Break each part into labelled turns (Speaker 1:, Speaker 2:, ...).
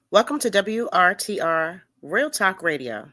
Speaker 1: Welcome to WRTR Real Talk Radio.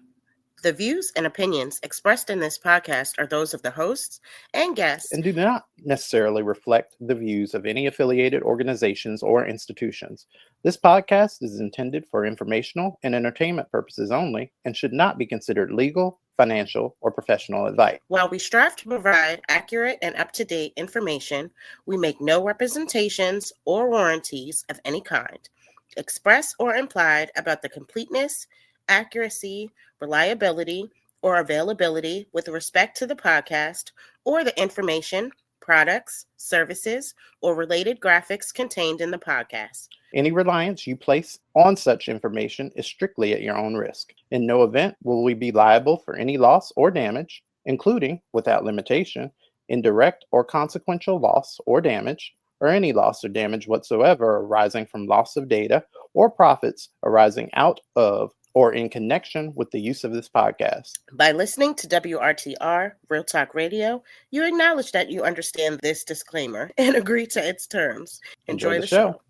Speaker 1: The views and opinions expressed in this podcast are those of the hosts and guests
Speaker 2: and do not necessarily reflect the views of any affiliated organizations or institutions. This podcast is intended for informational and entertainment purposes only and should not be considered legal, financial, or professional advice.
Speaker 1: While we strive to provide accurate and up-to-date information, we make no representations or warranties of any kind, express or implied, about the completeness, accuracy, reliability, or availability with respect to the podcast or the information, products, services, or related graphics contained in the podcast.
Speaker 2: Any reliance you place on such information is strictly at your own risk. In no event will we be liable for any loss or damage, including, without limitation, indirect or consequential loss or damage, or any loss or damage whatsoever arising from loss of data or profits arising out of or in connection with the use of this podcast.
Speaker 1: By listening to WRTR Real Talk Radio, you acknowledge that you understand this disclaimer and agree to its terms. Enjoy the show.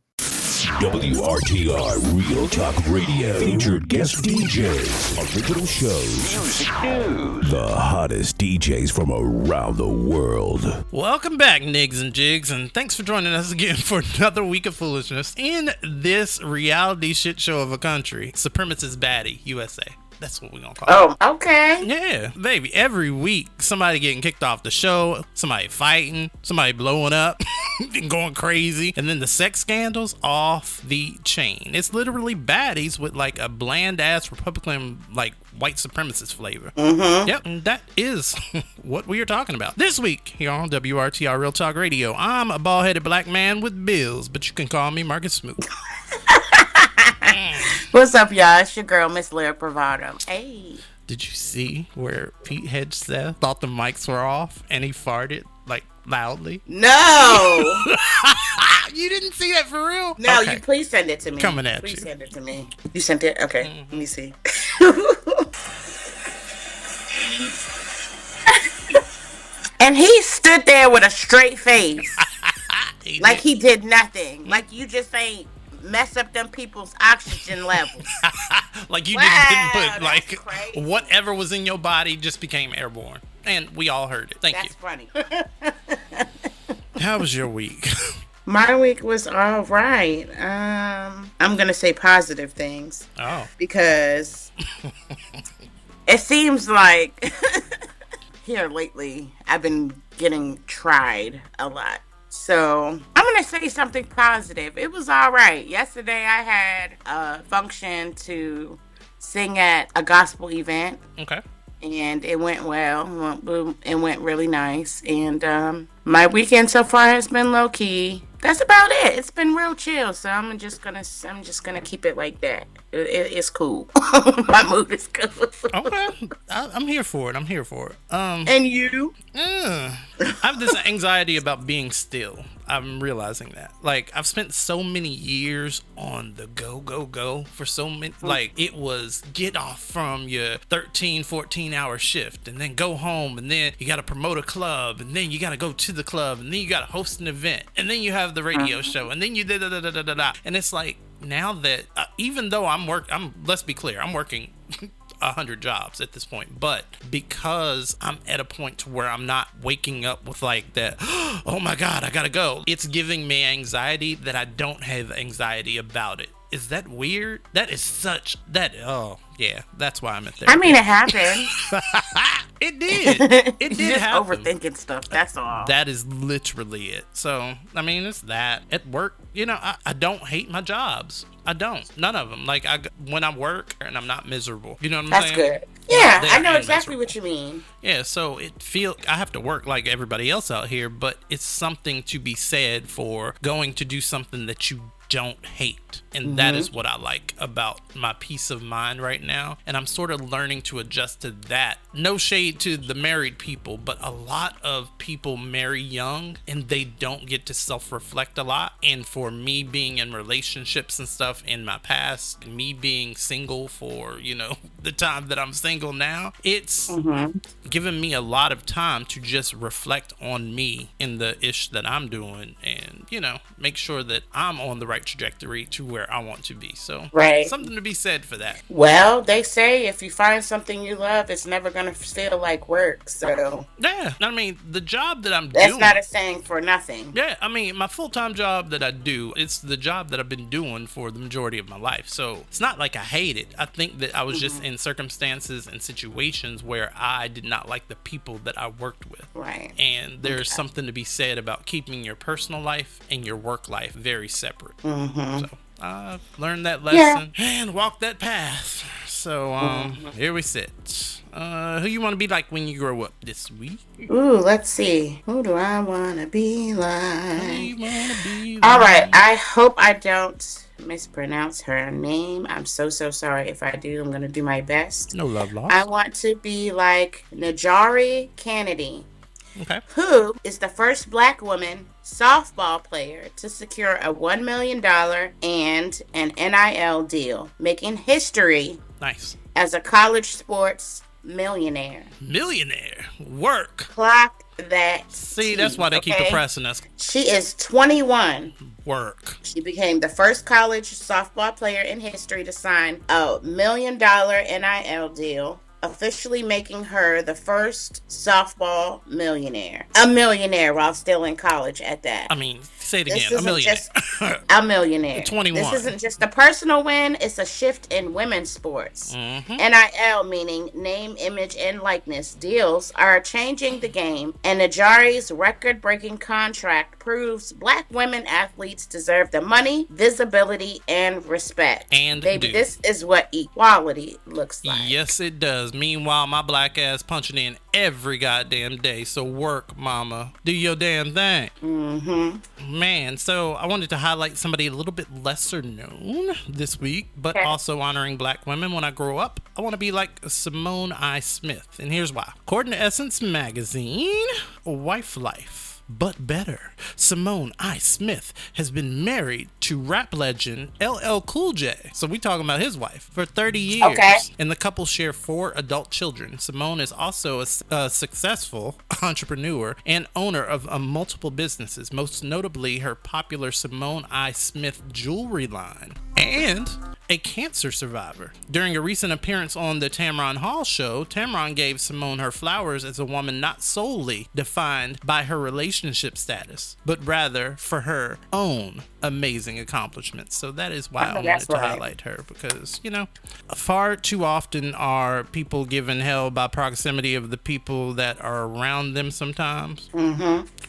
Speaker 3: WRTR Real Talk Radio. Featured guest DJs. Original shows. Music news. The hottest DJs from around the world.
Speaker 4: Welcome back, Nigs and Jigs, and thanks for joining us again for another week of foolishness in this reality shit show of a country. Supremacist Baddie, USA. That's what we're gonna call it.
Speaker 1: Oh, okay.
Speaker 4: Yeah, baby. Every week, somebody getting kicked off the show, somebody fighting, somebody blowing up and going crazy, and then the sex scandals off the chain. It's literally baddies with like a bland ass Republican, like white supremacist flavor.
Speaker 1: Mm-hmm.
Speaker 4: Yep, and that is what we are talking about this week here on WRTR Real Talk Radio. I'm a bald-headed black man with bills, but you can call me Marcus Smoot.
Speaker 5: What's up, y'all? It's your girl, Miss Lyra Bravado. Hey.
Speaker 4: Did you see where Pete Hegseth thought the mics were off and he farted like loudly?
Speaker 5: No.
Speaker 4: You didn't see that for real?
Speaker 5: No,
Speaker 4: Okay.
Speaker 5: You please send it to me.
Speaker 4: Coming at
Speaker 5: please
Speaker 4: you.
Speaker 5: Please send it to me. You sent it? Okay. Let me see. And he stood there with a straight face. Like he did nothing. Like you just ain't mess up them people's oxygen levels.
Speaker 4: Like you just didn't put like
Speaker 5: crazy.
Speaker 4: whatever was in your body just became airborne. And we all heard it. Thank
Speaker 5: That's
Speaker 4: you.
Speaker 5: funny.
Speaker 4: How was your week?
Speaker 5: My week was all right. I'm going to say positive things.
Speaker 4: Oh.
Speaker 5: Because it seems like here lately I've been getting tried a lot. So I'm going to say something positive. It was all right. Yesterday I had a function to sing at a gospel event.
Speaker 4: Okay.
Speaker 5: And it went well. It went really nice. And my weekend so far has been low key. That's about it. It's been real chill. So I'm just gonna keep it like that. It's cool. My mood is cool.
Speaker 4: Okay. I'm here for it.
Speaker 5: And you?
Speaker 4: I have this anxiety about being still. I'm realizing that. Like, I've spent so many years on the go for so many. Like, it was get off from your 13, 14-hour shift and then go home, and then you got to promote a club, and then you got to go to the club, and then you got to host an event, and then you have the radio show, and then you da-da-da-da-da-da. And it's like, now that, even though let's be clear, I'm working 100 jobs at this point, but because I'm at a point to where I'm not waking up with like that, oh my god, I gotta go, it's giving me anxiety that I don't have anxiety about it. Is that weird? That is such that oh yeah, that's why I'm at there.
Speaker 5: I mean, it happened.
Speaker 4: It did. It did
Speaker 5: just
Speaker 4: happen.
Speaker 5: overthinking stuff. That's all.
Speaker 4: That is literally it. So, I mean, it's that. At work, I don't hate my jobs. I don't. None of them. Like, when I work and I'm not miserable. You know what I'm
Speaker 5: That's
Speaker 4: saying?
Speaker 5: good. Yeah,
Speaker 4: There
Speaker 5: I know
Speaker 4: and
Speaker 5: exactly
Speaker 4: miserable.
Speaker 5: what you mean.
Speaker 4: Yeah, so I have to work like everybody else out here, but it's something to be said for going to do something that you don't hate. And that is what I like about my peace of mind right now. And I'm sort of learning to adjust to that. No shade to the married people, but a lot of people marry young and they don't get to self-reflect a lot. And for me being in relationships and stuff in my past, me being single for, the time that I'm single now, it's given me a lot of time to just reflect on me in the ish that I'm doing and, make sure that I'm on the right trajectory to to where I want to be. So
Speaker 5: Right.
Speaker 4: something to be said for that.
Speaker 5: Well, they say if you find something you love, it's never going to feel like work. So
Speaker 4: Yeah, I mean, the job that I'm
Speaker 5: that's
Speaker 4: doing.
Speaker 5: not a saying for nothing.
Speaker 4: Yeah, I mean, my full-time job that I do, it's the job that I've been doing for the majority of my life. So it's not like I hate it. I think that I was just in circumstances and situations where I did not like the people that I worked with.
Speaker 5: Right.
Speaker 4: And there's something to be said about keeping your personal life and your work life very separate. So I've learned that lesson and walked that path. So here we sit. Who you want to be like when you grow up this week?
Speaker 5: Ooh, let's see. Who do I want to be
Speaker 4: Who
Speaker 5: like?
Speaker 4: you wanna be
Speaker 5: All
Speaker 4: like?
Speaker 5: right. I hope I don't mispronounce her name. I'm so sorry if I do. I'm going to do my best.
Speaker 4: No love lost.
Speaker 5: I want to be like Najari Kennedy,
Speaker 4: Okay.
Speaker 5: who is the first black woman softball player to secure a $1 million and an NIL deal, making history
Speaker 4: Nice.
Speaker 5: as a college sports millionaire.
Speaker 4: Millionaire. Work.
Speaker 5: Clock that.
Speaker 4: See, that's why they keep
Speaker 5: okay?
Speaker 4: oppressing us.
Speaker 5: She is 21.
Speaker 4: Work.
Speaker 5: She became the first college softball player in history to sign a $1 million NIL deal, officially making her the first softball millionaire. A millionaire while still in college at that.
Speaker 4: I mean, say it
Speaker 5: This
Speaker 4: again. A
Speaker 5: isn't
Speaker 4: millionaire.
Speaker 5: just a millionaire.
Speaker 4: 21.
Speaker 5: This isn't just a personal win. It's a shift in women's sports. NIL, meaning name, image, and likeness deals, are changing the game. And Najari's record-breaking contract proves black women athletes deserve the money, visibility, and respect.
Speaker 4: And
Speaker 5: baby,
Speaker 4: do.
Speaker 5: this is what equality looks like.
Speaker 4: Yes, it does. Meanwhile, my black ass punching in every goddamn day. So work, mama. Do your damn thing. Man, so I wanted to highlight somebody a little bit lesser known this week, but also honoring black women. When I grow up, I want to be like Simone I. Smith. And here's why. According to Essence Magazine, Wife Life. But better, Simone I. Smith has been married to rap legend LL Cool J. So we talking about his wife for 30 years.
Speaker 5: Okay.
Speaker 4: And the couple share 4 adult children. Simone is also a successful entrepreneur and owner of multiple businesses, most notably her popular Simone I. Smith jewelry line, and a cancer survivor. During a recent appearance on the Tamron Hall show, Tamron gave Simone her flowers as a woman not solely defined by her relationship status, but rather for her own amazing accomplishments. So that is why I wanted to highlight her, because, you know, far too often are people given hell by proximity of the people that are around them sometimes.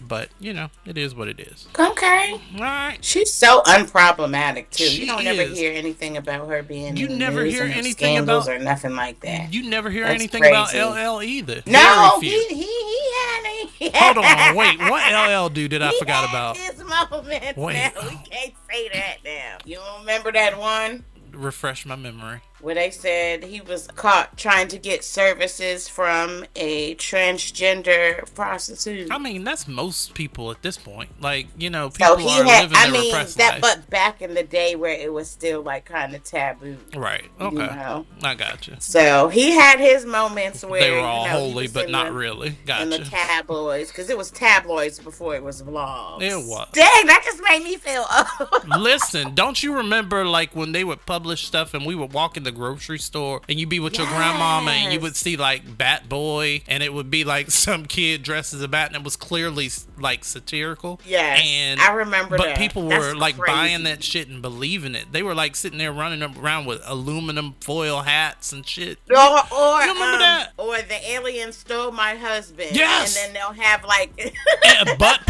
Speaker 4: But, you know, it is what it is.
Speaker 5: Okay.
Speaker 4: All right.
Speaker 5: She's so unproblematic too.
Speaker 4: She
Speaker 5: You don't never
Speaker 4: is.
Speaker 5: hear anything about her being.
Speaker 4: You
Speaker 5: in the
Speaker 4: never
Speaker 5: news
Speaker 4: hear
Speaker 5: and her
Speaker 4: anything
Speaker 5: scandals
Speaker 4: about-
Speaker 5: or nothing like that.
Speaker 4: You never hear
Speaker 5: That's
Speaker 4: anything
Speaker 5: crazy.
Speaker 4: about LL either.
Speaker 5: No,
Speaker 4: Very few.
Speaker 5: he had
Speaker 4: Hold on, wait. What LL do that I
Speaker 5: he
Speaker 4: forgot
Speaker 5: had
Speaker 4: about?
Speaker 5: his moments.
Speaker 4: Wait.
Speaker 5: Now we can't say that now. You don't remember that one
Speaker 4: Refresh my memory.
Speaker 5: where they said he was caught trying to get services from a transgender prostitute?
Speaker 4: I mean, that's most people at this point. Like, you know, people
Speaker 5: So he
Speaker 4: are
Speaker 5: had.
Speaker 4: living
Speaker 5: I
Speaker 4: their
Speaker 5: mean
Speaker 4: repressed
Speaker 5: that,
Speaker 4: life.
Speaker 5: but back in the day where it was still like kind of taboo.
Speaker 4: Right. Okay.
Speaker 5: You know?
Speaker 4: I got you.
Speaker 5: So he had his moments where
Speaker 4: They were all
Speaker 5: you know, he
Speaker 4: holy,
Speaker 5: was
Speaker 4: but
Speaker 5: in
Speaker 4: not
Speaker 5: the-
Speaker 4: really.
Speaker 5: in the
Speaker 4: Gotcha.
Speaker 5: tabloids, because it was tabloids before it was vlogs.
Speaker 4: It was.
Speaker 5: Dang, that just made me feel old.
Speaker 4: Listen, don't you remember like when they would publish stuff and we would walk in the grocery store and you'd be with your grandmama and you would see like Bat Boy and it would be like some kid dressed as a bat and it was clearly like satirical.
Speaker 5: Yes,
Speaker 4: and
Speaker 5: I remember
Speaker 4: but
Speaker 5: that.
Speaker 4: people
Speaker 5: That's
Speaker 4: were like
Speaker 5: crazy.
Speaker 4: buying that shit and believing it. They were like sitting there running around with aluminum foil hats and shit.
Speaker 5: Or
Speaker 4: You remember that?
Speaker 5: Or the alien stole my husband.
Speaker 4: Yes.
Speaker 5: And then they'll have like,
Speaker 4: And butt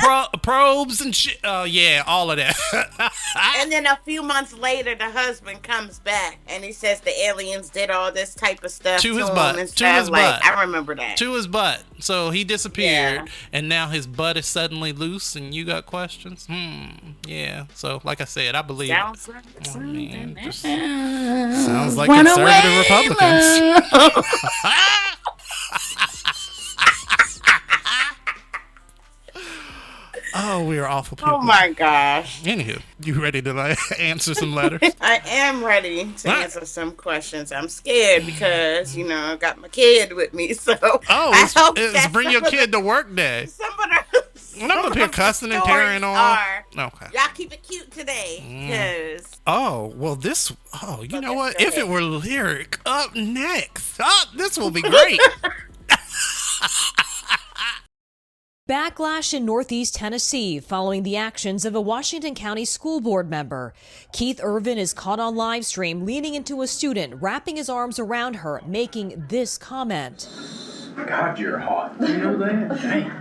Speaker 4: probes and shit. Oh yeah, all of that.
Speaker 5: and then a few months later, the husband comes back and he says the aliens did all this type of stuff
Speaker 4: To his
Speaker 5: him
Speaker 4: butt.
Speaker 5: and
Speaker 4: To
Speaker 5: stuff.
Speaker 4: his
Speaker 5: Like,
Speaker 4: butt.
Speaker 5: I remember that.
Speaker 4: To his butt. So he disappeared,
Speaker 5: Yeah.
Speaker 4: and now his butt is suddenly loose, and you got questions? Yeah. So, like I said, I believe
Speaker 5: Sounds like
Speaker 4: Oh, man,
Speaker 5: something
Speaker 4: just
Speaker 5: else.
Speaker 4: sounds like
Speaker 5: Run
Speaker 4: conservative
Speaker 5: away,
Speaker 4: Republicans.
Speaker 5: love.
Speaker 4: Oh, we are awful people.
Speaker 5: Oh my gosh.
Speaker 4: Anywho, you ready to like, answer some letters?
Speaker 5: I am ready to
Speaker 4: What?
Speaker 5: answer some questions. I'm scared because, you know, I got my kid with me. So
Speaker 4: Oh,
Speaker 5: I hope
Speaker 4: it's
Speaker 5: that
Speaker 4: bring your
Speaker 5: some of
Speaker 4: kid to work day.
Speaker 5: Some of the
Speaker 4: When I'm up here cussing and tearing on. Okay.
Speaker 5: Y'all keep it cute today. Because.
Speaker 4: Oh, well, you know what? If it were lyric up next, this will be great.
Speaker 6: Backlash in Northeast Tennessee following the actions of a Washington County school board member. Keith Irvin is caught on live stream leaning into a student, wrapping his arms around her, making this comment.
Speaker 7: God, you're hot. You know that? Dang.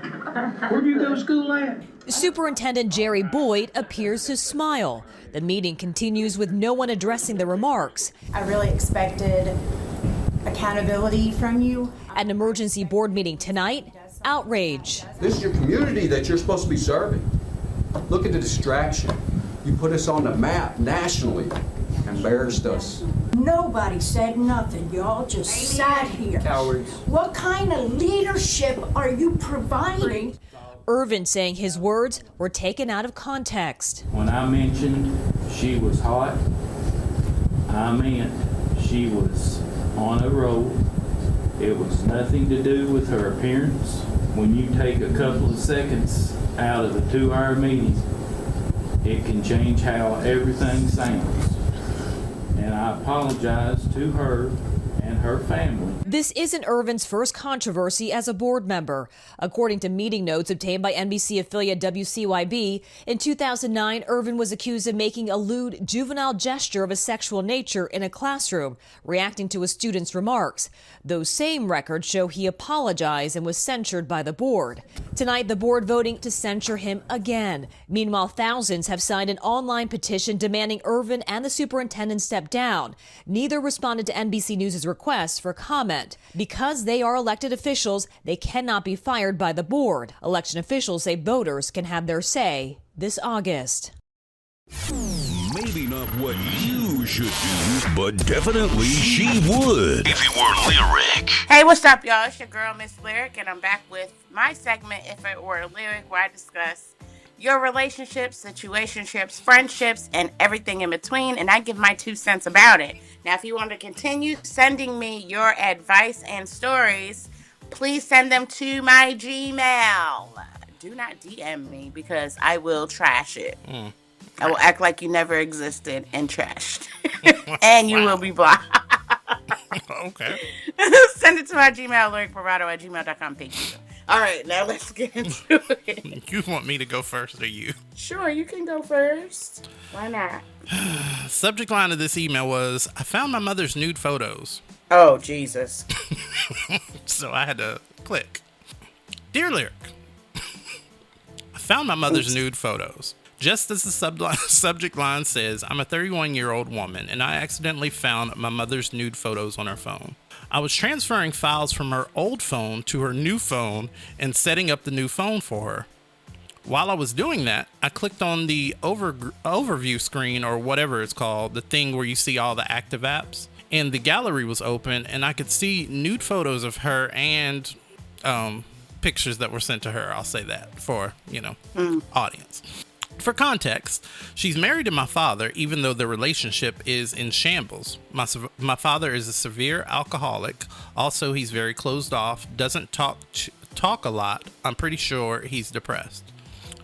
Speaker 7: Where'd you go to school at?
Speaker 6: Superintendent Jerry Boyd appears to smile. The meeting continues with no one addressing the remarks.
Speaker 8: I really expected accountability from you.
Speaker 6: At an emergency board meeting tonight, outrage.
Speaker 9: This is your community that you're supposed to be serving. Look at the distraction. You put us on the map nationally, embarrassed us.
Speaker 8: Nobody said nothing. Y'all just sat here.
Speaker 9: Cowards.
Speaker 8: What kind of leadership are you providing?
Speaker 6: Irvin saying his words were taken out of context.
Speaker 7: When I mentioned she was hot, I meant she was on a roll. It was nothing to do with her appearance. When you take a couple of seconds out of a 2-hour meeting, it can change how everything sounds. And I apologize to her and her family.
Speaker 6: This isn't Irvin's first controversy as a board member. According to meeting notes obtained by NBC affiliate WCYB, in 2009, Irvin was accused of making a lewd juvenile gesture of a sexual nature in a classroom, reacting to a student's remarks. Those same records show he apologized and was censured by the board. Tonight, the board voting to censure him again. Meanwhile, thousands have signed an online petition demanding Irvin and the superintendent step down. Neither responded to NBC News' request for comment. Because they are elected officials, they cannot be fired by the board. Election officials say voters can have their say this August.
Speaker 3: Maybe not what you should do, but definitely she would if it were lyric.
Speaker 5: Hey, what's up, y'all? It's your girl, Miss Lyric, and I'm back with my segment, If It Were Lyric, where I discuss your relationships, situationships, friendships, and everything in between, and I give my 2 cents about it. Now, if you want to continue sending me your advice and stories, please send them to my Gmail. Do not DM me because I will trash it. I will act like you never existed and trashed. And you will be blocked.
Speaker 4: Okay.
Speaker 5: Send it to my Gmail, lyricbravado@gmail.com. Thank you. All right, now let's get into it.
Speaker 4: You want me to go first or you?
Speaker 5: Sure, you can go first. Why not?
Speaker 4: Subject line of this email was, I found my mother's nude photos.
Speaker 5: Oh, Jesus.
Speaker 4: So I had to click. Dear Lyric, I found my mother's nude photos. Just as the subject line says, I'm a 31-year-old woman, and I accidentally found my mother's nude photos on her phone. I was transferring files from her old phone to her new phone and setting up the new phone for her. While I was doing that, I clicked on the overview screen, or whatever it's called, the thing where you see all the active apps, and the gallery was open, and I could see nude photos of her and pictures that were sent to her. I'll say that for, audience. For context, she's married to my father, even though the relationship is in shambles. My father is a severe alcoholic. Also, he's very closed off, doesn't talk a lot. I'm pretty sure he's depressed.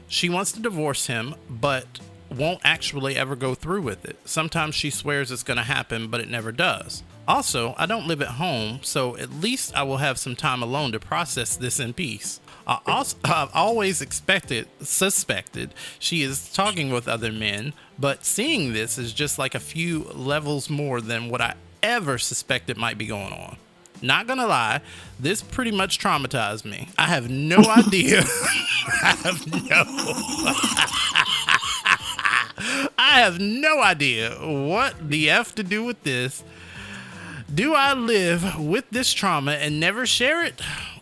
Speaker 4: She wants to divorce him, but won't actually ever go through with it. Sometimes she swears it's going to happen, but it never does. Also, I don't live at home, so at least I will have some time alone to process this in peace. I've always suspected she is talking with other men, but seeing this is just like a few levels more than what I ever suspected might be going on. Not gonna lie, this pretty much traumatized me. I have no idea. I have no idea what the F to do with this. Do I live with this trauma and never share it?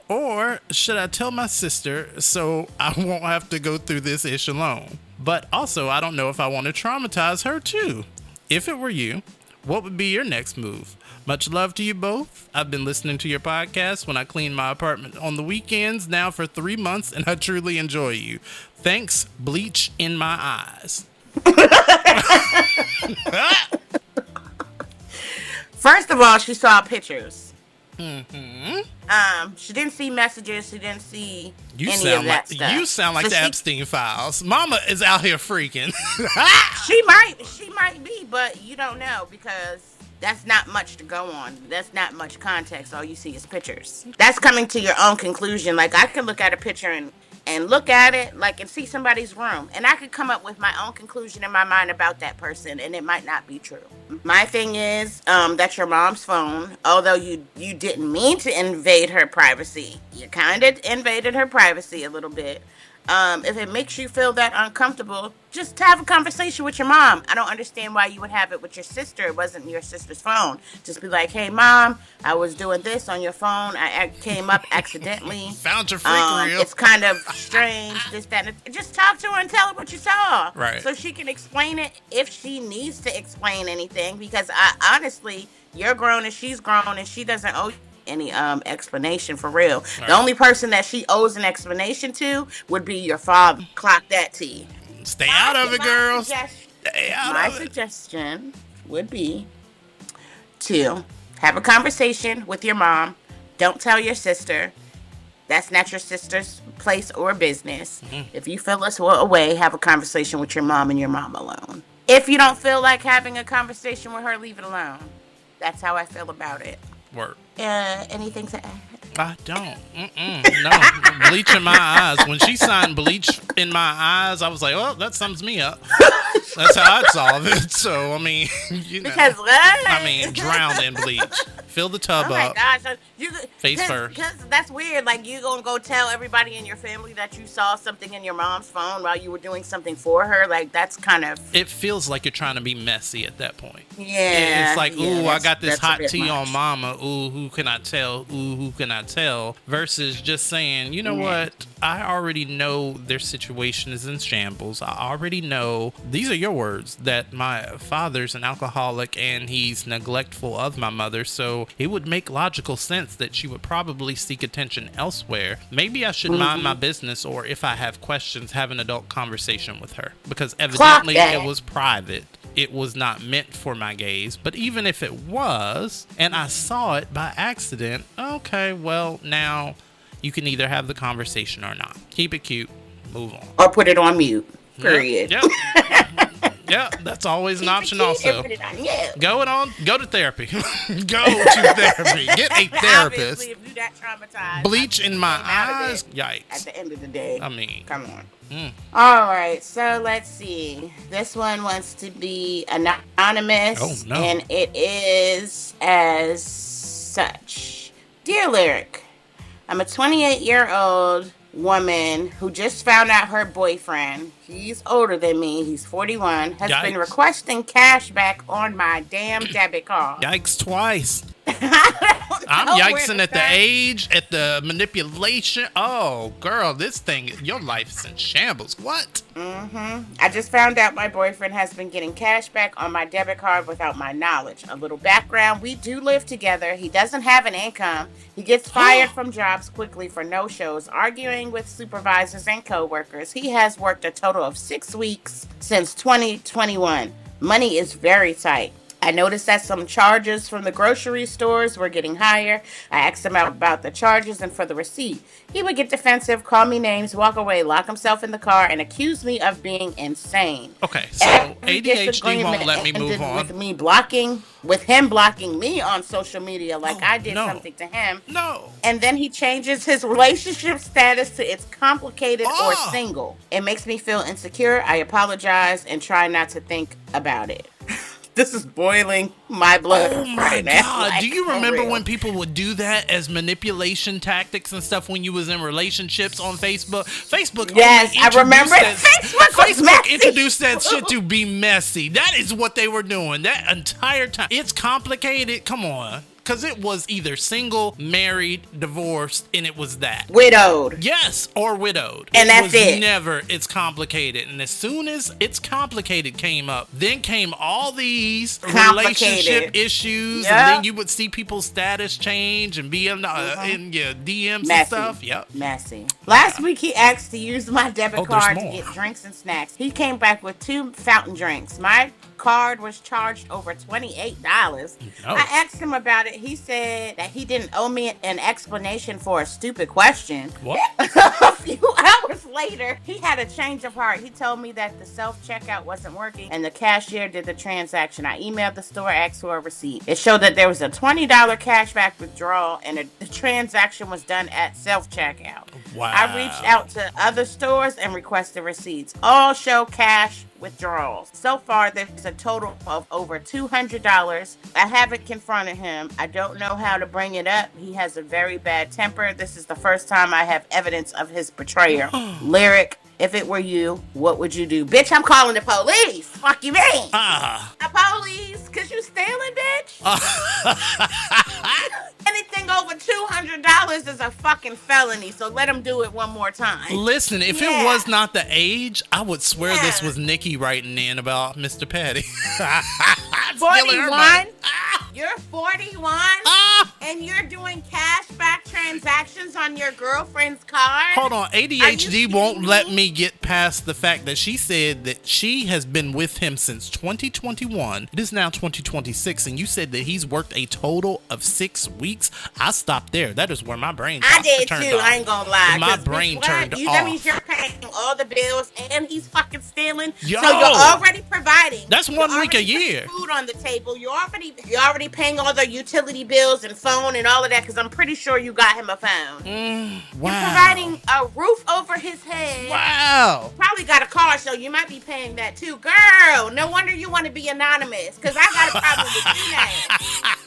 Speaker 4: Or should I tell my sister so I won't have to go through this ish alone? But also, I don't know if I want to traumatize her too. If it were you, what would be your next move? Much love to you both. I've been listening to your podcast when I clean my apartment on the weekends now for 3 months, and I truly enjoy you. Thanks, bleach in my eyes.
Speaker 5: First of all, she saw pictures. She didn't see messages. She didn't see
Speaker 4: You
Speaker 5: any
Speaker 4: sound
Speaker 5: of that
Speaker 4: like
Speaker 5: stuff.
Speaker 4: you sound like
Speaker 5: So
Speaker 4: the
Speaker 5: she-
Speaker 4: Epstein files. Mama is out here freaking.
Speaker 5: She might be, but you don't know because that's not much to go on. That's not much context. All you see is pictures. That's coming to your own conclusion. Like I could look at a picture and look at it like and see somebody's room, and I could come up with my own conclusion in my mind about that person, and it might not be true. My thing is that's your mom's phone. Although you didn't mean to invade her privacy, you kind of invaded her privacy a little bit. If it makes you feel that uncomfortable, just have a conversation with your mom. I don't understand why you would have it with your sister. It wasn't your sister's phone. Just be like, hey, mom, I was doing this on your phone. I came up accidentally.
Speaker 4: Found your freak reel.
Speaker 5: It's kind of strange, this, that, and just talk to her and tell her what you saw.
Speaker 4: Right.
Speaker 5: So she can explain it if she needs to explain anything. Because honestly, you're grown and she's grown and she doesn't owe you any explanation for real. Right. The only person that she owes an explanation to would be your father. Clock that T.
Speaker 4: Stay out of it, girls.
Speaker 5: My suggestion would be to have a conversation with your mom. Don't tell your sister. That's not your sister's place or business. If you feel this way, have a conversation with your mom and your mom alone. If you don't feel like having a conversation with her, leave it alone. That's how I feel about it.
Speaker 4: Work.
Speaker 5: Anything to add?
Speaker 4: I don't. No. Bleach in my eyes. When she signed bleach in my eyes, I was like, well, that sums me up. That's how I'd solve it. So, I mean, you know.
Speaker 5: Because what?
Speaker 4: I mean, drown in bleach. Fill the tub up.
Speaker 5: Oh my gosh.
Speaker 4: Face first.
Speaker 5: Because that's weird. Like, you gonna go tell everybody in your family that you saw something in your mom's phone while you were doing something for her? Like, that's kind of...
Speaker 4: It feels like you're trying to be messy at that point.
Speaker 5: Yeah.
Speaker 4: It's like, ooh, I got this hot tea
Speaker 5: much
Speaker 4: on mama. Ooh, who can I tell? Ooh, who can I tell? Versus just saying, you know what? I already know their situation is in shambles. I already know, these are your words, that my father's an alcoholic and he's neglectful of my mother. So it would make logical sense that she would probably seek attention elsewhere. Maybe I should mind my business, or if I have questions, have an adult conversation with her. Because evidently it was private. It was not meant for my gaze. But even if it was, and I saw it by accident, okay, well, now you can either have the conversation or not. Keep it cute. Move on.
Speaker 5: Or put it on mute. Period.
Speaker 4: Yep. Yeah, that's always an option also. Go to therapy. Go to therapy. Get a therapist.
Speaker 5: Obviously, if you're that traumatized.
Speaker 4: Bleach in my eyes. Yikes.
Speaker 5: At the end of the day.
Speaker 4: I mean.
Speaker 5: Come on. All right, so let's see. This one wants to be anonymous.
Speaker 4: Oh, no.
Speaker 5: And it is as such. Dear Lyric, I'm a 28-year-old woman who just found out her boyfriend, he's older than me, he's 41, has been requesting cash back on my damn debit card.
Speaker 4: Yikes twice. I'm yikesing at the age, at the manipulation. Oh, girl, this thing, your life is in shambles. What?
Speaker 5: I just found out my boyfriend has been getting cash back on my debit card without my knowledge. A little background, we do live together. He doesn't have an income. He gets fired from jobs quickly for no-shows, arguing with supervisors and co-workers. He has worked a total of 6 weeks since 2021. Money is very tight. I noticed that some charges from the grocery stores were getting higher. I asked him about the charges and for the receipt. He would get defensive, call me names, walk away, lock himself in the car, and accuse me of being insane.
Speaker 4: Okay, so ADHD won't let me move on.
Speaker 5: With him blocking me on social media like I did something to him.
Speaker 4: No.
Speaker 5: And then he changes his relationship status to it's complicated or single. It makes me feel insecure. I apologize and try not to think about it. This is boiling my blood.
Speaker 4: Oh my God. Like, do you remember when people would do that as manipulation tactics and stuff when you was in relationships on Facebook? Facebook.
Speaker 5: Yes, I remember. Facebook
Speaker 4: introduced that shit to be messy. That is what they were doing that entire time. It's complicated. Come on. Because it was either single, married, divorced, and it was that.
Speaker 5: Widowed.
Speaker 4: Yes, or widowed.
Speaker 5: And that's it.
Speaker 4: Never, it's complicated. And as soon as it's complicated came up, then came all these relationship issues. Yep. And then you would see people's status change and be in your DMs and stuff. Yep.
Speaker 5: Messy. Last week he asked to use my debit card to get drinks and snacks. He came back with 2 fountain drinks. My card was charged over $28.
Speaker 4: No.
Speaker 5: I asked him about it. He said that he didn't owe me an explanation for a stupid question.
Speaker 4: What?
Speaker 5: A few hours later, he had a change of heart. He told me that the self-checkout wasn't working and the cashier did the transaction. I emailed the store, asked for a receipt. It showed that there was a $20 cashback withdrawal and the transaction was done at self-checkout.
Speaker 4: Wow.
Speaker 5: I reached out to other stores and requested receipts. All show cash withdrawals. So far, there's a total of over $200. I haven't confronted him. I don't know how to bring it up. He has a very bad temper. This is the first time I have evidence of his betrayal. Lyric, if it were you, what would you do? Bitch, I'm calling the police. Fuck you mean? The police, cause you stealing, bitch? Anything over $200 is a fucking felony, so let him do it one more time.
Speaker 4: Listen, if it was not the age, I would swear this was Nikki writing in about Mr. Petty.
Speaker 5: 41? You're 41? And you're doing cashback transactions on your girlfriend's card?
Speaker 4: Hold on, ADHD won't let me get past the fact that she said that she has been with him since 2021. It is now 2026, and you said that he's worked a total of 6 weeks. I stopped there. That is where my brain
Speaker 5: I did
Speaker 4: turned
Speaker 5: too.
Speaker 4: off.
Speaker 5: I ain't gonna lie.
Speaker 4: My brain turned off.
Speaker 5: That means you're paying all the bills and he's fucking stealing.
Speaker 4: Yo.
Speaker 5: So you're already providing.
Speaker 4: That's 1 week a year.
Speaker 5: Food on the table. You're already paying all the utility bills and phone and all of that because I'm pretty sure you got him a phone.
Speaker 4: Wow.
Speaker 5: You're providing a roof over his head.
Speaker 4: Wow.
Speaker 5: Probably got a car, so you might be paying that too. Girl, no wonder you want to be anonymous because I got a problem with you now.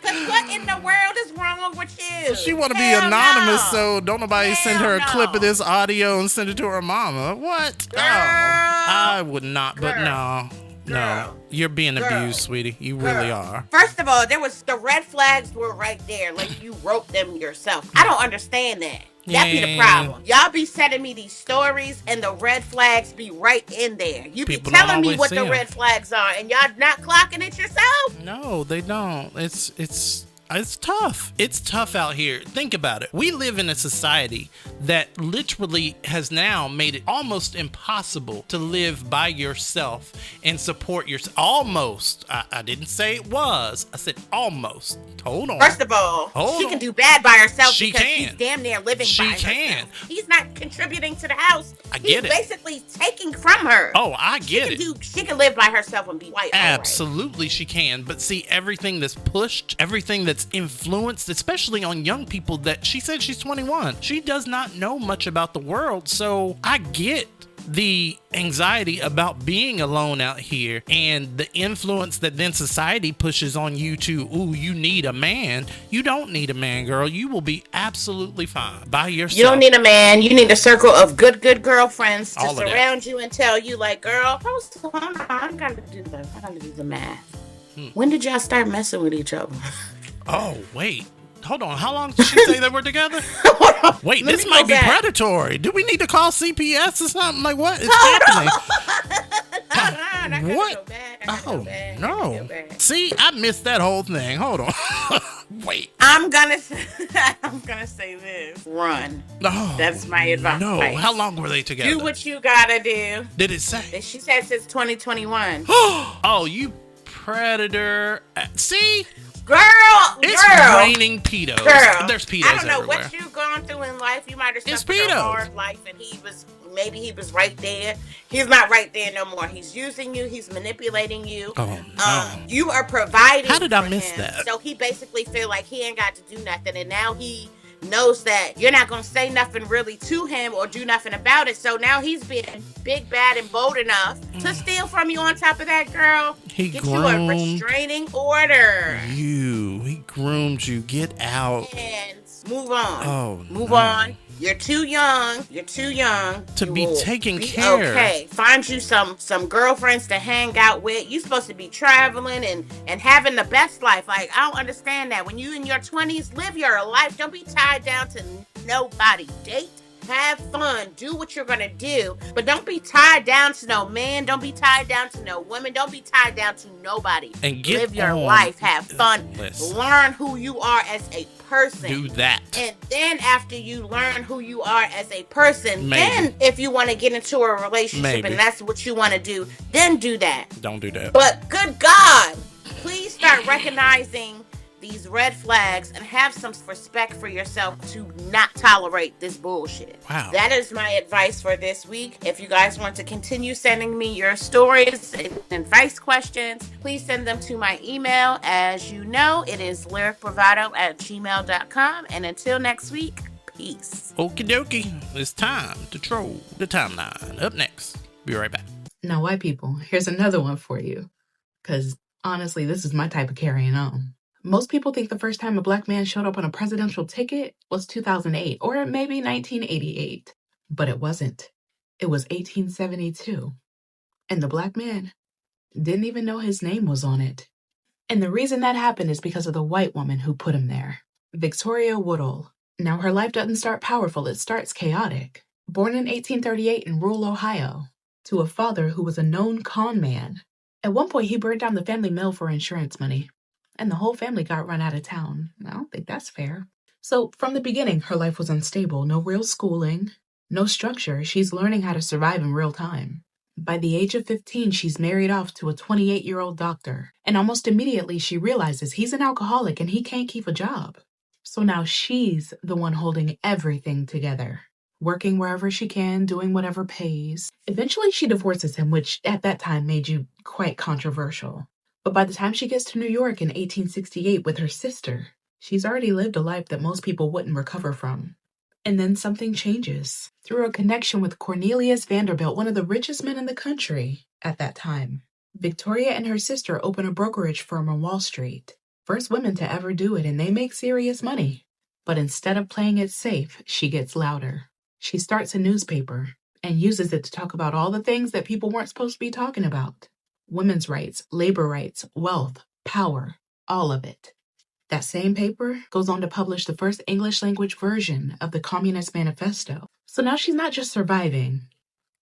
Speaker 5: Because what in the world is wrong with you?
Speaker 4: She want to be anonymous,
Speaker 5: no.
Speaker 4: so don't nobody send her a clip of this audio and send it to her mama. What?
Speaker 5: Girl.
Speaker 4: I would not, but no. No,
Speaker 5: Girl.
Speaker 4: you're being abused, sweetie. You really are.
Speaker 5: First of all, the red flags were right there, like you wrote them yourself. I don't understand that. That be the problem. Y'all be sending me these stories and the red flags be right in there. You be telling me what the red flags are and y'all not clocking it yourself?
Speaker 4: No, they don't. It's tough. It's tough out here. Think about it. We live in a society that literally has now made it almost impossible to live by yourself and support yourself. Almost. I didn't say it was. I said almost. Hold on.
Speaker 5: First of all, she can do bad by herself because she's damn near living by herself. She can. He's not contributing to the house.
Speaker 4: I get it.
Speaker 5: He's basically taking from her.
Speaker 4: Oh, I get it.
Speaker 5: She can live by herself and be white.
Speaker 4: Absolutely, she can. But see, everything that's pushed, everything that's influenced, especially on young people, that she said she's 21. She does not know much about the world. So I get the anxiety about being alone out here and the influence that then society pushes on you to, ooh, you need a man. You don't need a man, girl. You will be absolutely fine by yourself.
Speaker 5: You don't need a man. You need a circle of good girlfriends to surround you and tell you, like, girl, hold on, I gotta do the math. When did y'all start messing with each other?
Speaker 4: Oh, wait. Hold on. How long did she say they were together? Wait, this might be predatory. Do we need to call CPS or something? Like, what is happening? What? Oh, no. See, I missed that whole thing. Hold on. Wait.
Speaker 5: I'm gonna say this. Run.
Speaker 4: Oh,
Speaker 5: that's my advice.
Speaker 4: No. How long were they together?
Speaker 5: Do what you gotta do.
Speaker 4: Did it say?
Speaker 5: She said since 2021.
Speaker 4: Oh, you predator. See?
Speaker 5: It's
Speaker 4: raining pedos.
Speaker 5: Girl,
Speaker 4: there's pedos
Speaker 5: I don't know
Speaker 4: everywhere.
Speaker 5: what you've gone through in life. You might have suffered a hard life, and maybe he was right there. He's not right there no more. He's using you. He's manipulating you.
Speaker 4: Oh, no.
Speaker 5: You are providing.
Speaker 4: How did I miss that?
Speaker 5: So he basically feel like he ain't got to do nothing, and now he knows that you're not gonna say nothing really to him or do nothing about it. So now he's being big, bad, and bold enough to steal from you. On top of that, girl, get you a restraining order.
Speaker 4: He groomed you. Get out
Speaker 5: and move on.
Speaker 4: Oh,
Speaker 5: move on. You're too young.
Speaker 4: To be taken care.
Speaker 5: Okay, find you some girlfriends to hang out with. You're supposed to be traveling and having the best life. Like, I don't understand that. When you in your 20s, live your life. Don't be tied down to nobody. Date Have fun. Do what you're gonna do. But don't be tied down to no man. Don't be tied down to no woman. Don't be tied down to nobody.
Speaker 4: And get
Speaker 5: Live your
Speaker 4: on
Speaker 5: life. Have fun.
Speaker 4: list.
Speaker 5: Learn who you are as a person.
Speaker 4: Do that.
Speaker 5: And then after you learn who you are as a person,
Speaker 4: Maybe.
Speaker 5: then if you want to get into a relationship
Speaker 4: Maybe.
Speaker 5: and that's what you want to do, then do that.
Speaker 4: Don't do that.
Speaker 5: But good God, please start recognizing these red flags and have some respect for yourself to not tolerate this bullshit.
Speaker 4: Wow.
Speaker 5: That is my advice for this week. If you guys want to continue sending me your stories and advice questions, please send them to my email. As you know, it is lyricbravado@gmail.com. And until next week, peace.
Speaker 4: Okie dokie. It's time to troll the timeline. Up next. Be right back.
Speaker 10: Now, white people, here's another one for you. Because honestly, this is my type of carrying on. Most people think the first time a black man showed up on a presidential ticket was 2008 or maybe 1988. But it wasn't. It was 1872. And the black man didn't even know his name was on it. And the reason that happened is because of the white woman who put him there, Victoria Woodhull. Now, her life doesn't start powerful, it starts chaotic. Born in 1838 in rural Ohio, to a father who was a known con man. At one point, he burned down the family mill for insurance money, and the whole family got run out of town. I don't think that's fair. So, from the beginning, her life was unstable. No real schooling, no structure. She's learning how to survive in real time. By the age of 15, she's married off to a 28-year-old doctor, and almost immediately she realizes he's an alcoholic and he can't keep a job. So now she's the one holding everything together, working wherever she can, doing whatever pays. Eventually she divorces him, which at that time made you quite controversial. But by the time she gets to New York in 1868 with her sister, she's already lived a life that most people wouldn't recover from. And then something changes. Through a connection with Cornelius Vanderbilt, one of the richest men in the country at that time, Victoria and her sister open a brokerage firm on Wall Street. First women to ever do it, and they make serious money. But instead of playing it safe, she gets louder. She starts a newspaper and uses it to talk about all the things that people weren't supposed to be talking about. Women's rights, labor rights, wealth, power, all of it. That same paper goes on to publish the first English language version of the Communist Manifesto. So now she's not just surviving,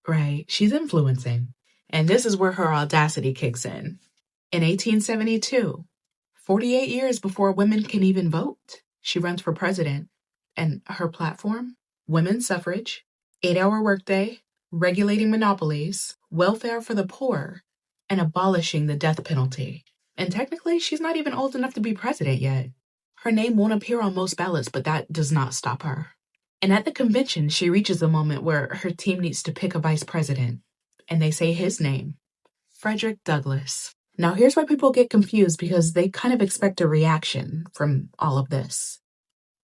Speaker 10: right? She's influencing. And this is where her audacity kicks in. In 1872, 48 years before women can even vote, she runs for president. And her platform? Women's suffrage, 8-hour workday, regulating monopolies, welfare for the poor, and abolishing the death penalty. And technically, she's not even old enough to be president yet. Her name won't appear on most ballots, but that does not stop her. And at the convention, she reaches a moment where her team needs to pick a vice president. And they say his name, Frederick Douglass. Now, here's why people get confused, because they kind of expect a reaction from all of this.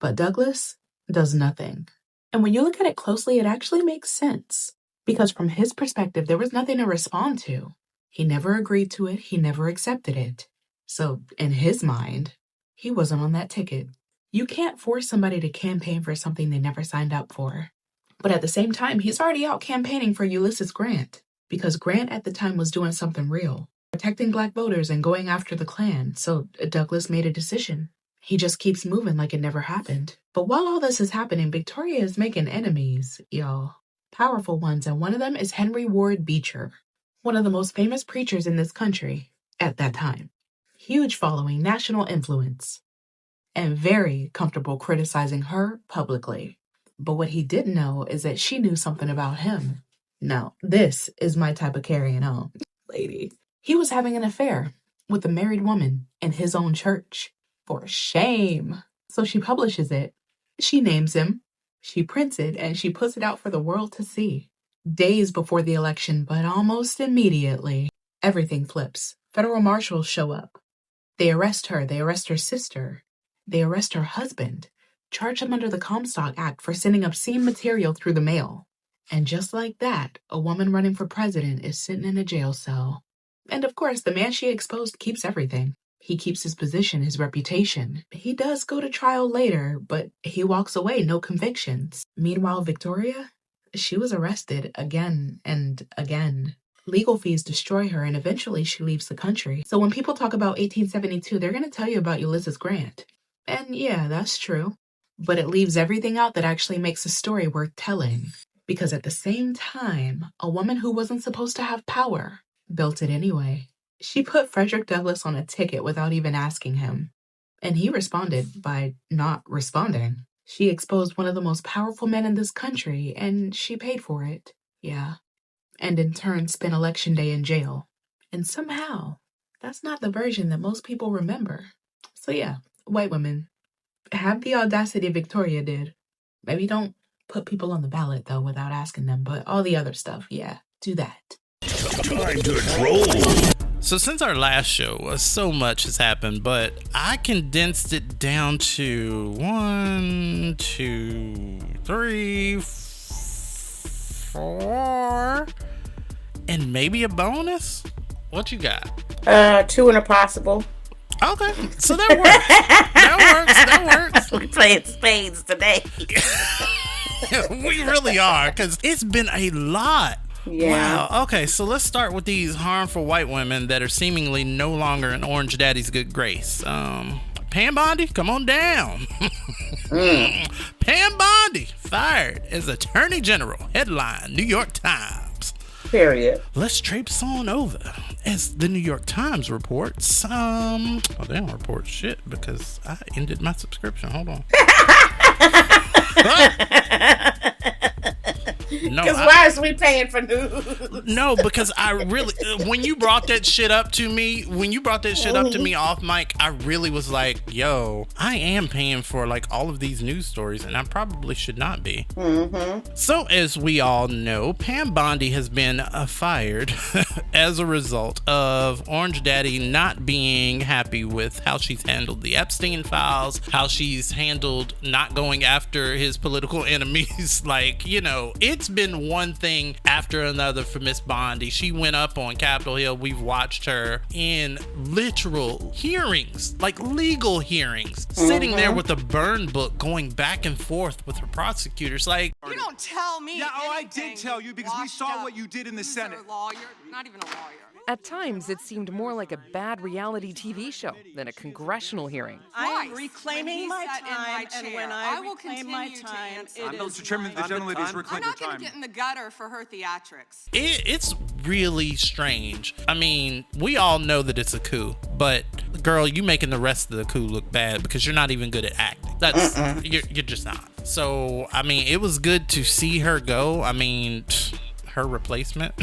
Speaker 10: But Douglass does nothing. And when you look at it closely, it actually makes sense. Because from his perspective, there was nothing to respond to. He never agreed to it. He never accepted it. So, in his mind, he wasn't on that ticket. You can't force somebody to campaign for something they never signed up for. But at the same time, he's already out campaigning for Ulysses Grant, because Grant at the time was doing something real, protecting black voters and going after the Klan. So Douglass made a decision. He just keeps moving like it never happened. But while all this is happening, Victoria is making enemies, y'all. Powerful ones, and one of them is Henry Ward Beecher, one of the most famous preachers in this country at that time. Huge following, national influence, and very comfortable criticizing her publicly. But what he didn't know is that she knew something about him. Now, this is my type of carrying on, lady. He was having an affair with a married woman in his own church. For shame. So she publishes it. She names him. She prints it, and she puts it out for the world to see. Days before the election, but almost immediately, everything flips. Federal marshals show up. They arrest her. They arrest her sister. They arrest her husband, charge him under the Comstock Act for sending obscene material through the mail. And just like that, a woman running for president is sitting in a jail cell. And of course, the man she exposed keeps everything. He keeps his position, his reputation. He does go to trial later, but he walks away, no convictions. Meanwhile, Victoria, she was arrested again and again. Legal fees destroy her, and eventually she leaves the country. So when people talk about 1872, they're going to tell you about Ulysses Grant. And yeah, that's true. but it leaves everything out that actually makes a story worth telling. Because at the same time, a woman who wasn't supposed to have power built it anyway. She put Frederick Douglass on a ticket without even asking him. And he responded by not responding. She exposed one of the most powerful men in this country, and she paid for it. Yeah. And in turn spent Election Day in jail. And somehow, that's not the version that most people remember. So yeah, white women, have the audacity Victoria did. Maybe don't put people on the ballot, though, without asking them, but all the other stuff, yeah, do that.
Speaker 3: Time to troll.
Speaker 4: So since our last show, so much has happened, but I condensed it down to 1, 2, 3, 4, and maybe a bonus? What you got?
Speaker 5: 2 and a possible.
Speaker 4: Okay, so that works. That works.
Speaker 5: We're playing spades today.
Speaker 4: We really are, because it's been a lot.
Speaker 5: Yeah.
Speaker 4: Wow. Okay, so let's start with these harmful white women that are seemingly no longer in Orange Daddy's good grace. Pam Bondi, come on down. Pam Bondi fired as Attorney General. Headline, New York Times.
Speaker 5: Period.
Speaker 4: Let's traipse on over. As the New York Times reports, oh, they don't report shit because I ended my subscription. Hold on. No,
Speaker 5: because why is we paying for news?
Speaker 4: No, because I really, when you brought that shit up to me off mic, I really was like, yo, I am paying for like all of these news stories and I probably should not be.
Speaker 5: Mm-hmm.
Speaker 4: So as we all know, Pam Bondi has been fired as a result of Orange Daddy not being happy with how she's handled the Epstein files, how she's handled not going after his political enemies. Like, you know, it's been one thing after another for Miss Bondi. She went up on Capitol Hill. We've watched her in literal hearings, like legal hearings, sitting there with a burn book going back and forth with her prosecutors. Like,
Speaker 11: you don't tell me.
Speaker 12: Yeah, I did tell you because we saw what you did in the Senate.
Speaker 11: A lawyer, not even a lawyer.
Speaker 13: At times, it seemed more like a bad reality TV show than a congressional hearing.
Speaker 11: I am reclaiming my time, and when I will reclaim my time, it is
Speaker 12: the gentle lady is reclaiming her time.
Speaker 11: I'm not going to get in the gutter for her theatrics.
Speaker 4: It's really strange. I mean, we all know that it's a coup, but girl, you making the rest of the coup look bad because you're not even good at acting. That's you're just not. So, I mean, it was good to see her go. I mean, her replacement.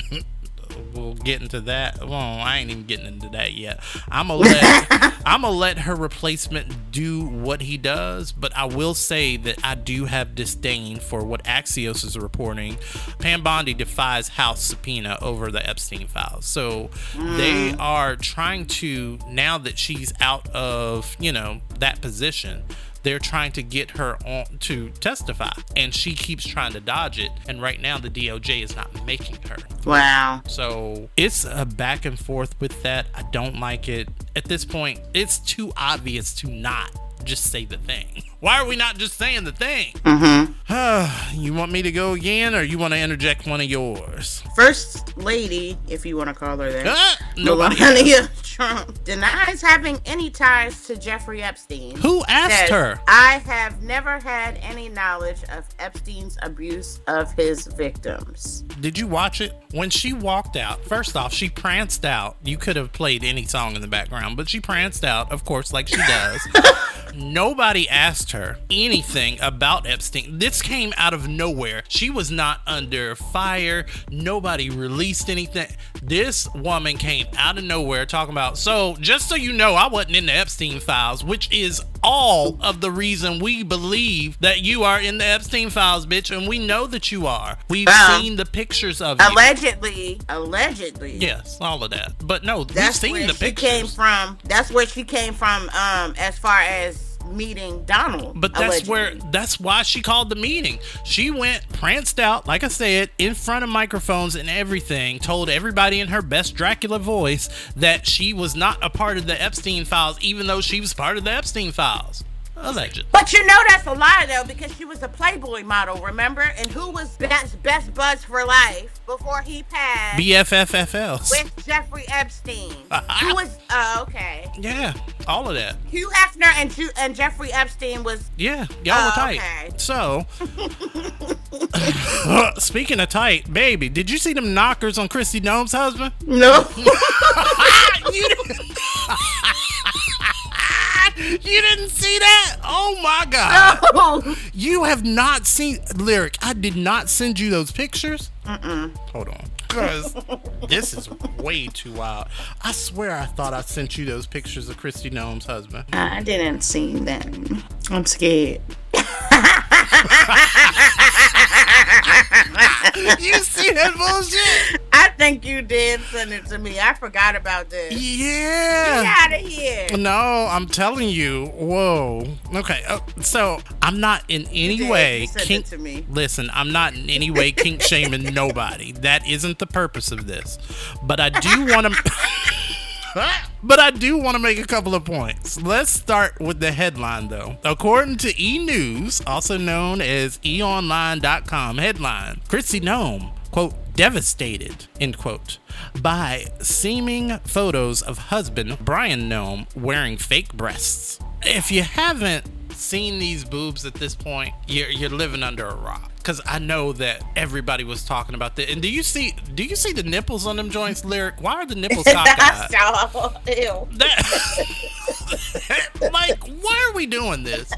Speaker 4: We'll get into that. Well, I ain't even getting into that yet. I'm gonna let her replacement do what he does, but I will say that I do have disdain for what Axios is reporting. Pam Bondi defies House subpoena over the Epstein files. So they are trying to, now that she's out of, you know, that position, they're trying to get her on to testify, and she keeps trying to dodge it, and right now the DOJ is not making her.
Speaker 5: Wow.
Speaker 4: So it's a back and forth with that. I don't like it. At this point, it's too obvious to not just say the thing. Why are we not just saying the thing? You want me to go again, or you want to interject one of yours?
Speaker 5: First lady, if you want to call her that,
Speaker 4: Melania
Speaker 5: Trump denies having any ties to Jeffrey Epstein.
Speaker 4: Who asked her?
Speaker 5: I have never had any knowledge of Epstein's abuse of his victims.
Speaker 4: Did you watch it? When she walked out, first off, she pranced out. You could have played any song in the background, but she pranced out, of course, like she does. Nobody asked her anything about Epstein. This came out of nowhere. She was not under fire. Nobody released anything. This woman came out of nowhere talking about, so just so you know, I wasn't in the Epstein files, which is all of the reason we believe that you are in the Epstein files, bitch, and we know that you are. We've seen the pictures of you.
Speaker 5: Allegedly.
Speaker 4: Yes, all of that. But no, we've seen the pictures.
Speaker 5: That's where she came from, as far as meeting Donald.
Speaker 4: But that's why she called the meeting. She went, pranced out, like I said, in front of microphones and everything, told everybody in her best Dracula voice that she was not a part of the Epstein files, even though she was part of the Epstein files. Alleged.
Speaker 5: But you know that's a lie, though, because she was a Playboy model, remember? And who was best buds for life before he passed?
Speaker 4: BFFFLs.
Speaker 5: With Jeffrey Epstein. Who was, okay.
Speaker 4: Yeah, all of that.
Speaker 5: Hugh Hefner and Jeffrey Epstein was...
Speaker 4: Yeah, y'all were tight.
Speaker 5: Okay.
Speaker 4: So, speaking of tight, baby, did you see them knockers on Kristi Noem's husband?
Speaker 5: No.
Speaker 4: You didn't see that? Oh my God.
Speaker 5: No.
Speaker 4: You have not seen Lyric. I did not send you those pictures. Hold on. Because this is way too wild. I swear I thought I sent you those pictures of Kristi Noem's husband.
Speaker 5: I didn't see them. I'm scared.
Speaker 4: You see that bullshit?
Speaker 5: I think you did send it to me. I forgot about this.
Speaker 4: Yeah.
Speaker 5: Get out of here.
Speaker 4: No, I'm telling you. Whoa. Okay. So I'm not in any way kink.
Speaker 5: To me.
Speaker 4: Listen, I'm not in any way kink shaming nobody. That isn't the purpose of this. But I do want to. But I do want to make a couple of points. Let's start with the headline, though. According to E! News, also known as eonline.com, headline, Kristi Noem, quote, devastated, end quote, by seeming photos of husband Brian Noem wearing fake breasts. If you haven't seen these boobs at this point, you're living under a rock. Because I know that everybody was talking about that. And do you see the nipples on them joints, Lyric? Why are the nipples cockeyed?
Speaker 5: Ew.
Speaker 4: Like, why are we doing this?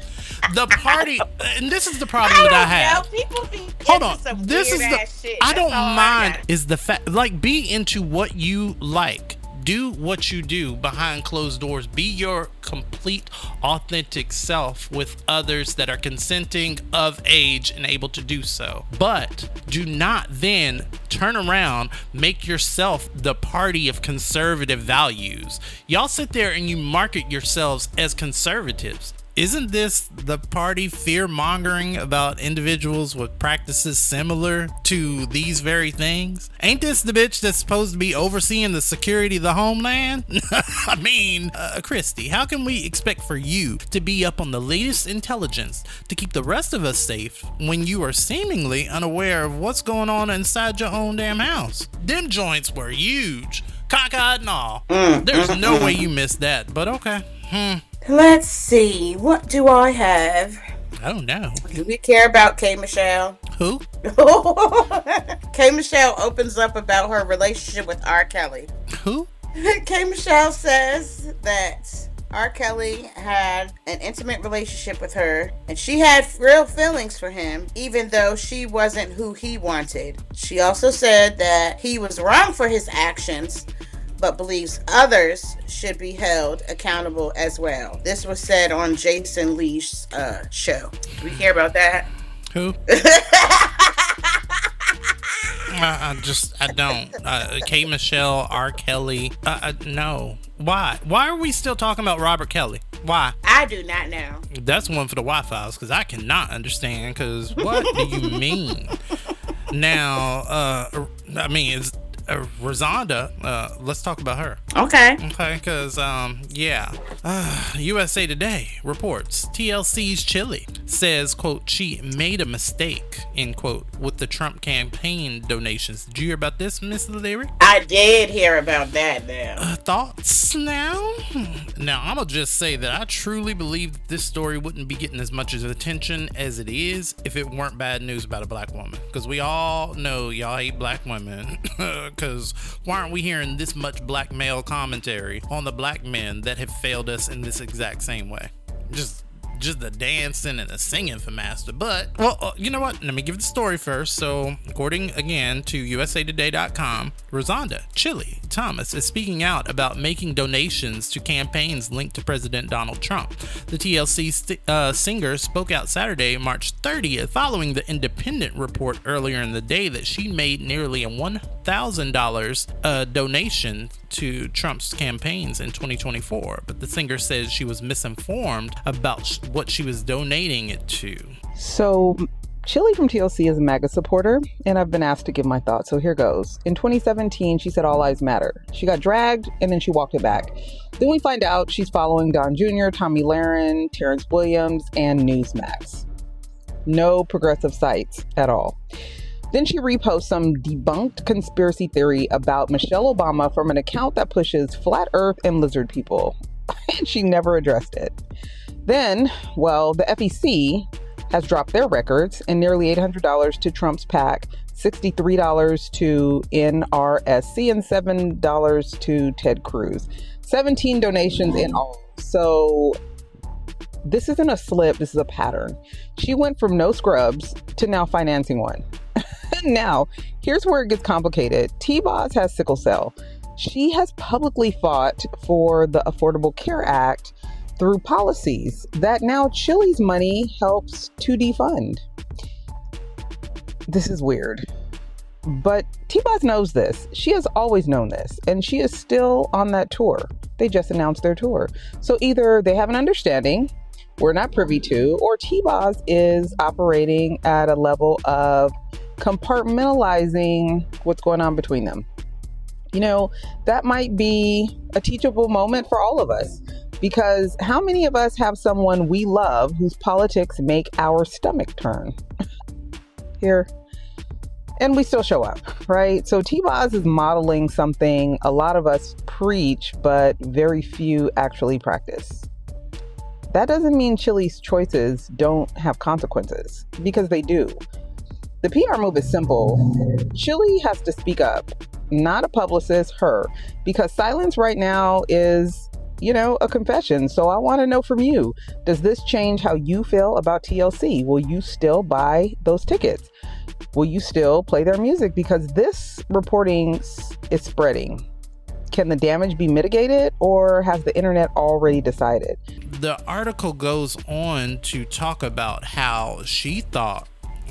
Speaker 4: The party, and this is the problem that I have.
Speaker 5: People be
Speaker 4: Hold on.
Speaker 5: some
Speaker 4: This is
Speaker 5: weird
Speaker 4: the
Speaker 5: ass shit.
Speaker 4: I don't
Speaker 5: That's all
Speaker 4: mind
Speaker 5: I got.
Speaker 4: is the fact, like, be into what you like. Do what you do behind closed doors. Be your complete, authentic self with others that are consenting, of age, and able to do so. But do not then turn around, make yourself the party of conservative values. Y'all sit there and you market yourselves as conservatives. Isn't this the party fear-mongering about individuals with practices similar to these very things? Ain't this the bitch that's supposed to be overseeing the security of the homeland? I mean, Kristi, how can we expect for you to be up on the latest intelligence to keep the rest of us safe when you are seemingly unaware of what's going on inside your own damn house? Them joints were huge, cockeyed and all. There's no way you missed that, but okay.
Speaker 5: Let's see. What do I have?
Speaker 4: I don't know.
Speaker 5: Do we care about K. Michelle?
Speaker 4: Who?
Speaker 5: K. Michelle opens up about her relationship with R. Kelly.
Speaker 4: Who?
Speaker 5: K. Michelle says that R. Kelly had an intimate relationship with her, and she had real feelings for him, even though she wasn't who he wanted. She also said that he was wrong for his actions, but believes others should be held accountable as well. This was said on Jason Lee's show. Do we care about that?
Speaker 4: Who? I don't. K. Michelle, R. Kelly. No. Why? Why are we still talking about Robert Kelly? Why?
Speaker 5: I do not know.
Speaker 4: That's one for the Wi-Fi's, because I cannot understand, because what do you mean? Now, I mean, it's Rosanda, let's talk about her.
Speaker 5: Okay,
Speaker 4: because, yeah. USA Today reports TLC's Chili says, quote, she made a mistake, end quote, with the Trump campaign donations. Did you hear about this, Miss Leary?
Speaker 5: I did hear about that now.
Speaker 4: Thoughts now? Now, I'm going to just say that I truly believe that this story wouldn't be getting as much attention as it is if it weren't bad news about a black woman. Because we all know y'all hate black women. Because why aren't we hearing this much black male commentary on the black men that have failed us in this exact same way? Just the dancing and the singing for master. But, well, you know what? Let me give the story first. So, according again to usatoday.com, Rosanda Chili Thomas is speaking out about making donations to campaigns linked to President Donald Trump. The TLC singer spoke out Saturday, March 30th, following the Independent report earlier in the day that she made nearly a $1,000 donation to Trump's campaigns in 2024, but the singer says she was misinformed about what she was donating it to.
Speaker 14: So Chili from TLC is a MAGA supporter, and I've been asked to give my thoughts, so here goes. In 2017, she said all lives matter. She got dragged, and then she walked it back. Then we find out she's following Don Jr., Tommy Lahren, Terrence Williams, and Newsmax. No progressive sites at all. Then she reposts some debunked conspiracy theory about Michelle Obama from an account that pushes flat earth and lizard people. And she never addressed it. Then, well, the FEC has dropped their records and nearly $800 to Trump's PAC, $63 to NRSC, and $7 to Ted Cruz. 17 donations in all. So this isn't a slip, this is a pattern. She went from no scrubs to now financing one. Now, here's where it gets complicated. T-Boz has sickle cell. She has publicly fought for the Affordable Care Act through policies that now Chili's money helps to defund. This is weird. But T-Boz knows this. She has always known this, and she is still on that tour. They just announced their tour. So either they have an understanding we're not privy to, or T-Boz is operating at a level of compartmentalizing what's going on between them. You know, that might be a teachable moment for all of us, because how many of us have someone we love whose politics make our stomach turn? Here. And we still show up, right? So T-Boz is modeling something a lot of us preach, but very few actually practice. That doesn't mean Chili's choices don't have consequences, because they do. The PR move is simple. Chili has to speak up, not a publicist, her, because silence right now is, you know, a confession. So I want to know from you, does this change how you feel about TLC? Will you still buy those tickets? Will you still play their music? Because this reporting is spreading. Can the damage be mitigated, or has the internet already decided?
Speaker 4: The article goes on to talk about how she thought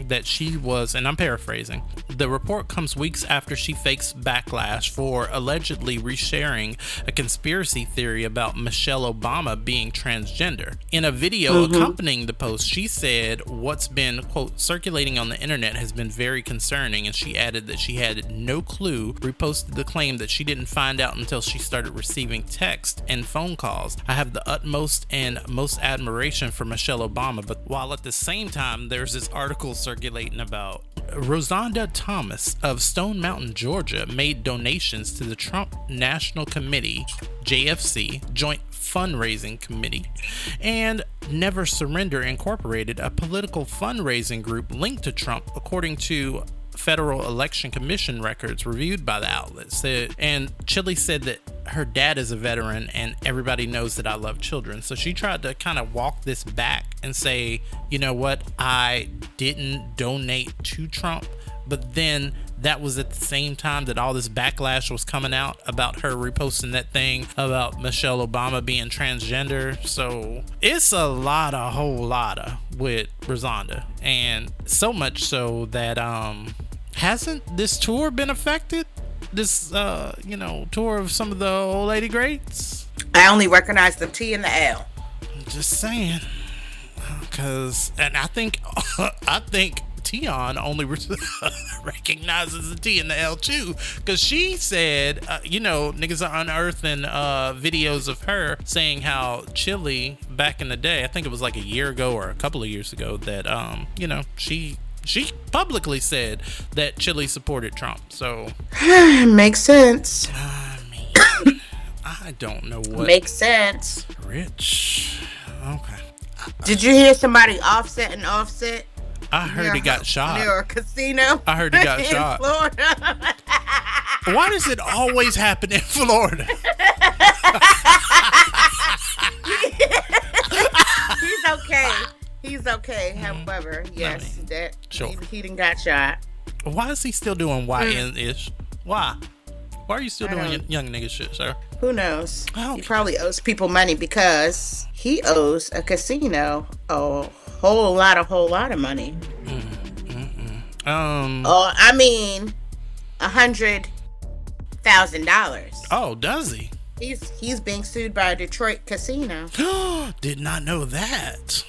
Speaker 4: that she was, and I'm paraphrasing, the report comes weeks after she fakes backlash for allegedly resharing a conspiracy theory about Michelle Obama being transgender. In a video accompanying the post, she said what's been, quote, circulating on the internet has been very concerning, and she added that she had no clue, reposted the claim that she didn't find out until she started receiving text and phone calls. I have the utmost and most admiration for Michelle Obama, but while at the same time there's this article circulating about Rosanda Thomas of Stone Mountain, Georgia, made donations to the Trump National Committee, JFC, Joint Fundraising Committee, and Never Surrender Incorporated, a political fundraising group linked to Trump, according to Federal Election Commission records reviewed by the outlets. And Chili said that her dad is a veteran and everybody knows that I love children. So she tried to kind of walk this back and say, you know what, I didn't donate to Trump. But then that was at the same time that all this backlash was coming out about her reposting that thing about Michelle Obama being transgender. So it's a whole lot with Rosanda. And so much so that hasn't this tour been affected? This tour of some of the old lady greats?
Speaker 5: I only recognize the T and the L.
Speaker 4: I'm just saying, and I think Tion only recognizes the T and the L too, because she said, niggas are unearthing videos of her saying how Chili back in the day, I think it was like a year ago or a couple of years ago, that she publicly said that Chili supported Trump. So
Speaker 5: makes sense.
Speaker 4: I mean, I don't know what
Speaker 5: makes sense.
Speaker 4: Rich. Okay.
Speaker 5: Did you hear somebody offset?
Speaker 4: I heard he got shot
Speaker 5: near a casino.
Speaker 4: I heard he got shot.
Speaker 5: Florida.
Speaker 4: Why does it always happen in Florida?
Speaker 5: He's okay. However, yes, he done got shot.
Speaker 4: Why is he still doing YN-ish? Why? Why are you still doing young nigga shit, sir?
Speaker 5: Who knows? He probably owes people money because he owes a casino a whole lot of money. $100,000.
Speaker 4: Oh, does he?
Speaker 5: He's being sued by a Detroit casino.
Speaker 4: Did not know that.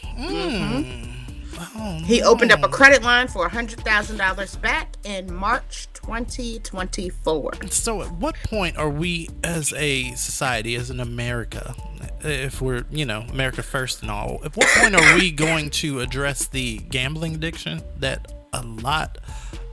Speaker 5: He opened up a credit line for $100,000 back in March 2024.
Speaker 4: So at what point are we as a society, as an America, if we're, America first and all, at what point are we going to address the gambling addiction that a lot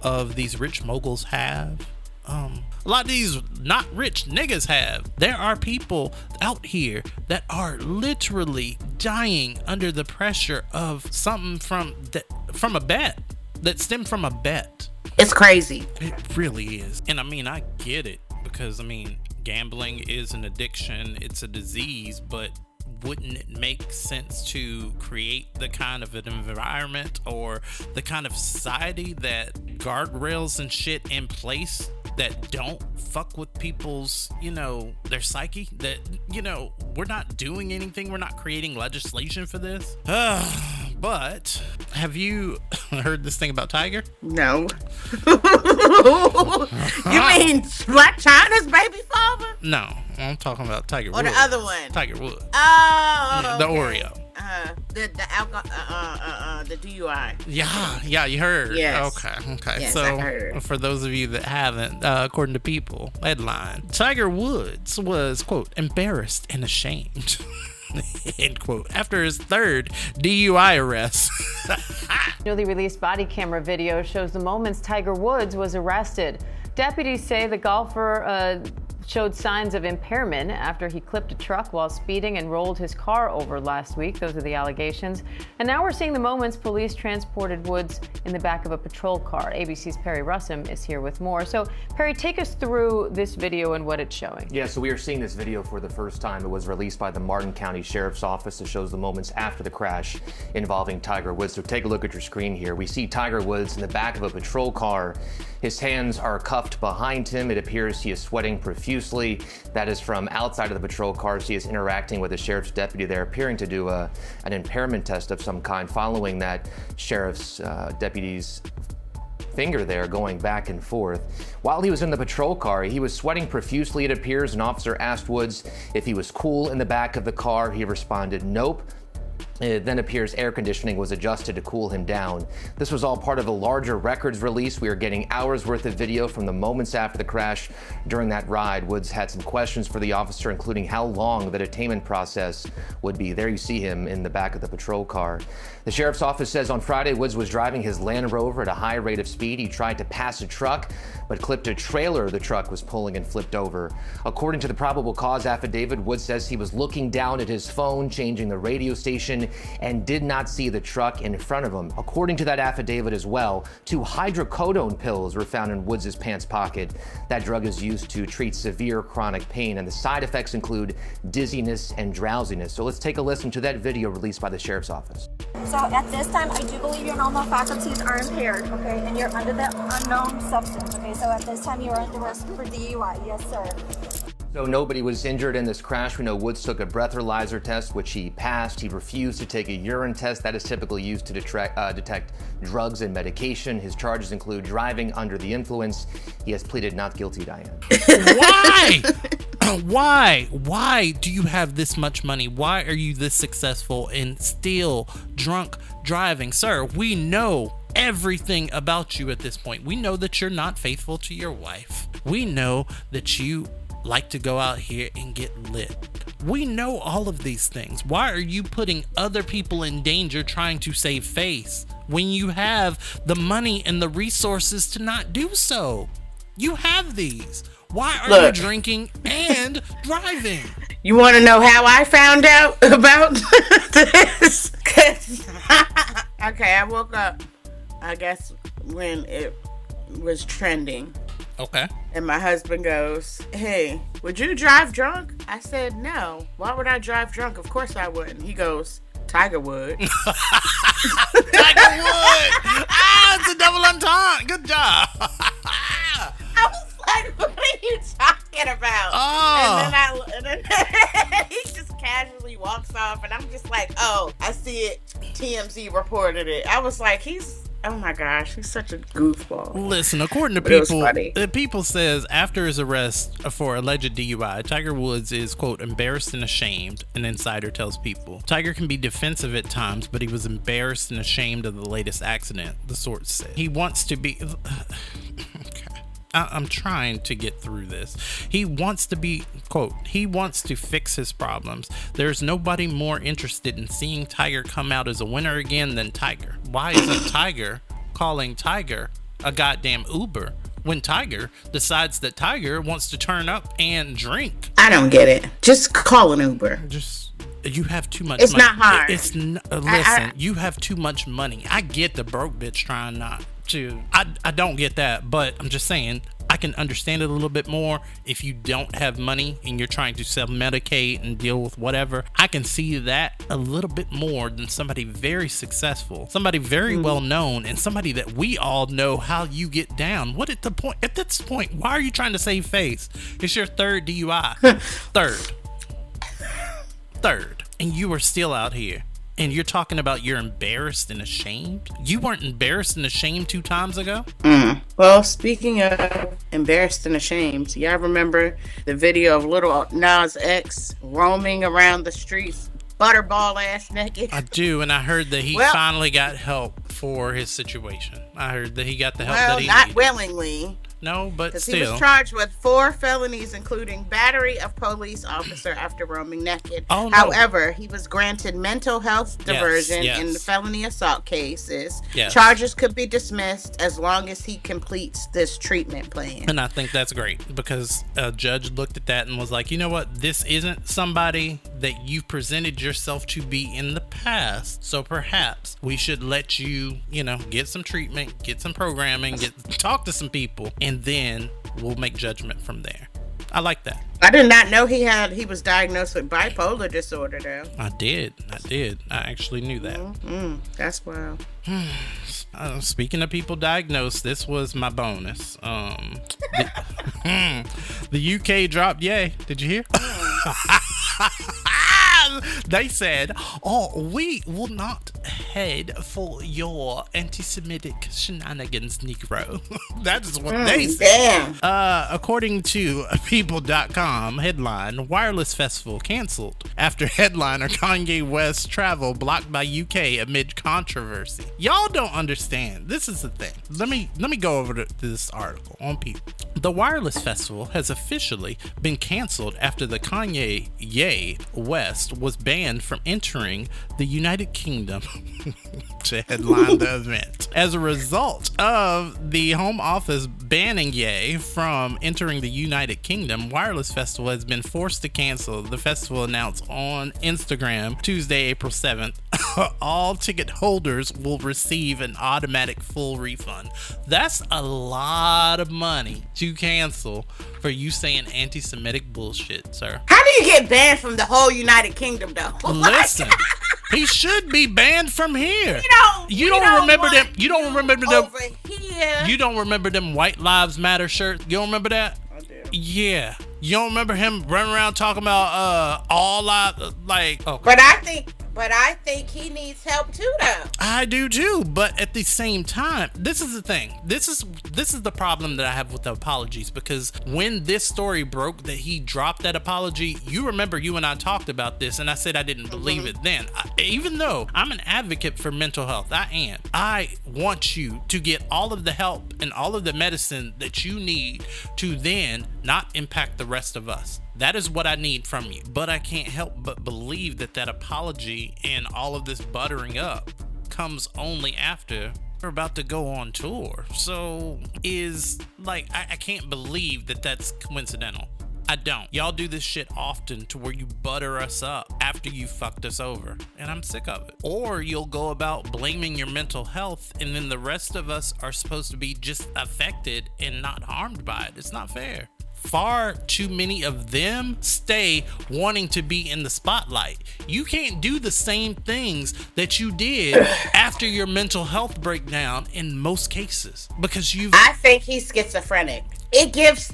Speaker 4: of these rich moguls have? A lot of these not rich niggas have. There are people out here that are literally dying under the pressure of something from a bet that stemmed from a bet.
Speaker 5: It's crazy.
Speaker 4: It really is. And I get it, because gambling is an addiction, it's a disease, but wouldn't it make sense to create the kind of an environment or the kind of society that guardrails and shit in place that don't fuck with people's, their psyche? That, we're not doing anything. We're not creating legislation for this. But have you heard this thing about Tiger?
Speaker 5: No. You mean Black China's baby father?
Speaker 4: No, I'm talking about Tiger Woods.
Speaker 5: Or the other one?
Speaker 4: Tiger Woods.
Speaker 5: Oh,
Speaker 4: yeah, the Oreo.
Speaker 5: The alcohol, the DUI.
Speaker 4: Yeah, you heard.
Speaker 5: Yes.
Speaker 4: Okay.
Speaker 5: Yes,
Speaker 4: So
Speaker 5: I heard.
Speaker 4: for those of you that haven't, according to People, headline: Tiger Woods was, quote, embarrassed and ashamed, end quote, after his third DUI arrest.
Speaker 15: Newly released body camera video shows the moments Tiger Woods was arrested. Deputies say the golfer showed signs of impairment after he clipped a truck while speeding and rolled his car over last week. Those are the allegations. And now we're seeing the moments police transported Woods in the back of a patrol car. ABC's Perry Russum is here with more. So, Perry, take us through this video and what it's showing.
Speaker 16: Yeah, so we are seeing this video for the first time. It was released by the Martin County Sheriff's Office. It shows the moments after the crash involving Tiger Woods. So take a look at your screen here. We see Tiger Woods in the back of a patrol car. His hands are cuffed behind him. It appears he is sweating profusely. That is from outside of the patrol car. He is interacting with a sheriff's deputy there, appearing to do an impairment test of some kind, following that sheriff's deputy's finger there going back and forth. While he was in the patrol car, he was sweating profusely, it appears. An officer asked Woods if he was cool in the back of the car. He responded, nope. It then appears air conditioning was adjusted to cool him down. This was all part of a larger records release. We are getting hours worth of video from the moments after the crash. During that ride, Woods had some questions for the officer, including how long the detainment process would be. There you see him in the back of the patrol car. The sheriff's office says on Friday, Woods was driving his Land Rover at a high rate of speed. He tried to pass a truck, but clipped a trailer the truck was pulling and flipped over. According to the probable cause affidavit, Woods says he was looking down at his phone, changing the radio station, and did not see the truck in front of him. According to that affidavit as well, 2 hydrocodone pills were found in Woods' pants pocket. That drug is used to treat severe chronic pain, and the side effects include dizziness and drowsiness. So let's take a listen to that video released by the sheriff's office.
Speaker 17: So at this time, I do believe your normal faculties are impaired, okay, and you're under the unknown substance, okay? So at this time, you are under arrest for DUI, yes, sir.
Speaker 16: So nobody was injured in this crash. We know Woods took a breathalyzer test, which he passed. He refused to take a urine test. That is typically used to detect drugs and medication. His charges include driving under the influence. He has pleaded not guilty, Diane.
Speaker 4: Why? Why do you have this much money? Why are you this successful and still drunk driving? Sir, we know everything about you at this point. We know that you're not faithful to your wife. We know that you like to go out here and get lit. We know all of these things. Why are you putting other people in danger trying to save face when you have the money and the resources to not do so? You have these. Why are you drinking and driving?
Speaker 5: You want to know how I found out about this? Okay, I woke up, I guess, when it was trending.
Speaker 4: Okay.
Speaker 5: And my husband goes, hey, would you drive drunk? I said, no. Why would I drive drunk? Of course I wouldn't. He goes, Tiger would.
Speaker 4: Tiger would. It's a double entendre. Good job.
Speaker 5: I was like, what are you talking about?
Speaker 4: Oh.
Speaker 5: And then he just casually walks off, and I'm just like, oh, I see it. TMZ reported it. I was like, he's Oh my gosh, he's such a goofball.
Speaker 4: Listen, according to people says after his arrest for alleged DUI, Tiger Woods is, quote, embarrassed and ashamed, an insider tells people. Tiger can be defensive at times, but he was embarrassed and ashamed of the latest accident, the source said. He wants to be... I'm trying to get through this. He wants to be, quote, he wants to fix his problems. There's nobody more interested in seeing Tiger come out as a winner again than Tiger. Why isn't Tiger calling Tiger a goddamn Uber when Tiger decides that Tiger wants to turn up and drink?
Speaker 5: I don't get it. Just call an Uber.
Speaker 4: You have too much
Speaker 5: money. It's not hard.
Speaker 4: Listen, you have too much money. I get the broke bitch trying not to. I don't get that, but I'm just saying I can understand it a little bit more if you don't have money and you're trying to self-medicate and deal with whatever. I can see that a little bit more than somebody very successful, somebody very well known, and somebody that we all know how you get down. What at the point? At this point, why are you trying to save face? It's your third DUI. Third, and you are still out here. And you're talking about you're embarrassed and ashamed? You weren't embarrassed and ashamed 2 times ago?
Speaker 5: Well, speaking of embarrassed and ashamed, y'all remember the video of little Nas X roaming around the streets, butterball ass naked?
Speaker 4: I do, and I heard that he finally got help for his situation. I heard that he got the help that he needed.
Speaker 5: Not willingly.
Speaker 4: No, but still.
Speaker 5: He was charged with 4 felonies, including battery of police officer after roaming naked.
Speaker 4: Oh, no.
Speaker 5: However, he was granted mental health diversion in the felony assault cases.
Speaker 4: Yes.
Speaker 5: Charges could be dismissed as long as he completes this treatment plan.
Speaker 4: And I think that's great because a judge looked at that and was like, you know what? This isn't somebody that you presented yourself to be in the past. So perhaps we should let you, get some treatment, get some programming, talk to some people, and then we'll make judgment from there. I like that.
Speaker 5: I did not know he was diagnosed with bipolar disorder, though.
Speaker 4: I did. I actually knew that.
Speaker 5: That's wild.
Speaker 4: Speaking of people diagnosed, this was my bonus. The UK dropped Yay. Did you hear? They said, we will not head for your anti-Semitic shenanigans, Negro. That is what they said. According to People.com headline, Wireless Festival canceled after headliner Kanye West travel blocked by UK amid controversy. Y'all don't understand. This is the thing. Let me go over to this article on People. The Wireless Festival has officially been canceled after the Kanye West was banned from entering the United Kingdom to headline the event. As a result of the Home Office banning Ye from entering the United Kingdom, Wireless Festival has been forced to cancel. The festival announced on Instagram Tuesday, April 7th, all ticket holders will receive an automatic full refund. That's a lot of money to cancel for you saying anti-Semitic bullshit, sir.
Speaker 5: How do you get banned from the whole United Kingdom, though?
Speaker 4: Listen, he should be banned from here. You don't remember them. You don't remember them White Lives Matter shirts. You don't remember that?
Speaker 5: I do.
Speaker 4: Yeah. You don't remember him running around talking about all lives, like. Okay.
Speaker 5: But I think he needs help too, though.
Speaker 4: I do too, but at the same time, this is the thing. This is the problem that I have with the apologies, because when this story broke that he dropped that apology, you remember you and I talked about this, and I said I didn't believe it then. Even though I'm an advocate for mental health, I am. I want you to get all of the help and all of the medicine that you need to then not impact the rest of us. That is what I need from you. But I can't help but believe that apology and all of this buttering up comes only after we're about to go on tour. So I can't believe that that's coincidental. I don't. Y'all do this shit often to where you butter us up after you fucked us over, and I'm sick of it. Or you'll go about blaming your mental health, and then the rest of us are supposed to be just affected and not harmed by it. It's not fair. Far too many of them stay wanting to be in the spotlight. You can't do the same things that you did after your mental health breakdown in most cases, because
Speaker 5: I think he's schizophrenic. It gives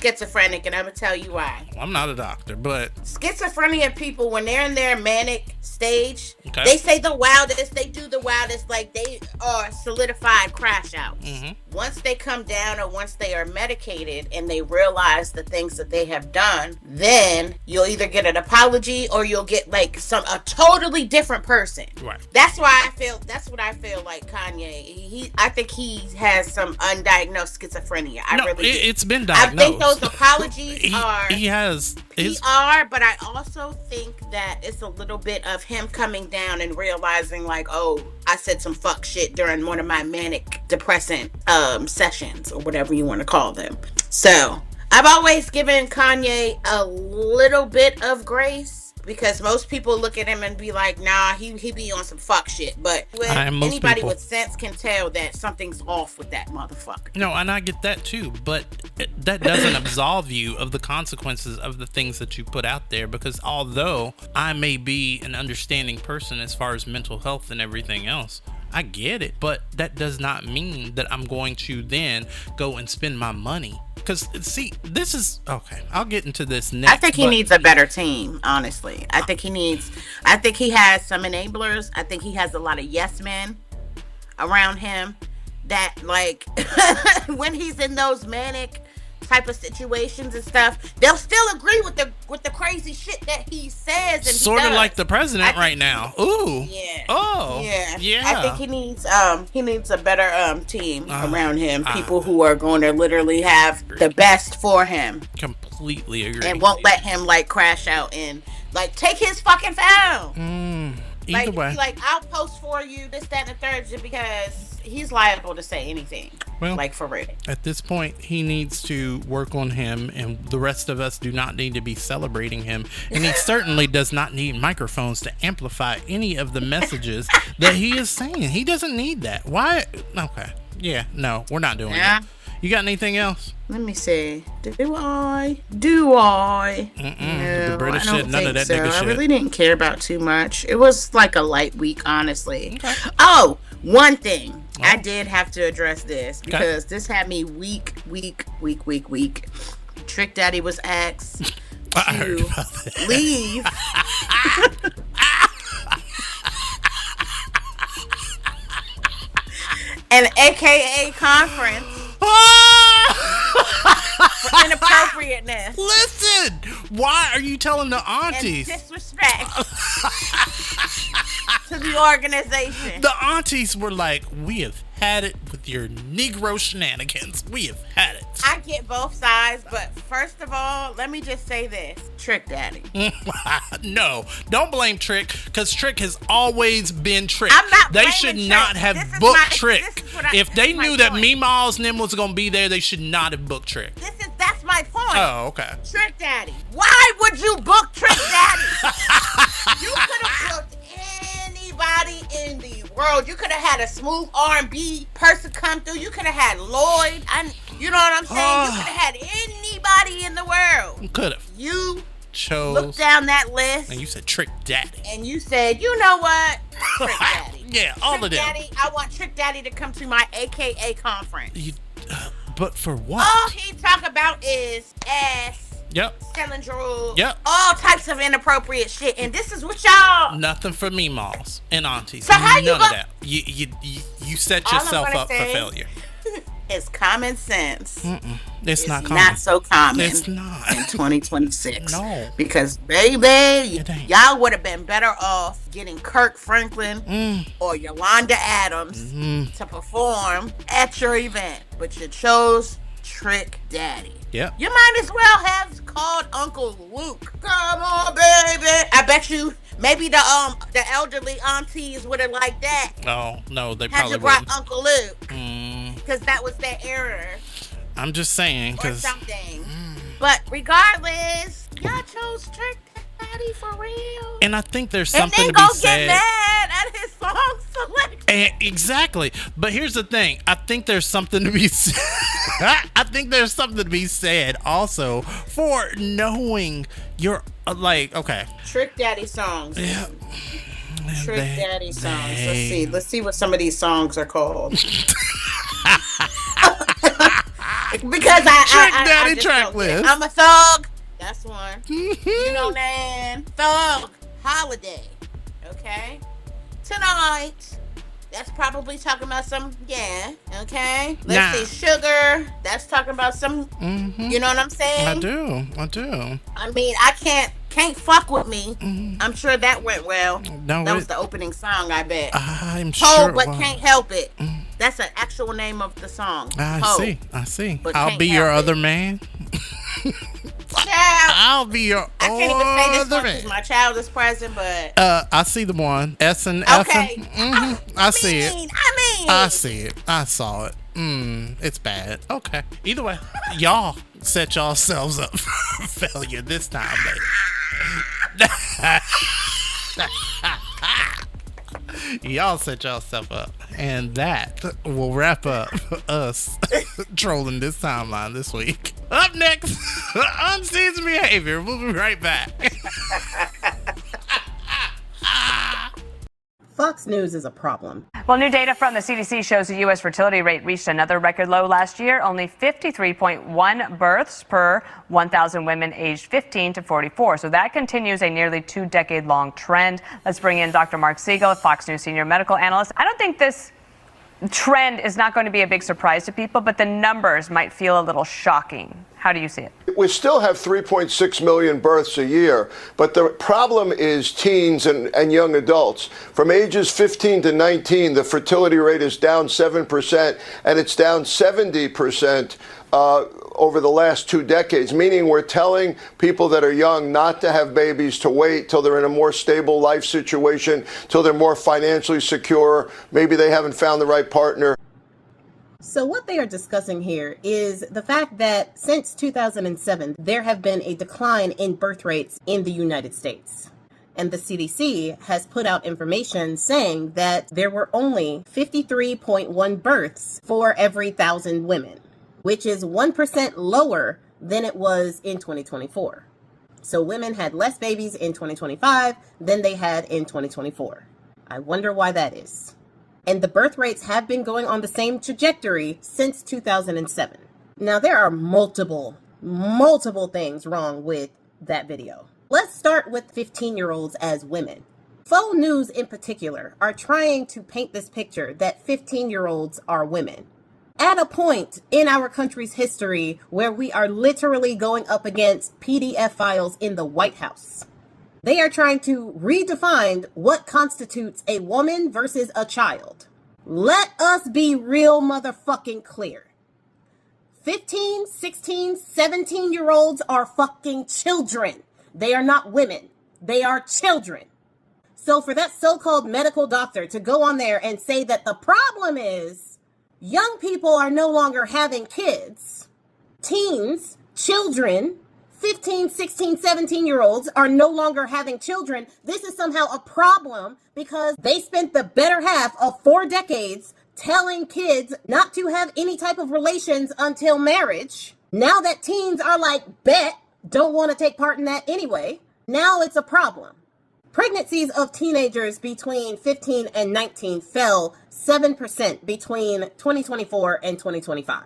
Speaker 5: schizophrenic, and I'm gonna tell you why.
Speaker 4: I'm not a doctor, but
Speaker 5: Schizophrenia people, when they're in their manic stage,
Speaker 4: okay.
Speaker 5: they say the wildest, they do the wildest, like they are solidified crash outs. Once they come down or once they are medicated and they realize the things that they have done, then you'll either get an apology or you'll get like a totally different person.
Speaker 4: Right.
Speaker 5: That's what I feel like Kanye. I think he has some undiagnosed schizophrenia.
Speaker 4: It's been diagnosed.
Speaker 5: I think those apologies are
Speaker 4: he has
Speaker 5: PR, but I also think that it's a little bit of him coming down and realizing like, oh, I said some fuck shit during one of my manic depressant sessions or whatever you want to call them. So I've always given Kanye a little bit of grace, because most people look at him and be like, nah, he be on some fuck shit. But anybody with sense can tell that something's off with that motherfucker.
Speaker 4: No, and I get that too, but that doesn't absolve you of the consequences of the things that you put out there, because although I may be an understanding person as far as mental health and everything else, I get it, but that does not mean that I'm going to then go and spend my money. Because, see, this is... Okay, I'll get into this next.
Speaker 5: I think he needs a better team, honestly. I think he has some enablers. I think he has a lot of yes men around him that, like, when he's in those manic type of situations and stuff, they'll still agree with the crazy shit that he says. And
Speaker 4: sort of like the president right now. Ooh.
Speaker 5: Yeah.
Speaker 4: Oh.
Speaker 5: Yeah. I think he needs a better team around him. People who are going to literally have the best for him.
Speaker 4: Completely agree.
Speaker 5: And won't let him like crash out and like take his fucking phone.
Speaker 4: Either way.
Speaker 5: Like I'll post for you this, that, and the third, just because he's liable to say anything.
Speaker 4: Well,
Speaker 5: like for real.
Speaker 4: At this point, he needs to work on him, and the rest of us do not need to be celebrating him. And he certainly does not need microphones to amplify any of the messages that he is saying. He doesn't need that. Why? Okay. Yeah, no, we're not doing it. You got anything else?
Speaker 5: Let me see. Do I? No,
Speaker 4: the British
Speaker 5: I don't
Speaker 4: shit, none of that
Speaker 5: think
Speaker 4: nigga
Speaker 5: so.
Speaker 4: shit.
Speaker 5: I really didn't care about too much. It was like a light week, honestly.
Speaker 4: Okay.
Speaker 5: Oh, one thing. I did have to address this because this had me weak. Trick Daddy was asked to leave. An AKA conference for inappropriateness.
Speaker 4: Listen, why are you telling the aunties?
Speaker 5: And disrespect to the organization.
Speaker 4: The aunties were like, we have had it with your Negro shenanigans. We have had it.
Speaker 5: I get both sides, but first of all, let me just say this. Trick Daddy.
Speaker 4: No, don't blame Trick, because Trick has always been Trick.
Speaker 5: I'm not
Speaker 4: They
Speaker 5: blaming
Speaker 4: should
Speaker 5: Trick.
Speaker 4: not have
Speaker 5: This is
Speaker 4: booked
Speaker 5: my-
Speaker 4: Trick. If they knew that Meemaws and them was going to be there, they should not have booked Trick.
Speaker 5: That's my point.
Speaker 4: Oh, okay.
Speaker 5: Trick Daddy. Why would you book Trick Daddy? You could have booked anybody in the world. You could have had a smooth R&B person come through. You could have had Lloyd. You know what I'm saying? You could have had anybody in the world.
Speaker 4: Could have.
Speaker 5: You
Speaker 4: chose.
Speaker 5: Looked down that list.
Speaker 4: And you said Trick Daddy.
Speaker 5: And you said, you know what? Trick Daddy.
Speaker 4: Yeah, all of them.
Speaker 5: Daddy, I want Trick Daddy to come to my AKA conference.
Speaker 4: But for what?
Speaker 5: All he talk about is ass.
Speaker 4: Yep.
Speaker 5: Selling drugs.
Speaker 4: Yep.
Speaker 5: All types of inappropriate shit. And this is what y'all.
Speaker 4: Nothing for Meemaws and aunties.
Speaker 5: So how you
Speaker 4: None of that. You set yourself up for failure.
Speaker 5: It's common sense.
Speaker 4: It's not common.
Speaker 5: Not so common.
Speaker 4: It's not.
Speaker 5: In 2026.
Speaker 4: No.
Speaker 5: Because, baby, y'all would have been better off getting Kirk Franklin or Yolanda Adams to perform at your event. But you chose Trick Daddy.
Speaker 4: Yep.
Speaker 5: You might as well have called Uncle Luke. Come on, baby. I bet you maybe the elderly aunties would have liked that.
Speaker 4: Oh, no, they
Speaker 5: Had
Speaker 4: probably
Speaker 5: you brought
Speaker 4: wouldn't.
Speaker 5: Uncle Luke. Because that was their error.
Speaker 4: I'm just saying.
Speaker 5: Or
Speaker 4: Cause,
Speaker 5: something. But regardless, y'all chose Trick Daddy for real.
Speaker 4: And I think there's something
Speaker 5: and
Speaker 4: to
Speaker 5: then
Speaker 4: be said.
Speaker 5: get mad at his song selection.
Speaker 4: Exactly. But here's the thing. I think there's something to be said. I think there's something to be said also for knowing your okay.
Speaker 5: Trick Daddy songs.
Speaker 4: Yeah.
Speaker 5: Trick Daddy songs. Let's see what some of these songs are called. Because I just
Speaker 4: track
Speaker 5: don't get it.
Speaker 4: list.
Speaker 5: I'm a thug. That's one. You know, man. Thug. Holiday. Okay? Tonight. That's probably talking about some, okay? Let's see, Sugar. That's talking about some, you know what I'm saying?
Speaker 4: I do.
Speaker 5: I mean, I can't fuck with me. I'm sure that went well.
Speaker 4: No,
Speaker 5: that was the opening song, I bet.
Speaker 4: I'm
Speaker 5: Poe,
Speaker 4: sure.
Speaker 5: but can't help it. That's an actual name of the song.
Speaker 4: I see.
Speaker 5: But
Speaker 4: I'll be your other man. I'll be your
Speaker 5: I can't even say this
Speaker 4: other
Speaker 5: one
Speaker 4: man.
Speaker 5: because my child is present, but
Speaker 4: I see the one. S and F.
Speaker 5: okay.
Speaker 4: I see it. I see it. I saw it. It's bad. Okay. Either way, y'all set yourselves up for failure this time, baby. Y'all set yourself up. And that will wrap up us trolling this timeline this week. Up next, unseasoned behavior. We'll be right back.
Speaker 1: Fox News is a problem.
Speaker 18: Well, new data from the CDC shows the U.S. fertility rate reached another record low last year, only 53.1 births per 1,000 women aged 15 to 44. So that continues a nearly 2-decade-long trend. Let's bring in Dr. Mark Siegel, Fox News senior medical analyst. I don't think this trend is not going to be a big surprise to people, but the numbers might feel a little shocking. How do you see it?
Speaker 19: We still have 3.6 million births a year, but the problem is teens and young adults. From ages 15 to 19, the fertility rate is down 7%, and it's down 70% over the last 2 decades, meaning we're telling people that are young not to have babies, to wait till they're in a more stable life situation, till they're more financially secure. Maybe they haven't found the right partner.
Speaker 1: So what they are discussing here is the fact that since 2007, there have been a decline in birth rates in the United States. And the CDC has put out information saying that there were only 53.1 births for every 1,000 women, which is 1% lower than it was in 2024. So women had less babies in 2025 than they had in 2024. I wonder why that is. And the birth rates have been going on the same trajectory since 2007. Now, there are multiple things wrong with that video. Let's start with 15-year-olds as women. Faux news in particular are trying to paint this picture that 15-year-olds are women. At a point in our country's history where we are literally going up against PDF files in the White House. They are trying to redefine what constitutes a woman versus a child. Let us be real motherfucking clear. 15, 16, 17-year-olds are fucking children. They are not women. They are children. So for that so-called medical doctor to go on there and say that the problem is young people are no longer having kids, teens, children, 15, 16, 17-year-olds are no longer having children. This is somehow a problem because they spent the better half of 4 decades telling kids not to have any type of relations until marriage. Now that teens are like, bet, don't want to take part in that anyway. Now it's a problem. Pregnancies of teenagers between 15 and 19 fell 7% between 2024 and 2025.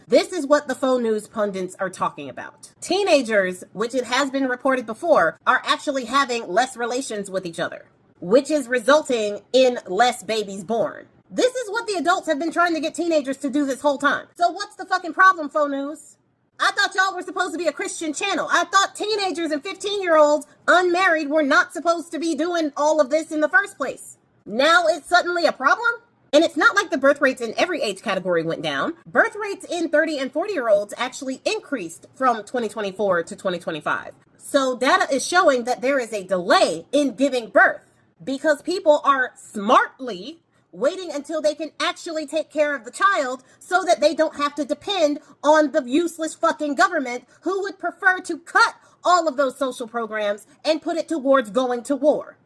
Speaker 1: This is what the faux news pundits are talking about. Teenagers, which it has been reported before, are actually having less relations with each other, which is resulting in less babies born. This is what the adults have been trying to get teenagers to do this whole time. So what's the fucking problem, faux news? I thought y'all were supposed to be a Christian channel. I thought teenagers and 15-year-olds unmarried were not supposed to be doing all of this in the first place. Now it's suddenly a problem? And it's not like the birth rates in every age category went down. Birth rates in 30 and 40-year-olds actually increased from 2024 to 2025. So data is showing that there is a delay in giving birth because people are smartly waiting until they can actually take care of the child so that they don't have to depend on the useless fucking government who would prefer to cut all of those social programs and put it towards going to war.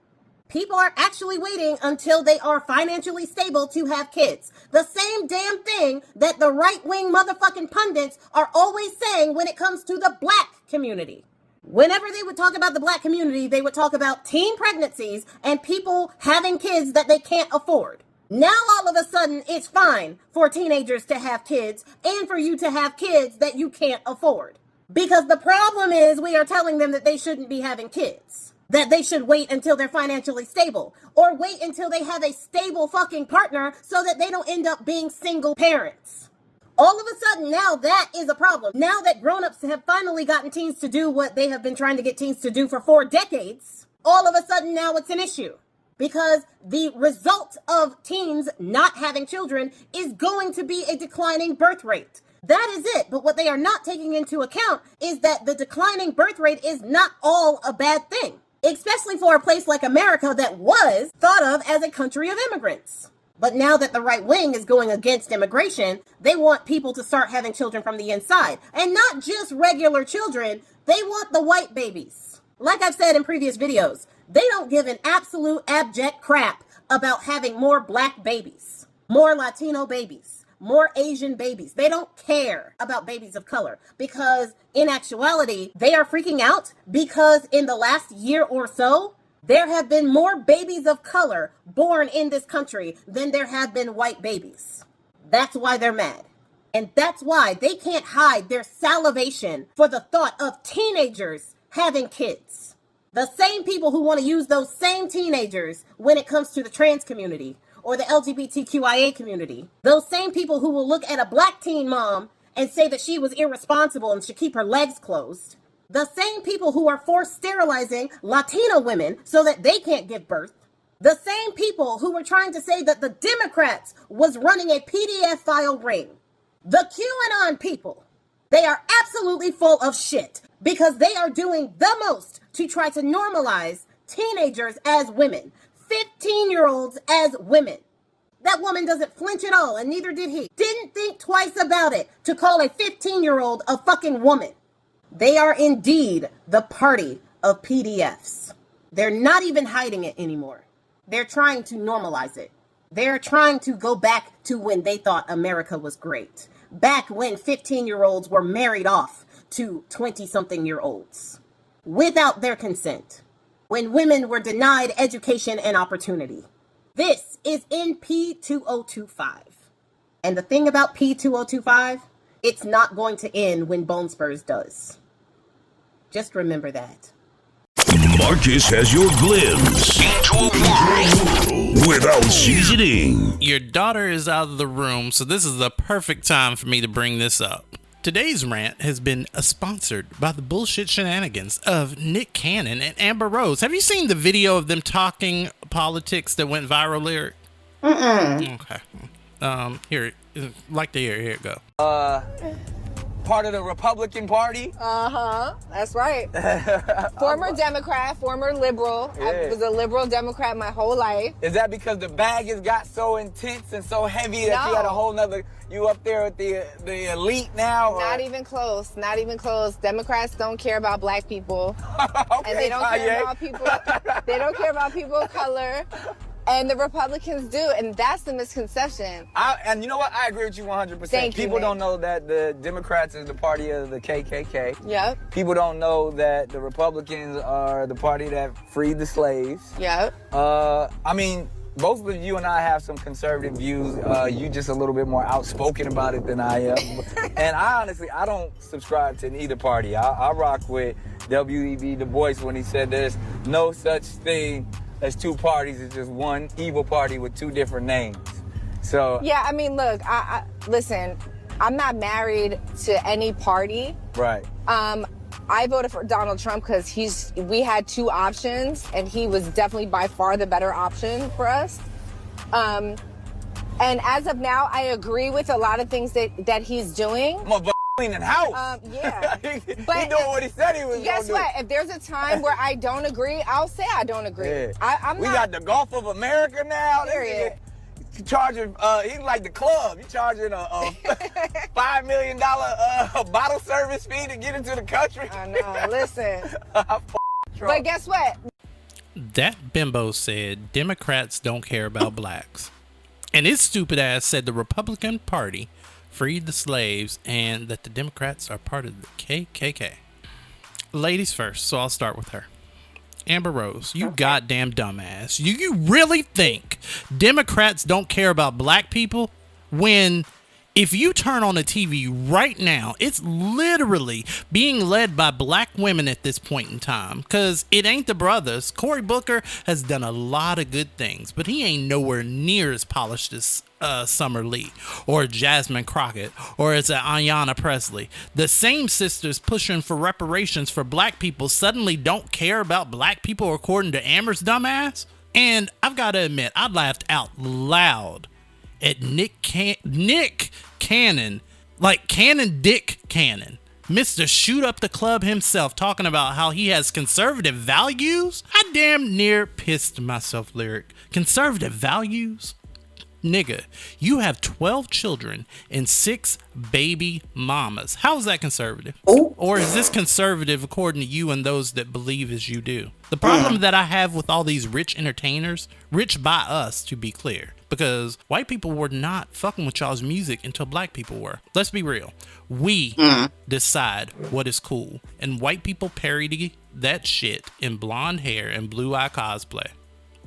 Speaker 1: People are actually waiting until they are financially stable to have kids. The same damn thing that the right-wing motherfucking pundits are always saying when it comes to the black community. Whenever they would talk about the black community, they would talk about teen pregnancies and people having kids that they can't afford.
Speaker 20: Now all of a sudden it's fine for teenagers to have kids and for you to have kids that you can't afford. Because the problem is we are telling them that they shouldn't be having kids. That they should wait until they're financially stable. Or wait until they have a stable fucking partner so that they don't end up being single parents. All of a sudden now that is a problem. Now that grown-ups have finally gotten teens to do what they have been trying to get teens to do for 4 decades, all of a sudden now it's an issue. Because the result of teens not having children is going to be a declining birth rate. That is it. But what they are not taking into account is that the declining birth rate is not all a bad thing. Especially for a place like America that was thought of as a country of immigrants. But now that the right wing is going against immigration, they want people to start having children from the inside. And not just regular children, they want the white babies. Like I've said in previous videos, they don't give an absolute abject crap about having more black babies, more Latino babies, more Asian babies. They don't care about babies of color because in actuality, they are freaking out because in the last year or so, there have been more babies of color born in this country than there have been white babies. That's why they're mad. And that's why they can't hide their salivation for the thought of teenagers having kids. The same people who want to use those same teenagers when it comes to the trans community or the LGBTQIA community. Those same people who will look at a black teen mom and say that she was irresponsible and should keep her legs closed. The same people who are forced sterilizing Latino women so that they can't give birth. The same people who were trying to say that the Democrats was running a PDF file ring. The QAnon people. They are absolutely full of shit because they are doing the most to try to normalize teenagers as women, 15-year-olds as women. That woman doesn't flinch at all, and neither did he. Didn't think twice about it to call a 15-year-old a fucking woman. They are indeed the party of PDFs. They're not even hiding it anymore. They're trying to normalize it. They're trying to go back to when they thought America was great. Back when 15-year-olds were married off to 20-something-year-olds without their consent. When women were denied education and opportunity. This is in P2025. And the thing about P2025, it's not going to end when Bone Spurs does. Just remember that.
Speaker 3: Marcus has your glimpse into a world without seasoning.
Speaker 4: Your daughter is out of the room, so this is the perfect time for me to bring this up. Today's rant has been sponsored by the bullshit shenanigans of Nick Cannon and Amber Rose. Have you seen the video of them talking politics that went viral, Lyric? Okay. Here, like to hear. Here it go.
Speaker 21: Part of the Republican Party.
Speaker 22: That's right. Former Democrat, former liberal.
Speaker 21: Yeah.
Speaker 22: I was a liberal Democrat my whole life.
Speaker 21: Is that because the bag has got so intense and so heavy that you had a whole nother, you up there with the elite now? Or?
Speaker 22: Not even close. Not even close. Democrats don't care about black people.
Speaker 21: Okay,
Speaker 22: and they don't care about people. They don't care about people of color. And the Republicans do, and that's the misconception.
Speaker 21: And you know what? I agree with you 100%.
Speaker 22: Thank you,
Speaker 21: People
Speaker 22: Nick.
Speaker 21: don't know that the Democrats is the party of the KKK.
Speaker 22: Yep.
Speaker 21: People don't know that the Republicans are the party that freed the slaves.
Speaker 22: Yep.
Speaker 21: I mean, both of you and I have some conservative views. You just a little bit more outspoken about it than I am. And I honestly don't subscribe to neither party. I rock with W.E.B. Du Bois when he said there's no such thing as two parties. It's just one evil party with two different names. So
Speaker 22: yeah, I mean, look, I listen, I'm not married to any party.
Speaker 21: Right.
Speaker 22: I voted for Donald Trump because we had two options and he was definitely by far the better option for us. And as of now, I agree with a lot of things that he's doing.
Speaker 21: Cleaning house.
Speaker 22: Yeah.
Speaker 21: He doing what he said he was going to do.
Speaker 22: Guess what? If there's a time where I don't agree, I'll say I don't agree.
Speaker 21: Yeah. We got the Gulf of America now.
Speaker 22: Period.
Speaker 21: Charging, he's like the club. He's charging a $5 million bottle service fee to get into the country.
Speaker 22: I know. Listen. But guess what?
Speaker 4: That bimbo said Democrats don't care about blacks. And his stupid ass said the Republican Party freed the slaves and that the Democrats are part of the KKK. Ladies first, so I'll start with her. Amber Rose, you goddamn dumbass. You really think Democrats don't care about black people when if you turn on the TV right now, it's literally being led by black women at this point in time. Because it ain't the brothers. Cory Booker has done a lot of good things, but he ain't nowhere near as polished as Summer Lee or Jasmine Crockett or as Ayanna Presley. The same sisters pushing for reparations for black people suddenly don't care about black people according to Amber's dumbass. And I've got to admit, I laughed out loud at Nick Cannon, like Cannon Dick Cannon, Mr. Shoot Up the Club himself, talking about how he has conservative values. I damn near pissed myself lyric. Conservative values? Nigga, you have 12 children and 6 baby mamas. How is that conservative?
Speaker 5: Ooh.
Speaker 4: Or is this conservative according to you and those that believe as you do? The problem that I have with all these rich entertainers, rich by us to be clear, because white people were not fucking with y'all's music until black people were. Let's be real. We decide what is cool, and white people parody that shit in blonde hair and blue-eye cosplay.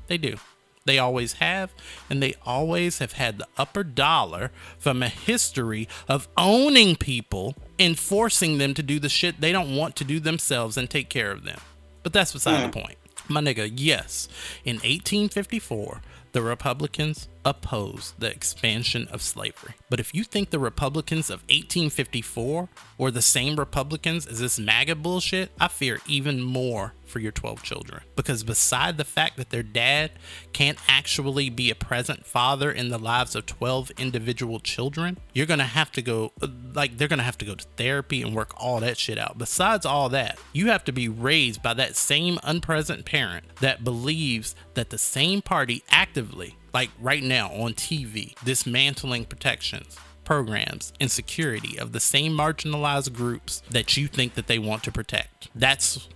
Speaker 4: They do. They always have, and they always have had the upper dollar from a history of owning people and forcing them to do the shit they don't want to do themselves and take care of them. But that's beside the point. My nigga, yes, in 1854, the Republicans opposed the expansion of slavery. But if you think the Republicans of 1854 were the same Republicans as this MAGA bullshit, I fear even more for your 12 children. Because beside the fact that their dad can't actually be a present father in the lives of 12 individual children, you're going to have to go, they're going to have to go to therapy and work all that shit out. Besides all that, you have to be raised by that same unpresent parent that believes that the same party actively, like right now on TV, dismantling protections, programs, and security of the same marginalized groups that you think that they want to protect. That's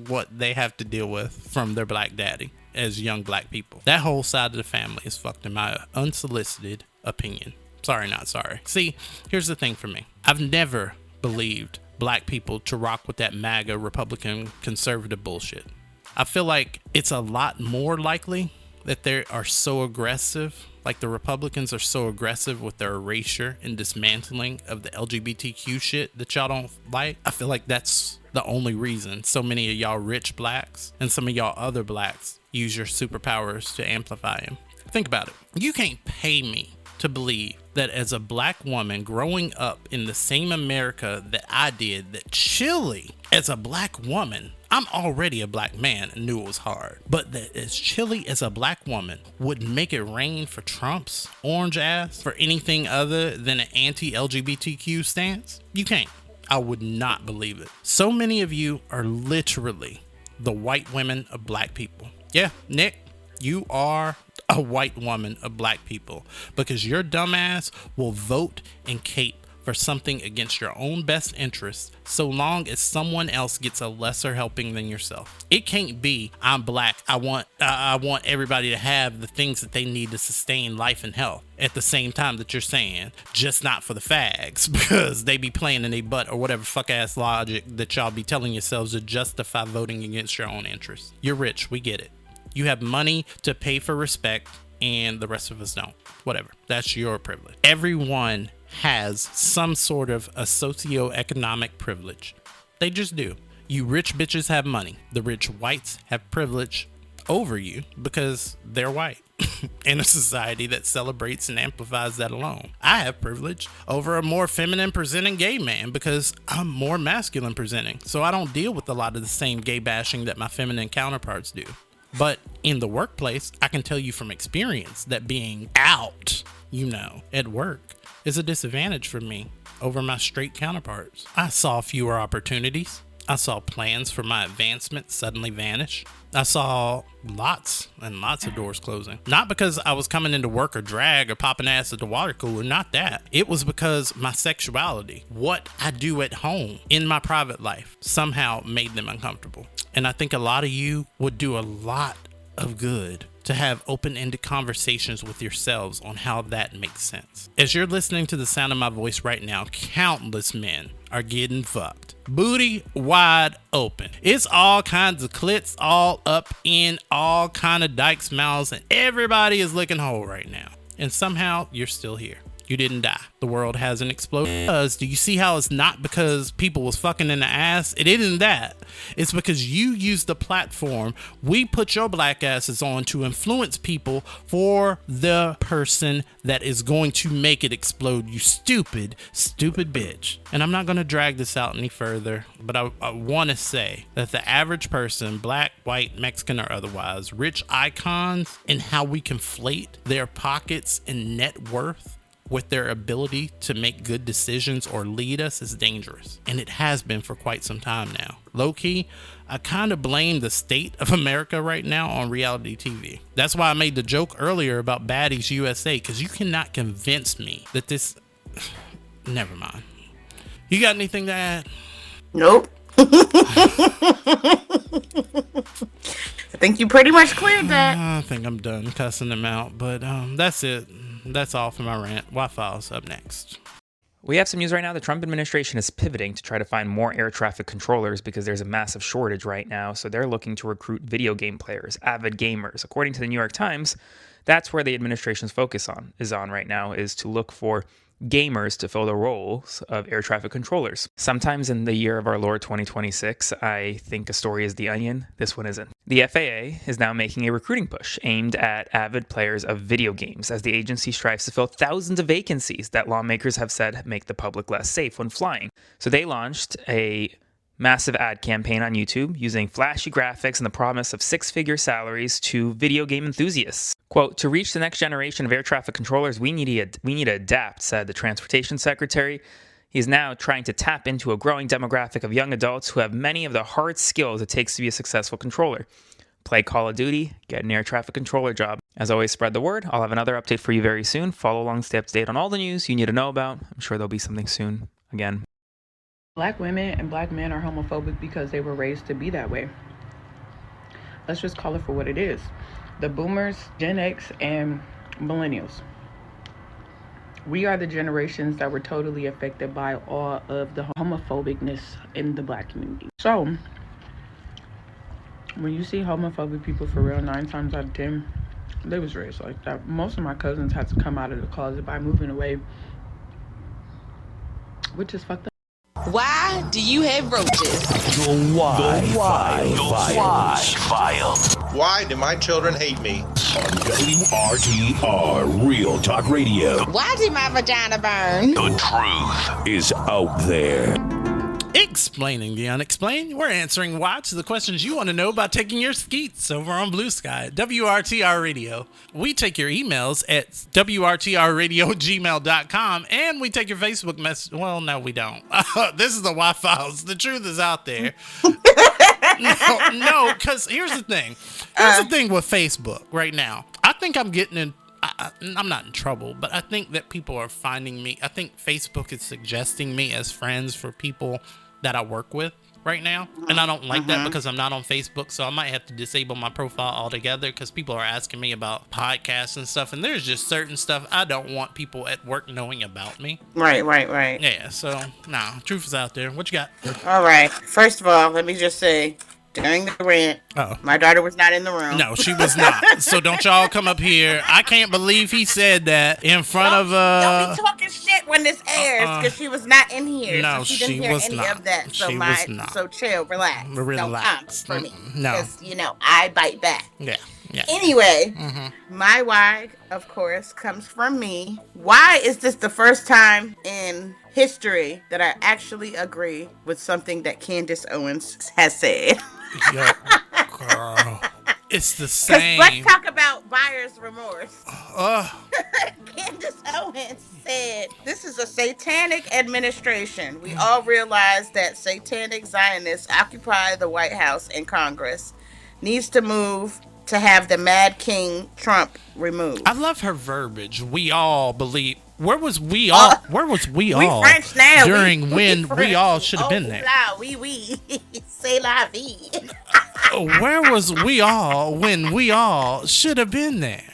Speaker 4: what they have to deal with from their black daddy as young black people. That whole side of the family is fucked in my unsolicited opinion. Sorry, not sorry. See, here's the thing for me. I've never believed black people to rock with that MAGA Republican conservative bullshit. I feel like it's a lot more likely that they are so aggressive, like the Republicans are so aggressive with their erasure and dismantling of the LGBTQ shit that y'all don't like. I feel like that's the only reason so many of y'all rich blacks and some of y'all other blacks use your superpowers to amplify them. Think about it. You can't pay me to believe that as a black woman growing up in the same America that I did, that chilly as a black woman, I'm already a black man and knew it was hard, but that as chilly as a black woman would make it rain for Trump's orange ass for anything other than an anti-LGBTQ stance? You can't. I would not believe it. So many of you are literally the white women of black people. Yeah, Nick, you are a white woman of black people because your dumbass will vote and cape for something against your own best interests so long as someone else gets a lesser helping than yourself. It can't be, I'm black, I want everybody to have the things that they need to sustain life and health at the same time that you're saying, just not for the fags, because they be playing in their butt or whatever fuck ass logic that y'all be telling yourselves to justify voting against your own interests. You're rich, we get it. You have money to pay for respect and the rest of us don't. Whatever, that's your privilege. Everyone has some sort of a socioeconomic privilege. They just do. You rich bitches have money. The rich whites have privilege over you because they're white in a society that celebrates and amplifies that alone. I have privilege over a more feminine presenting gay man because I'm more masculine presenting. So I don't deal with a lot of the same gay bashing that my feminine counterparts do. But in the workplace, I can tell you from experience that being out, at work is a disadvantage for me over my straight counterparts. I saw fewer opportunities. I saw plans for my advancement suddenly vanish. I saw lots and lots of doors closing. Not because I was coming into work or drag or popping ass at the water cooler, not that. It was because my sexuality, what I do at home in my private life, somehow made them uncomfortable. And I think a lot of you would do a lot of good to have open-ended conversations with yourselves on how that makes sense. As you're listening to the sound of my voice right now, countless men are getting fucked. Booty wide open. It's all kinds of clits all up in all kind of dykes' mouths, and everybody is licking whole right now. And somehow you're still here. You didn't die. The world hasn't exploded. Do you see how it's not because people was fucking in the ass? It isn't that. It's because you used the platform we put your black asses on to influence people for the person that is going to make it explode. You stupid, stupid bitch. And I'm not going to drag this out any further, but I want to say that the average person, black, white, Mexican, or otherwise, rich icons, and how we conflate their pockets and net worth with their ability to make good decisions or lead us is dangerous. And it has been for quite some time now. Low key, I kind of blame the state of America right now on reality TV. That's why I made the joke earlier about Baddies USA, because you cannot convince me that this... Never mind. You got anything to add?
Speaker 5: Nope. I think you pretty much cleared that.
Speaker 4: I think I'm done cussing them out, but that's it. That's all for my rant. Wi-Fi's up next.
Speaker 2: We have some news right now. The Trump administration is pivoting to try to find more air traffic controllers because there's a massive shortage right now. So they're looking to recruit video game players, avid gamers. According to the New York Times, that's where the administration's focus is on right now, is to look for gamers to fill the roles of air traffic controllers. Sometimes in the year of our Lord 2026, I think a story is The Onion. This one isn't. The FAA is now making a recruiting push aimed at avid players of video games as the agency strives to fill thousands of vacancies that lawmakers have said make the public less safe when flying. So they launched a massive ad campaign on YouTube using flashy graphics and the promise of six-figure salaries to video game enthusiasts. Quote, to reach the next generation of air traffic controllers, we need to adapt, said the transportation secretary. He's now trying to tap into a growing demographic of young adults who have many of the hard skills it takes to be a successful controller. Play Call of Duty, get an air traffic controller job. As always, spread the word. I'll have another update for you very soon. Follow along, stay up to date on all the news you need to know about. I'm sure there'll be something soon again.
Speaker 10: Black women and black men are homophobic because they were raised to be that way. Let's just call it for what it is. The boomers, Gen X, and millennials. We are the generations that were totally affected by all of the homophobicness in the black community. So, when you see homophobic people for real, 9 times out of 10, they was raised like that. Most of my cousins had to come out of the closet by moving away, which is fucked up.
Speaker 9: Why do you have roaches?
Speaker 3: The Why File.
Speaker 23: Why do my children hate me?
Speaker 3: On WRTR Real Talk Radio.
Speaker 9: Why did my vagina burn?
Speaker 3: The truth is out there.
Speaker 4: Explaining the unexplained. We're answering why to the questions you want to know about taking your skeets over on Blue Sky. WRTR Radio. We take your emails at WRTRradio@gmail.com, and we take your Facebook message. Well, no, we don't. This is the Wi-Files. The truth is out there. No, because here's the thing. Here's the thing with Facebook right now. I think I'm getting in. I'm not in trouble, but I think that people are finding me. I think Facebook is suggesting me as friends for people that I work with right now. And I don't like that because I'm not on Facebook. So I might have to disable my profile altogether because people are asking me about podcasts and stuff. And there's just certain stuff I don't want people at work knowing about me.
Speaker 5: Right.
Speaker 4: Yeah. So, truth is out there. What you got?
Speaker 5: All right. First of all, let me just say, during the rant, my daughter was not in the room.
Speaker 4: No, she was not. So don't y'all come up here. I can't believe he said that in front of
Speaker 5: Don't be talking shit when this airs because she was not in here.
Speaker 4: No,
Speaker 5: so she didn't hear any of that. So so chill, relax. Don't come for me.
Speaker 4: No,
Speaker 5: because I bite back.
Speaker 4: Yeah.
Speaker 5: Anyway, my why, of course, comes from me. Why is this the first time in history that I actually agree with something that Candace Owens has said?
Speaker 4: Yo, girl, it's the same.
Speaker 5: Let's talk about buyer's remorse. Candace Owens said, this is a satanic administration. We all realize that satanic Zionists occupy the White House and Congress. Needs to move to have the Mad King Trump removed.
Speaker 4: I love her verbiage. We all believe. Where was we all? Where was we all
Speaker 5: French now.
Speaker 4: During when we all should have been there?
Speaker 5: Oui. C'est la vie.
Speaker 4: Where was we all when we all should have been there?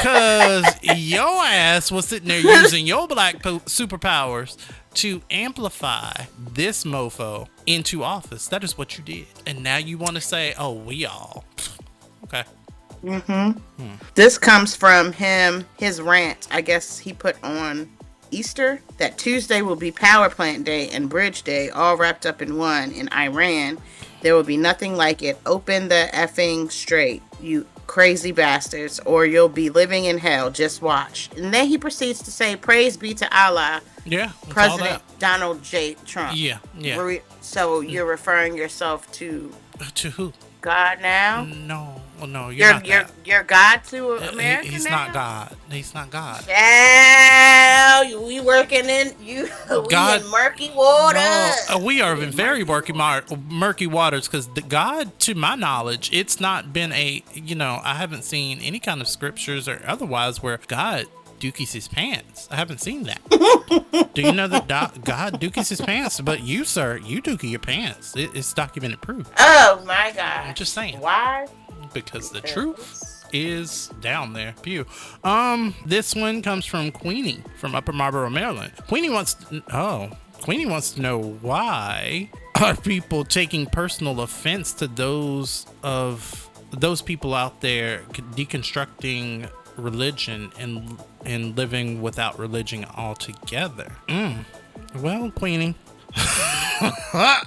Speaker 4: Cause yo your ass was sitting there using your black superpowers to amplify this mofo into office. That is what you did. And now you want to say, oh, we all. Okay.
Speaker 5: This comes from his rant. I guess he put on Easter that Tuesday will be Power Plant Day and Bridge Day all wrapped up in one in Iran. There will be nothing like it. Open the effing straight, you crazy bastards, or you'll be living in hell. Just watch. And then he proceeds to say, praise be to Allah.
Speaker 4: Yeah.
Speaker 5: President Donald J. Trump.
Speaker 4: Yeah.
Speaker 5: So you're referring yourself to
Speaker 4: who?
Speaker 5: God now?
Speaker 4: No,
Speaker 5: you're God to America.
Speaker 4: He's
Speaker 5: now?
Speaker 4: Not God. He's not God.
Speaker 5: Yeah, we working in God, we in murky waters.
Speaker 4: No, we are in very murky waters because God, to my knowledge, it's not been I haven't seen any kind of scriptures or otherwise where God dookies his pants. I haven't seen that. Do you know that God dookies his pants? But you, sir, you dookie your pants. It's documented proof.
Speaker 5: Oh my God!
Speaker 4: I'm just saying.
Speaker 5: Why?
Speaker 4: Because the truth is down there. Pew. This one comes from Queenie from Upper Marlboro, Maryland. Queenie wants to know why are people taking personal offense to those people out there deconstructing religion and living without religion altogether. Well, Queenie,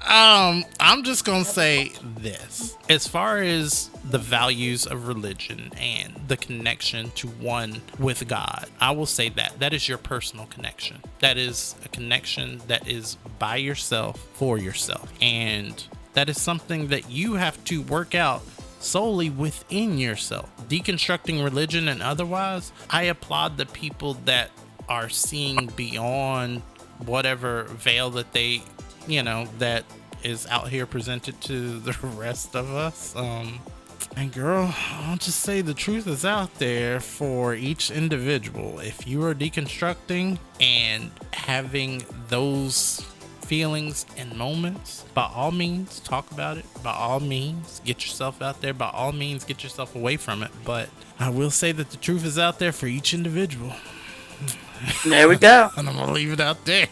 Speaker 4: I'm just gonna say this. As far as the values of religion and the connection to one with God, I will say that is your personal connection. That is a connection that is by yourself, for yourself, and that is something that you have to work out solely within yourself. Deconstructing religion and otherwise, I applaud the people that are seeing beyond whatever veil that they, that is out here presented to the rest of us. And girl, I'll just say the truth is out there for each individual. If you are deconstructing and having those feelings and moments, by all means talk about it. By all means get yourself out there. By all means get yourself away from it. But I will say that the truth is out there for each individual.
Speaker 5: There we go.
Speaker 4: And I'm gonna leave it out there.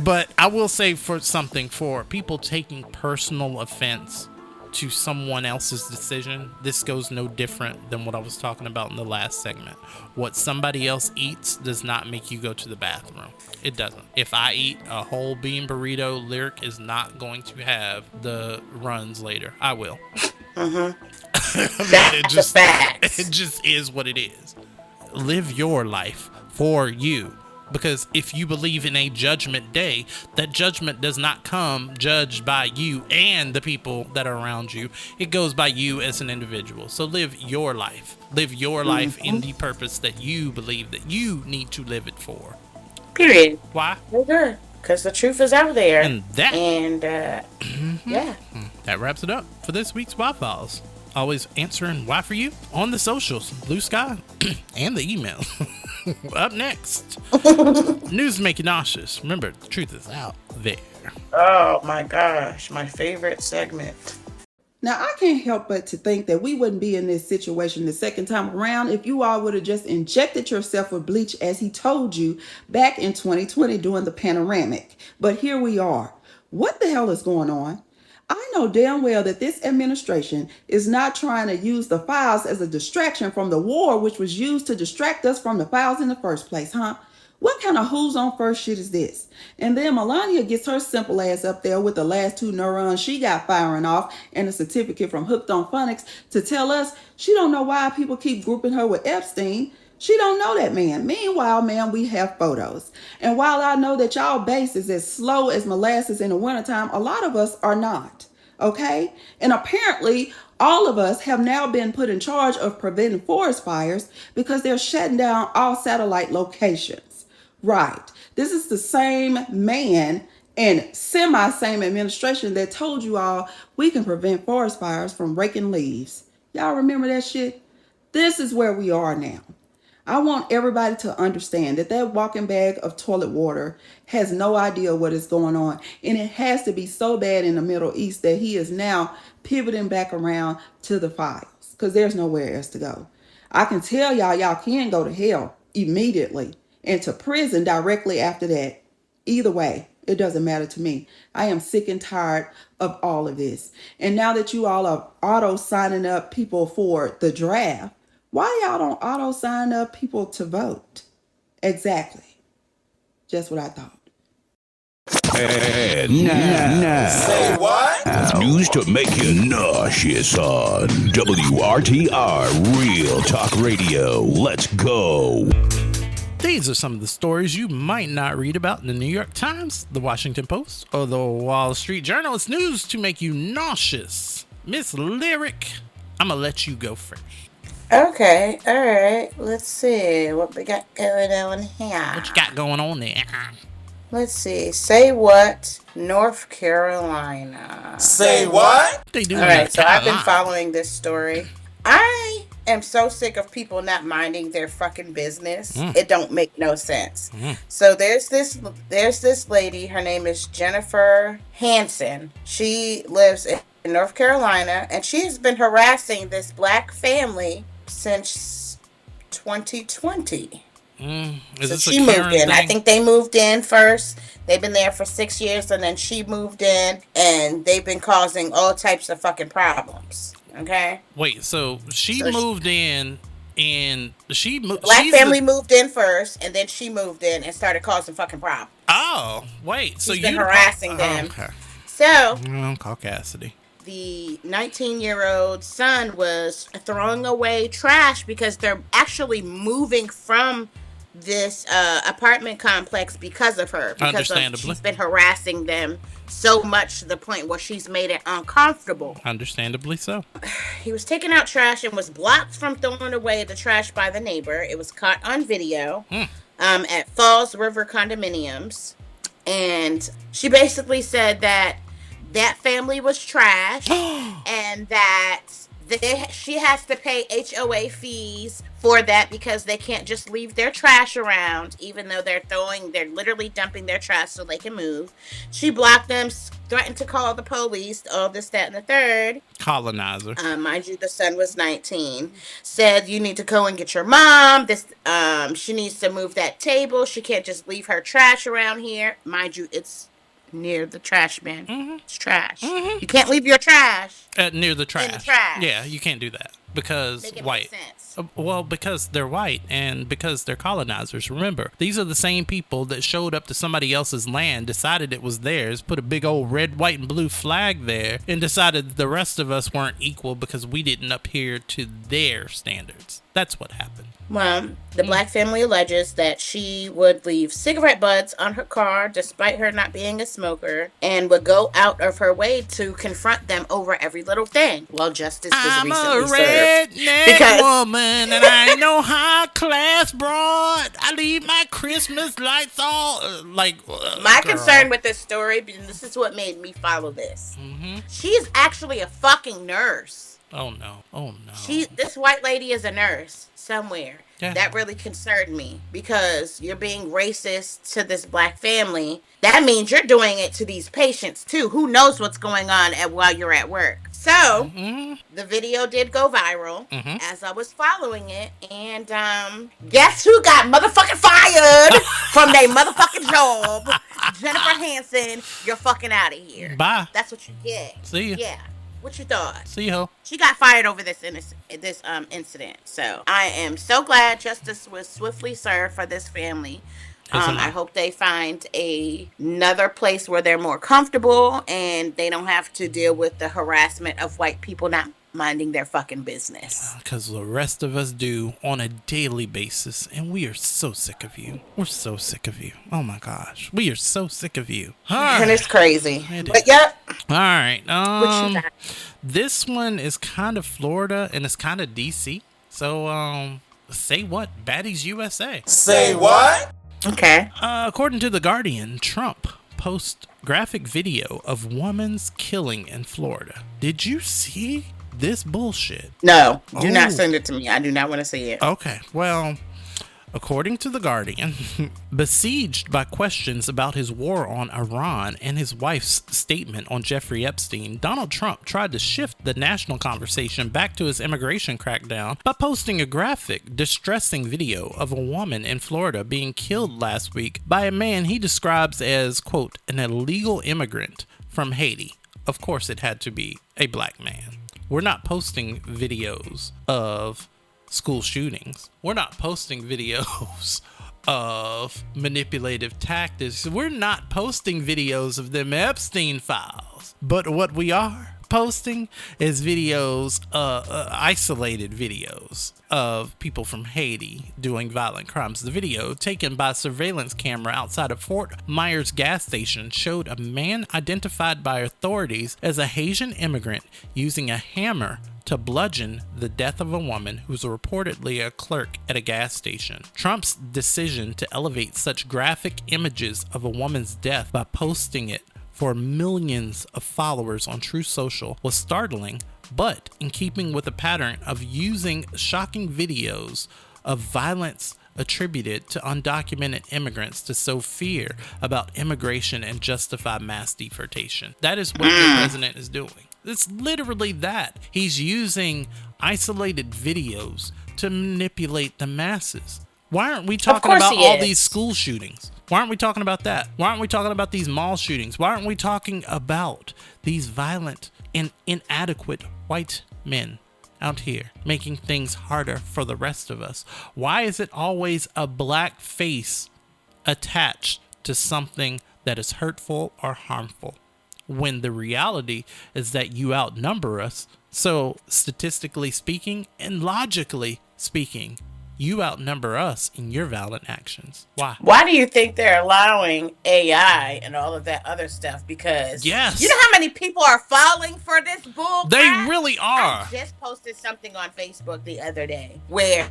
Speaker 4: But I will say for people taking personal offense to someone else's decision, this goes no different than what I was talking about in the last segment. What somebody else eats does not make you go to the bathroom. It doesn't. If I eat a whole bean burrito, Lyric is not going to have the runs later. I will. It just is what it is. Live your life for you. Because if you believe in a judgment day, that judgment does not come judged by you and the people that are around you. It goes by you as an individual. So live your life. Live your life in the purpose that you believe that you need to live it for.
Speaker 5: Period.
Speaker 4: Why?
Speaker 5: We're good. Because the truth is out there.
Speaker 4: And
Speaker 5: yeah.
Speaker 4: That wraps it up for this week's Why Files. Always answering why for you on the socials, Blue Sky, and the email. Up next, news make you nauseous. Remember, the truth is out there.
Speaker 5: Oh my gosh, my favorite segment.
Speaker 14: Now, I can't help but to think that we wouldn't be in this situation the second time around if you all would have just injected yourself with bleach as he told you back in 2020 during the panoramic. But here we are. What the hell is going on? I know damn well that this administration is not trying to use the files as a distraction from the war, which was used to distract us from the files in the first place, huh? What kind of who's on first shit is this? And then Melania gets her simple ass up there with the last 2 neurons she got firing off and a certificate from Hooked on Phonics to tell us she don't know why people keep grouping her with Epstein. She don't know that man. Meanwhile, man, we have photos. And while I know that y'all base is as slow as molasses in the wintertime, a lot of us are not. Okay? And apparently, all of us have now been put in charge of preventing forest fires because they're shutting down all satellite locations. Right. This is the same man and semi-same administration that told you all we can prevent forest fires from raking leaves. Y'all remember that shit? This is where we are now. I want everybody to understand that that walking bag of toilet water has no idea what is going on. And it has to be so bad in the Middle East that he is now pivoting back around to the files because there's nowhere else to go.
Speaker 6: I can tell y'all can go to hell immediately and to prison directly after that. Either way, it doesn't matter to me. I am sick and tired of all of this. And now that you all are auto signing up people for the draft, why y'all don't auto sign up people to vote? Exactly. Just what I thought.
Speaker 3: And now,
Speaker 7: say what?
Speaker 3: News to make you nauseous on WRTR Real Talk Radio. Let's go.
Speaker 4: These are some of the stories you might not read about in the New York Times, the Washington Post, or the Wall Street Journal. It's news to make you nauseous. Miss Lyric, I'm going to let you go first.
Speaker 5: Okay, all right. Let's see what we got going on here.
Speaker 4: What you got going on there?
Speaker 5: Let's see. Say what? North Carolina.
Speaker 7: Say what?
Speaker 4: They do.
Speaker 5: All right, so I've been following this story. I am so sick of people not minding their fucking business. It don't make no sense. So there's this lady. Her name is Jennifer Hansen. She lives in North Carolina, and she has been harassing this black family since 2020. So she moved in. I think they moved in first. They've been there for 6 years, and then she moved in, and they've been causing all types of fucking problems. Okay.
Speaker 4: Wait, so she moved in, and she moved.
Speaker 5: Black family moved in first, and then she moved in and started causing fucking problems.
Speaker 4: Oh, wait. So
Speaker 5: she's been harassing them.
Speaker 4: Okay.
Speaker 5: So
Speaker 4: caucasity.
Speaker 5: The 19-year-old son was throwing away trash because they're actually moving from this apartment complex because of her. Because she's been harassing them so much to the point where she's made it uncomfortable.
Speaker 4: Understandably so.
Speaker 5: He was taking out trash and was blocked from throwing away the trash by the neighbor. It was caught on video at Falls River Condominiums. And she basically said that family was trash and that she has to pay HOA fees for that because they can't just leave their trash around, even though they're literally dumping their trash so they can move. She blocked them, threatened to call the police, all this, that, and the third.
Speaker 4: Colonizer.
Speaker 5: Mind you, the son was 19. Said, you need to go and get your mom. She needs to move that table. She can't just leave her trash around here. Mind you, it's near the trash bin. It's trash. You can't leave your trash
Speaker 4: near the trash.
Speaker 5: In the trash.
Speaker 4: Yeah, you can't do that because
Speaker 5: Make it
Speaker 4: white.
Speaker 5: make sense.
Speaker 4: Well, because they're white and because they're colonizers. Remember, these are the same people that showed up to somebody else's land, decided it was theirs, put a big old red, white, and blue flag there, and decided the rest of us weren't equal because we didn't adhere to their standards. That's what happened.
Speaker 5: Well, the black family alleges that she would leave cigarette butts on her car despite her not being a smoker and would go out of her way to confront them over every little thing. Well, justice was recently served.
Speaker 4: Because woman and I ain't no high class broad. I leave my Christmas lights on. My
Speaker 5: concern with this story, and this is what made me follow this. She is actually a fucking nurse.
Speaker 4: Oh no.
Speaker 5: This white lady is a nurse somewhere.
Speaker 4: Yeah.
Speaker 5: That really concerned me because you're being racist to this black family. That means you're doing it to these patients too. Who knows what's going on while you're at work? So the video did go viral as I was following it, and guess who got motherfucking fired from their motherfucking job? Jennifer Hansen, you're fucking out of here.
Speaker 4: Bye.
Speaker 5: That's what you get.
Speaker 4: See ya.
Speaker 5: Yeah. What you thought?
Speaker 4: See ya.
Speaker 5: She got fired over this incident. So I am so glad justice was swiftly served for this family. I hope they find another place where they're more comfortable and they don't have to deal with the harassment of white people not minding their fucking business.
Speaker 4: Because the rest of us do on a daily basis, and we are so sick of you. We're so sick of you. Oh my gosh, we are so sick of you.
Speaker 5: And it's crazy. But yep.
Speaker 4: All right. This one is kind of Florida and it's kind of DC. So say what? Baddies USA.
Speaker 7: Say what?
Speaker 5: Okay.
Speaker 4: According to The Guardian, Trump posts graphic video of woman's killing in Florida. Did you see this bullshit?
Speaker 5: No, do not send it to me. I do not want to see it.
Speaker 4: Okay, well, According to The Guardian, besieged by questions about his war on Iran and his wife's statement on Jeffrey Epstein, Donald Trump tried to shift the national conversation back to his immigration crackdown by posting a graphic, distressing video of a woman in Florida being killed last week by a man he describes as, quote, an illegal immigrant from Haiti. Of course, it had to be a black man. We're not posting videos of school shootings. We're not posting videos of manipulative tactics. We're not posting videos of them Epstein files. But what we are posting is videos, isolated videos of people from Haiti doing violent crimes. The video, taken by a surveillance camera outside of Fort Myers gas station, showed a man identified by authorities as a Haitian immigrant using a hammer to bludgeon the death of a woman who's reportedly a clerk at a gas station. Trump's decision to elevate such graphic images of a woman's death by posting it for millions of followers on Truth Social was startling, but in keeping with the pattern of using shocking videos of violence attributed to undocumented immigrants to sow fear about immigration and justify mass deportation. That is what the president is doing. It's literally that. He's using isolated videos to manipulate the masses. Why aren't we talking about all these school shootings? Why aren't we talking about that? Why aren't we talking about these mall shootings? Why aren't we talking about these violent and inadequate white men out here making things harder for the rest of us? Why is it always a black face attached to something that is hurtful or harmful, when the reality is that you outnumber us? So statistically speaking and logically speaking, you outnumber us in your violent actions. Why?
Speaker 5: Why do you think they're allowing AI and all of that other stuff? Because
Speaker 4: yes,
Speaker 5: you know how many people are falling for this bull crap?
Speaker 4: They really are.
Speaker 5: I just posted something on Facebook the other day where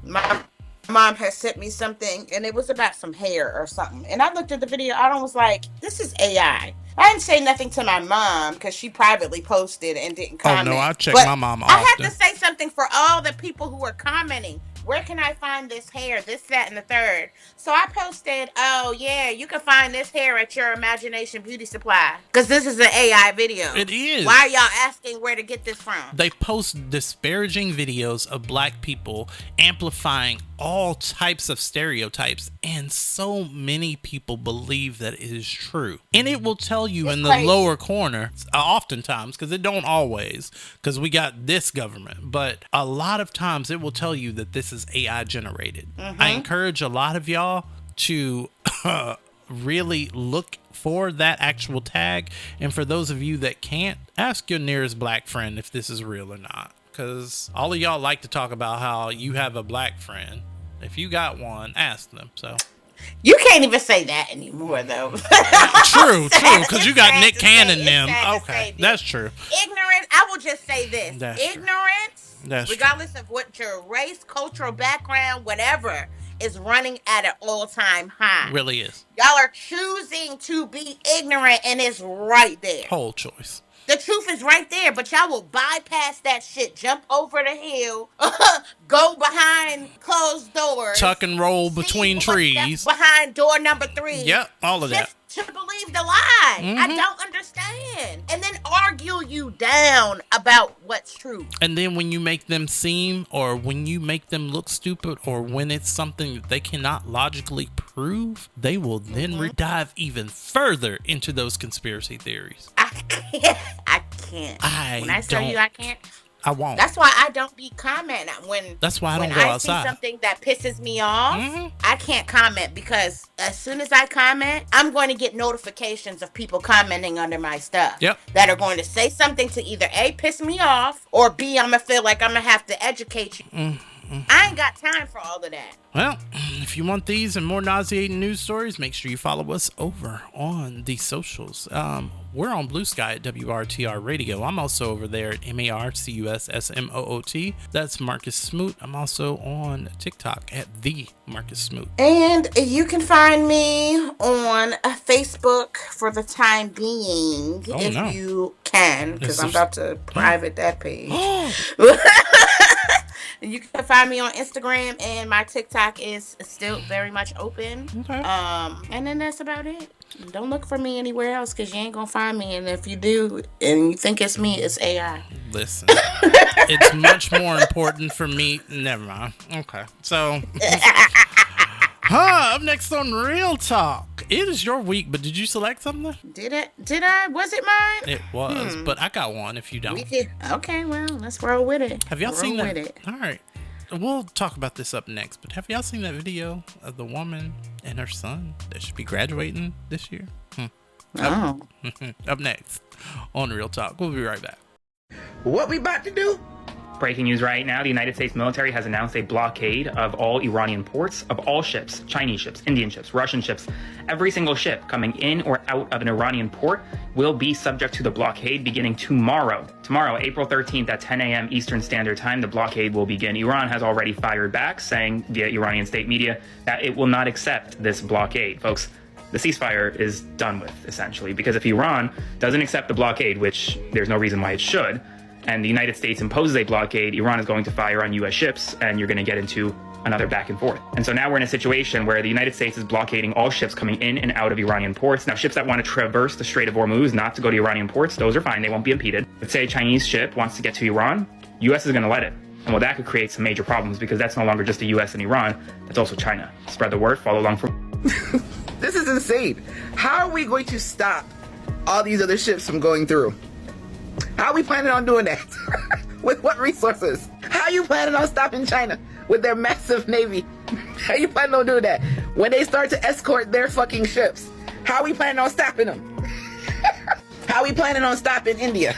Speaker 5: my mom has sent me something, and it was about some hair or something. And I looked at the video, I was like, this is AI. I didn't say nothing to my mom because she privately posted and didn't comment.
Speaker 4: Oh, no, I check my mom often.
Speaker 5: I had to say something for all the people who were commenting. Where can I find this hair? This, that, and the third. So I posted, oh, yeah, you can find this hair at your Imagination Beauty Supply. Because this is an AI video.
Speaker 4: It is.
Speaker 5: Why are y'all asking where to get this from?
Speaker 4: They post disparaging videos of black people amplifying all types of stereotypes. And so many people believe that it is true. And it will tell you in the lower corner, oftentimes, because it don't always, because we got this government. But a lot of times it will tell you that this is AI generated. I encourage a lot of y'all to really look for that actual tag. And for those of you that can't, ask your nearest black friend if this is real or not. Because all of y'all like to talk about how you have a black friend. If you got one, ask them. So
Speaker 5: you can't even say that anymore, though.
Speaker 4: True, because you got Nick Cannon them. Okay, that's true.
Speaker 5: Ignorant, I will just say this.
Speaker 4: That's
Speaker 5: ignorance,
Speaker 4: that's
Speaker 5: regardless of what your race, cultural background, whatever, is running at an all-time high.
Speaker 4: Really is.
Speaker 5: Y'all are choosing to be ignorant, and it's right there.
Speaker 4: Whole choice.
Speaker 5: The truth is right there, but y'all will bypass that shit, jump over the hill, go behind closed doors,
Speaker 4: tuck and roll between trees,
Speaker 5: behind door number 3.
Speaker 4: Yep, all of that.
Speaker 5: To believe the lie. I don't understand. And then argue you down about what's true.
Speaker 4: And then when you make them seem, or when you make them look stupid, or when it's something that they cannot logically prove, they will then dive even further into those conspiracy theories.
Speaker 5: I can't. When I tell you I can't,
Speaker 4: I won't.
Speaker 5: That's why I don't be commenting.
Speaker 4: That's why I don't go outside.
Speaker 5: When I see something that pisses me off, I can't comment, because as soon as I comment, I'm going to get notifications of people commenting under my stuff. That are going to say something to either A, piss me off, or B, I'm going to feel like I'm going to have to educate you. I ain't got time for all of that.
Speaker 4: Well, if you want these and more nauseating news stories, make sure you follow us over on the socials. We're on Blue Sky at WRTR Radio. I'm also over there at MarcusSmoot. That's Marcus Smoot. I'm also on TikTok at the Marcus Smoot.
Speaker 5: And you can find me on Facebook for the time being, if you can, because I'm about to private that page. You can find me on Instagram, and my TikTok is still very much open.
Speaker 4: Okay.
Speaker 5: And then that's about it. Don't look for me anywhere else because you ain't gonna find me. And if you do, and you think it's me, it's AI.
Speaker 4: Listen, it's much more important for me. Never mind. Okay, so. Up next on Real Talk. It is your week, but did you select something?
Speaker 5: Did I? Was it mine?
Speaker 4: It was, but I got one if you don't.
Speaker 5: Okay, well, let's roll with it.
Speaker 4: Have y'all seen that?
Speaker 5: With it.
Speaker 4: All right. We'll talk about this up next, but have y'all seen that video of the woman and her son that should be graduating this year?
Speaker 5: Oh.
Speaker 4: Up next on Real Talk. We'll be right back.
Speaker 8: What we about to do?
Speaker 2: Breaking news right now, the United States military has announced a blockade of all Iranian ports, of all ships, Chinese ships, Indian ships, Russian ships. Every single ship coming in or out of an Iranian port will be subject to the blockade beginning tomorrow. Tomorrow, April 13th at 10 a.m. Eastern Standard Time, the blockade will begin. Iran has already fired back, saying via Iranian state media that it will not accept this blockade. Folks, the ceasefire is done with, essentially, because if Iran doesn't accept the blockade, which there's no reason why it should, and the United States imposes a blockade, Iran is going to fire on U.S. ships, and you're going to get into another back and forth. And so now we're in a situation where the United States is blockading all ships coming in and out of Iranian ports. Now, ships that want to traverse the Strait of Hormuz, not to go to Iranian ports, those are fine. They won't be impeded. But say a Chinese ship wants to get to Iran, U.S. is going to let it. And well, that could create some major problems because that's no longer just the U.S. and Iran, it's also China. Spread the word, follow along from...
Speaker 8: This is insane. How are we going to stop all these other ships from going through? How are we planning on doing that? With what resources? How are you planning on stopping China with their massive navy? How are you planning on doing that? When they start to escort their fucking ships, how are we planning on stopping them? How are we planning on stopping India?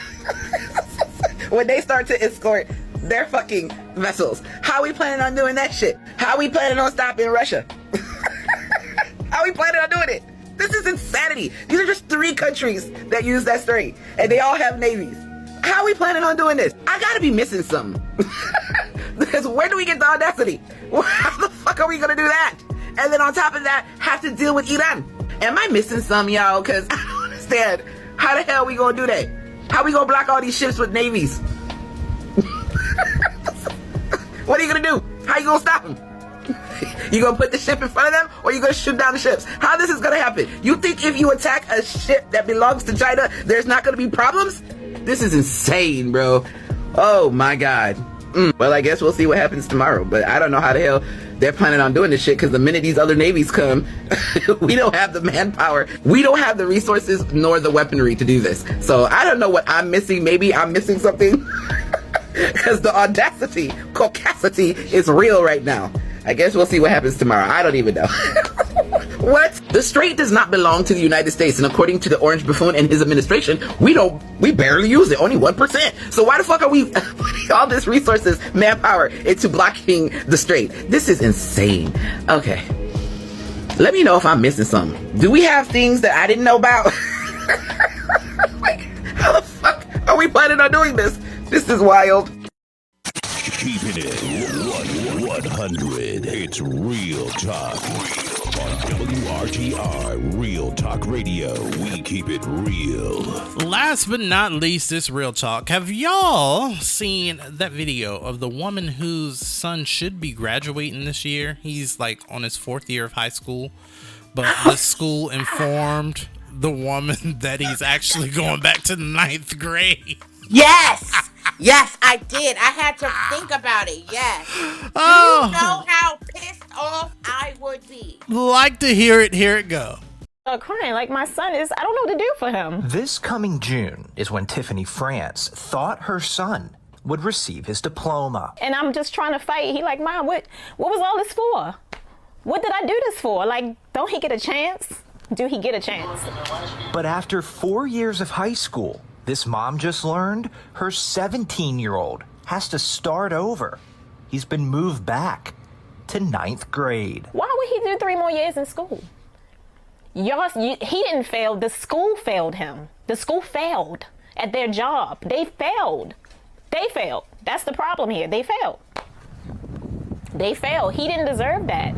Speaker 8: When they start to escort their fucking vessels, how are we planning on doing that shit? How are we planning on stopping Russia? How are we planning on doing it? This is insanity. These are just 3 countries that use that strait, and they all have navies. How are we planning on doing this? I gotta be missing something. Because where do we get the audacity? How the fuck are we gonna do that? And then on top of that, have to deal with Iran. Am I missing some, y'all? Because I don't understand. How the hell are we gonna do that? How we gonna block all these ships with navies? What are you gonna do? How you gonna stop them? You gonna put the ship in front of them, or you gonna shoot down the ships? How this is gonna happen? You think if you attack a ship that belongs to China, there's not gonna be problems? This is insane, bro. Oh my god. Well, I guess we'll see what happens tomorrow, but I don't know how the hell they're planning on doing this shit, because the minute these other navies come, we don't have the manpower, we don't have the resources nor the weaponry to do this. So I don't know what I'm missing. Maybe I'm missing something, because the audacity, caucasity is real right now. I guess we'll see what happens tomorrow. I don't even know. What? The strait does not belong to the United States, and according to the Orange Buffoon and his administration, we barely use it, only 1%. So why the fuck are we putting all this resources, manpower, into blocking the strait? This is insane. Okay. Let me know if I'm missing something. Do we have things that I didn't know about? Like, how the fuck are we planning on doing this? This is wild.
Speaker 3: Keeping it 100. It's Real Talk. On WRTR, Real Talk Radio. We keep it real.
Speaker 4: Last but not least, this Real Talk. Have y'all seen that video of the woman whose son should be graduating this year? He's like on his 4th year of high school, but the school informed the woman that he's actually going back to 9th grade.
Speaker 5: Yes! Yes, I did. I had to think about it. Yes.
Speaker 4: Oh.
Speaker 5: Do you know how pissed off I would be?
Speaker 4: Like to hear it. Here it go.
Speaker 12: Crying like my son is. I don't know what to do for him.
Speaker 13: This coming June is when Tiffany France thought her son would receive his diploma.
Speaker 12: And I'm just trying to fight. He like, Mom, what was all this for? What did I do this for? Like, don't he get a chance? Do he get a chance?
Speaker 13: But after 4 years of high school, this mom just learned her 17-year-old has to start over. He's been moved back to 9th grade.
Speaker 12: Why would he do 3 more years in school? He didn't fail. The school failed him. The school failed at their job. They failed. That's the problem here. They failed. He didn't deserve that.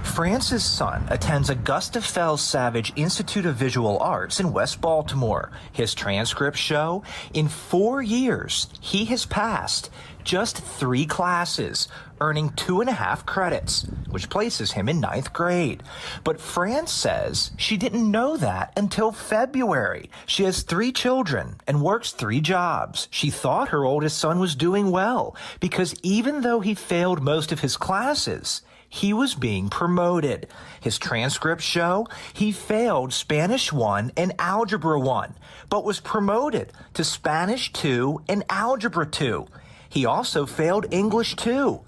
Speaker 13: France's son attends Augusta Fells Savage Institute of Visual Arts in West Baltimore. His transcripts show in 4 years, he has passed just 3 classes, earning 2.5 credits, which places him in 9th grade. But Fran says she didn't know that until February. She has 3 children and works 3 jobs. She thought her oldest son was doing well because even though he failed most of his classes, he was being promoted. His transcripts show he failed Spanish 1 and Algebra 1, but was promoted to Spanish 2 and Algebra 2. He also failed English 2,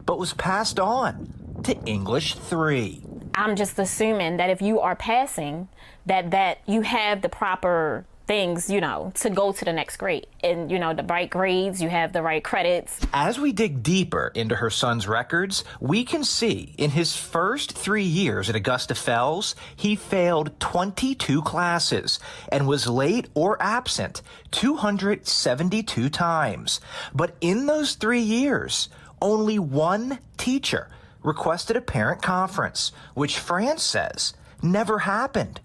Speaker 13: but was passed on to English 3.
Speaker 12: I'm just assuming that if you are passing, that you have the proper things, to go to the next grade. And, the right grades, you have the right credits.
Speaker 13: As we dig deeper into her son's records, we can see in his first 3 years at Augusta Fells, he failed 22 classes and was late or absent 272 times. But in those 3 years, only one teacher requested a parent conference, which Fran says never happened.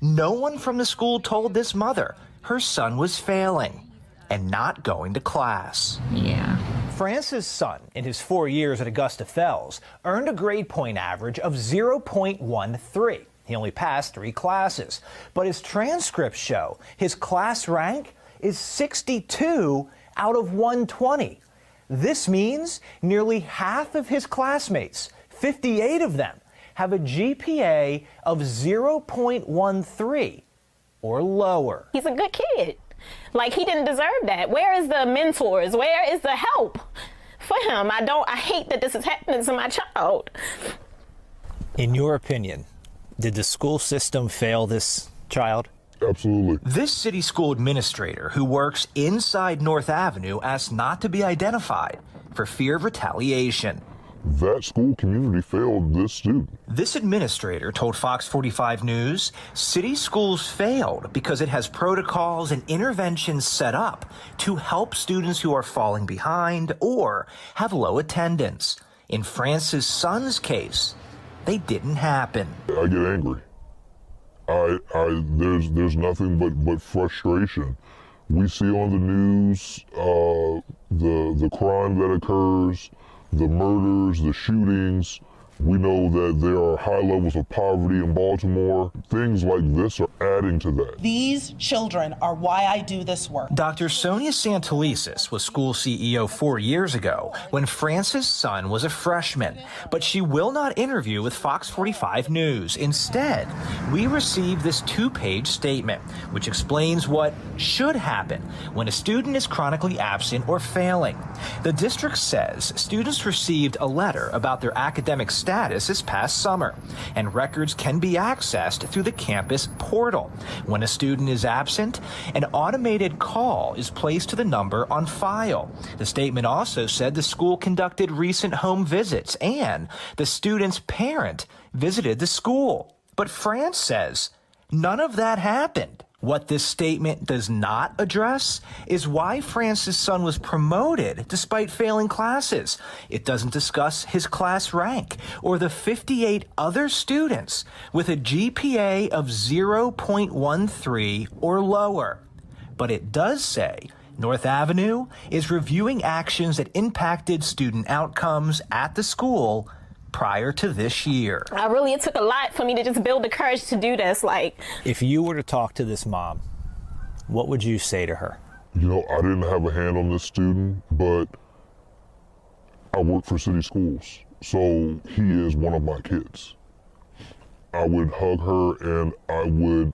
Speaker 13: No one from the school told this mother her son was failing and not going to class.
Speaker 12: Yeah.
Speaker 13: France's son, in his 4 years at Augusta Fells, earned a grade point average of 0.13. He only passed 3 classes, but his transcripts show his class rank is 62 out of 120. This means nearly half of his classmates, 58 of them, have a GPA of 0.13 or lower.
Speaker 12: He's a good kid. He didn't deserve that. Where is the mentors? Where is the help for him? I hate that this is happening to my child.
Speaker 13: In your opinion, did the school system fail this child?
Speaker 11: Absolutely.
Speaker 13: This city school administrator who works inside North Avenue asked not to be identified for fear of retaliation.
Speaker 11: That school community failed this student.
Speaker 13: This administrator told Fox 45 News city schools failed because it has protocols and interventions set up to help students who are falling behind or have low attendance. In France's son's case, they didn't happen.
Speaker 11: I get angry. There's nothing but frustration. We see on the news the crime that occurs, the murders, the shootings. We know that there are high levels of poverty in Baltimore. Things like this are adding to that.
Speaker 15: These children are why I do this work.
Speaker 13: Dr. Sonia Santelises was school CEO 4 years ago when France's son was a freshman, but she will not interview with Fox 45 News. Instead, we received this 2-page statement, which explains what should happen when a student is chronically absent or failing. The district says students received a letter about their academic status this past summer, and records can be accessed through the campus portal. When a student is absent, an automated call is placed to the number on file. The statement also said the school conducted recent home visits and the student's parent visited the school. But France says none of that happened. What this statement does not address is why France's son was promoted despite failing classes. It doesn't discuss his class rank or the 58 other students with a GPA of 0.13 or lower. But it does say North Avenue is reviewing actions that impacted student outcomes at the school prior to this year.
Speaker 12: It took a lot for me to just build the courage to do this.
Speaker 13: If you were to talk to this mom, what would you say to her?
Speaker 11: I didn't have a hand on this student, but I work for city schools, so he is one of my kids. I would hug her and I would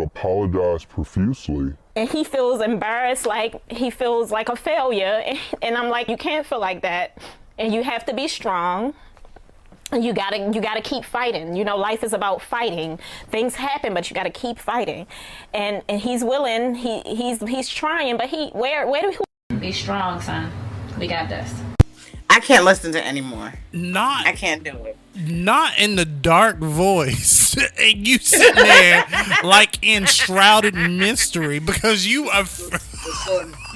Speaker 11: apologize profusely.
Speaker 12: And he feels embarrassed, he feels like a failure. And I'm like, you can't feel like that. And you have to be strong. And you gotta keep fighting. Life is about fighting. Things happen, but you gotta keep fighting. And he's willing, he's trying, but where do we be strong, son? We got this.
Speaker 5: I can't listen to anymore.
Speaker 4: I
Speaker 5: can't do it.
Speaker 4: Not in the dark voice. And you sitting there in shrouded mystery because you are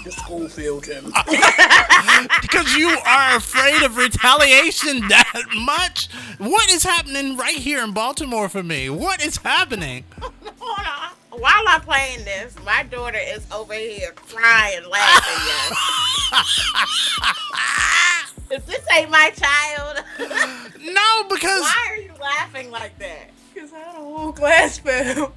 Speaker 8: The school failed him.
Speaker 4: because you are afraid of retaliation that much. What is happening right here in Baltimore for me? What is happening?
Speaker 5: while I'm playing this, my daughter is over here crying, laughing. If this ain't my child,
Speaker 4: no, because
Speaker 5: why are you laughing like that? Because I had a whole class fail.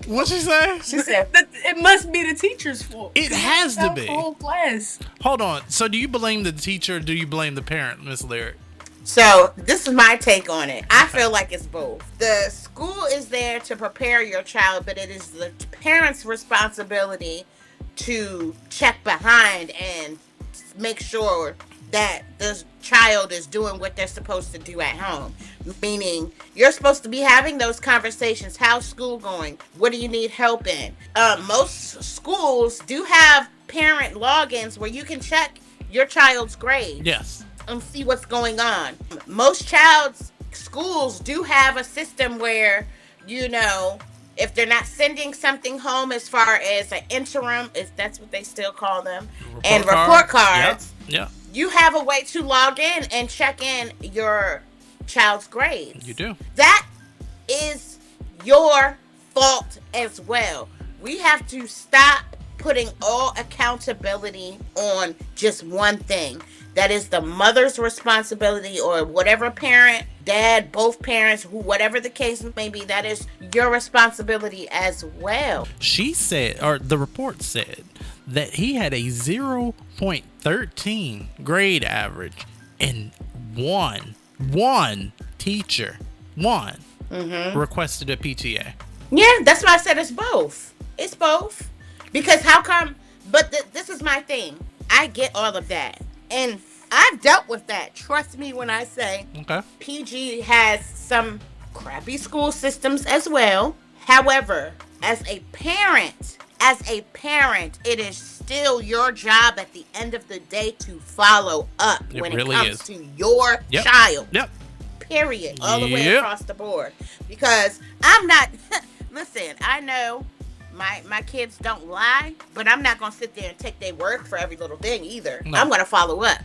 Speaker 4: What'd she say?
Speaker 16: She said that it must be the teacher's fault.
Speaker 4: It has to be.
Speaker 16: Whole class.
Speaker 4: Hold on. So, do you blame the teacher? Or do you blame the parent, Miss Lyric?
Speaker 5: So this is my take on it. I feel like it's both. The school is there to prepare your child, but it is the parent's responsibility to check behind and make sure that the child is doing what they're supposed to do at home. Meaning, you're supposed to be having those conversations. How's school going? What do you need help in? Most schools do have parent logins where you can check your child's grade.
Speaker 4: Yes.
Speaker 5: And see what's going on. Most child's schools do have a system where, you know, if they're not sending something home as far as an interim, if that's what they still call them, report cards,
Speaker 4: yeah.
Speaker 5: You have a way to log in and check in your child's grades.
Speaker 4: You do.
Speaker 5: That is your fault as well. We have to stop putting all accountability on just one thing. That is the mother's responsibility, or whatever parent, dad, both parents, whatever the case may be, that is your responsibility as well.
Speaker 4: She said, or the report said, that he had a 0.13 grade average, and one teacher, requested a PTA.
Speaker 5: Yeah, that's why I said it's both. It's both. Because how come, but this is my thing. I get all of that. And I've dealt with that. Trust me when I say PG has some crappy school systems as well. However, as a parent, it is still your job at the end of the day to follow up when it comes to your child.
Speaker 4: Yep.
Speaker 5: Period. All the way across the board. Because I'm not, listen, I know my kids don't lie, but I'm not going to sit there and take their word for every little thing either. No. I'm going to follow up.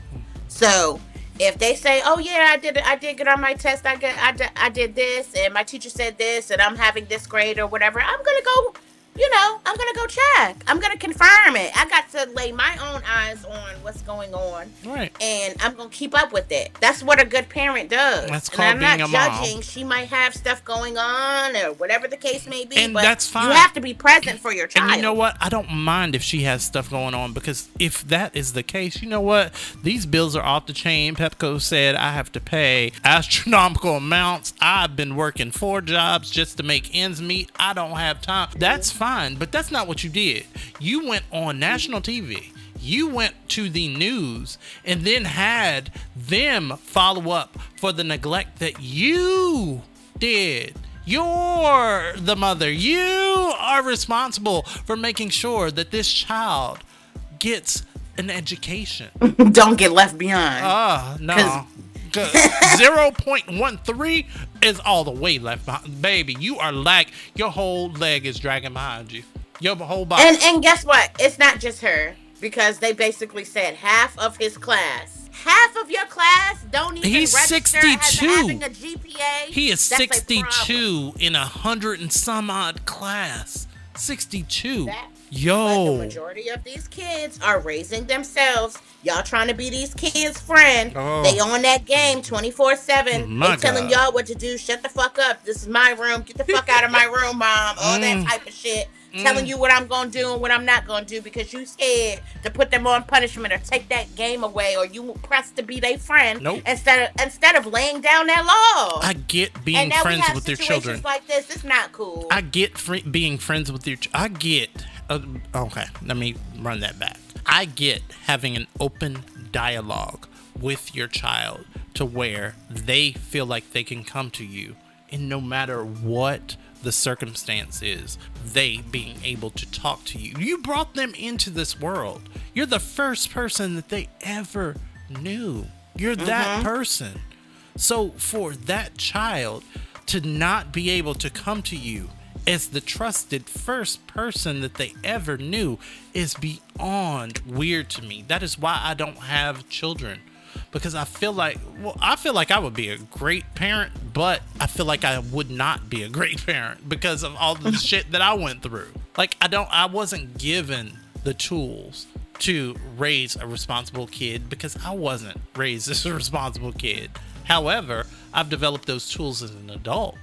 Speaker 5: So if they say, oh yeah, I did get on my test, I did this, and my teacher said this, and I'm having this grade or whatever, I'm going to go, I'm going to go check. I'm going to confirm it. I got to lay my own eyes on what's going on.
Speaker 4: Right.
Speaker 5: And I'm going to keep up with it. That's what a good parent does.
Speaker 4: That's called being a mom.
Speaker 5: I'm not judging. She might have stuff going on or whatever the case may be.
Speaker 4: And
Speaker 5: but
Speaker 4: that's fine.
Speaker 5: You have to be present for your child.
Speaker 4: And you know what? I don't mind if she has stuff going on, because if that is the case, you know what? These bills are off the chain. Pepco said I have to pay astronomical amounts. I've been working 4 jobs just to make ends meet. I don't have time. That's fine, but that's not what you did. You went on national TV. You went to the news and then had them follow up for the neglect that you did. You're the mother. You are responsible for making sure that this child gets an education.
Speaker 5: Don't get left behind.
Speaker 4: No. 0.13 is all the way left behind. Baby, you are your whole leg is dragging behind you. Your whole body.
Speaker 5: And guess what? It's not just her, because they basically said half of his class. Half of your class don't even register
Speaker 4: 62.
Speaker 5: as having a GPA.
Speaker 4: He is 62 in 100 and some odd class. 62. But the
Speaker 5: majority of these kids are raising themselves. Y'all trying to be these kids' friend. They on that game 24/7. They telling y'all what to do. Shut the fuck up. This is my room. Get the fuck out of my room, mom. All that type of shit. Telling you what I'm going to do and what I'm not going to do because you scared to put them on punishment or take that game away, or you pressed to be their friend instead of laying down that law.
Speaker 4: I get being friends with your children.
Speaker 5: Like this, it's not cool.
Speaker 4: I get being friends with your I get okay, let me run that back. I get having an open dialogue with your child to where they feel like they can come to you, and no matter what the circumstance is, they being able to talk to you. You brought them into this world. You're the first person that they ever knew. You're that person. So for that child to not be able to come to you as the trusted first person that they ever knew is beyond weird to me. That is why I don't have children. Because I feel like I would be a great parent, but I feel like I would not be a great parent because of all the shit that I went through. Like, I wasn't given the tools to raise a responsible kid because I wasn't raised as a responsible kid. However, I've developed those tools as an adult.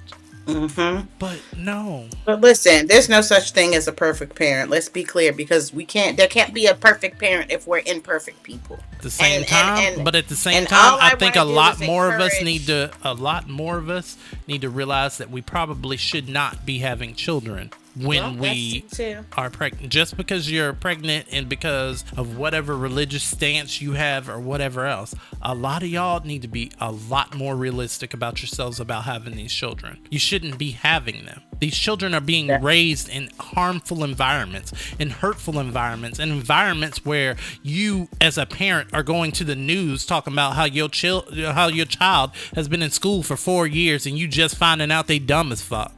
Speaker 5: Mm-hmm.
Speaker 4: But no.
Speaker 5: But listen, there's no such thing as a perfect parent. Let's be clear, because there can't be a perfect parent if we're imperfect people.
Speaker 4: At the same time, I think a lot more of us need to realize that we probably should not be having children when we are pregnant. Just because you're pregnant and because of whatever religious stance you have or whatever else, a lot of y'all need to be a lot more realistic about yourselves about having these children. You shouldn't be having them. These children are being raised in harmful environments, in hurtful environments, in environments where you as a parent are going to the news talking about how your child has been in school for 4 years and you just finding out they dumb as fuck.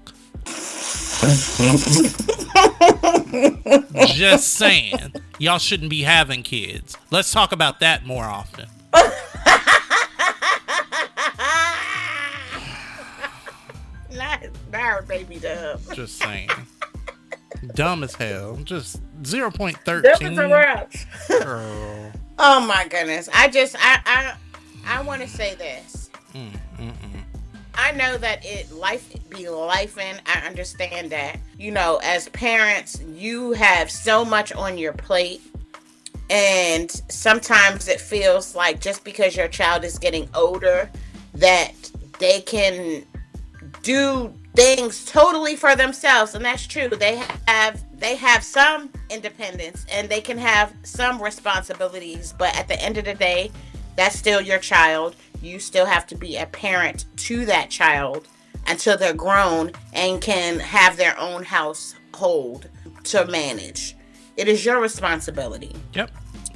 Speaker 4: Just saying, y'all shouldn't be having kids. Let's talk about that more often.
Speaker 5: Not our baby dumb.
Speaker 4: Just saying. Dumb as hell. Just 0.13.
Speaker 5: Dumb as a rock. Girl. Oh my goodness. I want to say this. I know that life be lifing. I understand that. You know, as parents, you have so much on your plate. And sometimes it feels like just because your child is getting older, that they can do things totally for themselves. And that's true. They have some independence and they can have some responsibilities. But at the end of the day, that's still your child. You still have to be a parent to that child until they're grown and can have their own household to manage. It is your responsibility.
Speaker 4: Yep.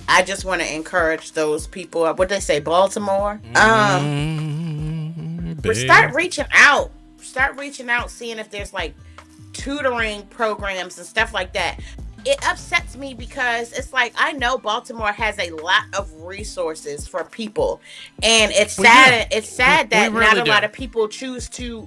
Speaker 5: I just want to encourage those people. What they say, Baltimore? Start reaching out. Start reaching out, seeing if there's like tutoring programs and stuff like that. It upsets me because it's like, I know Baltimore has a lot of resources for people, and it's sad. It's sad that really not a lot of people choose to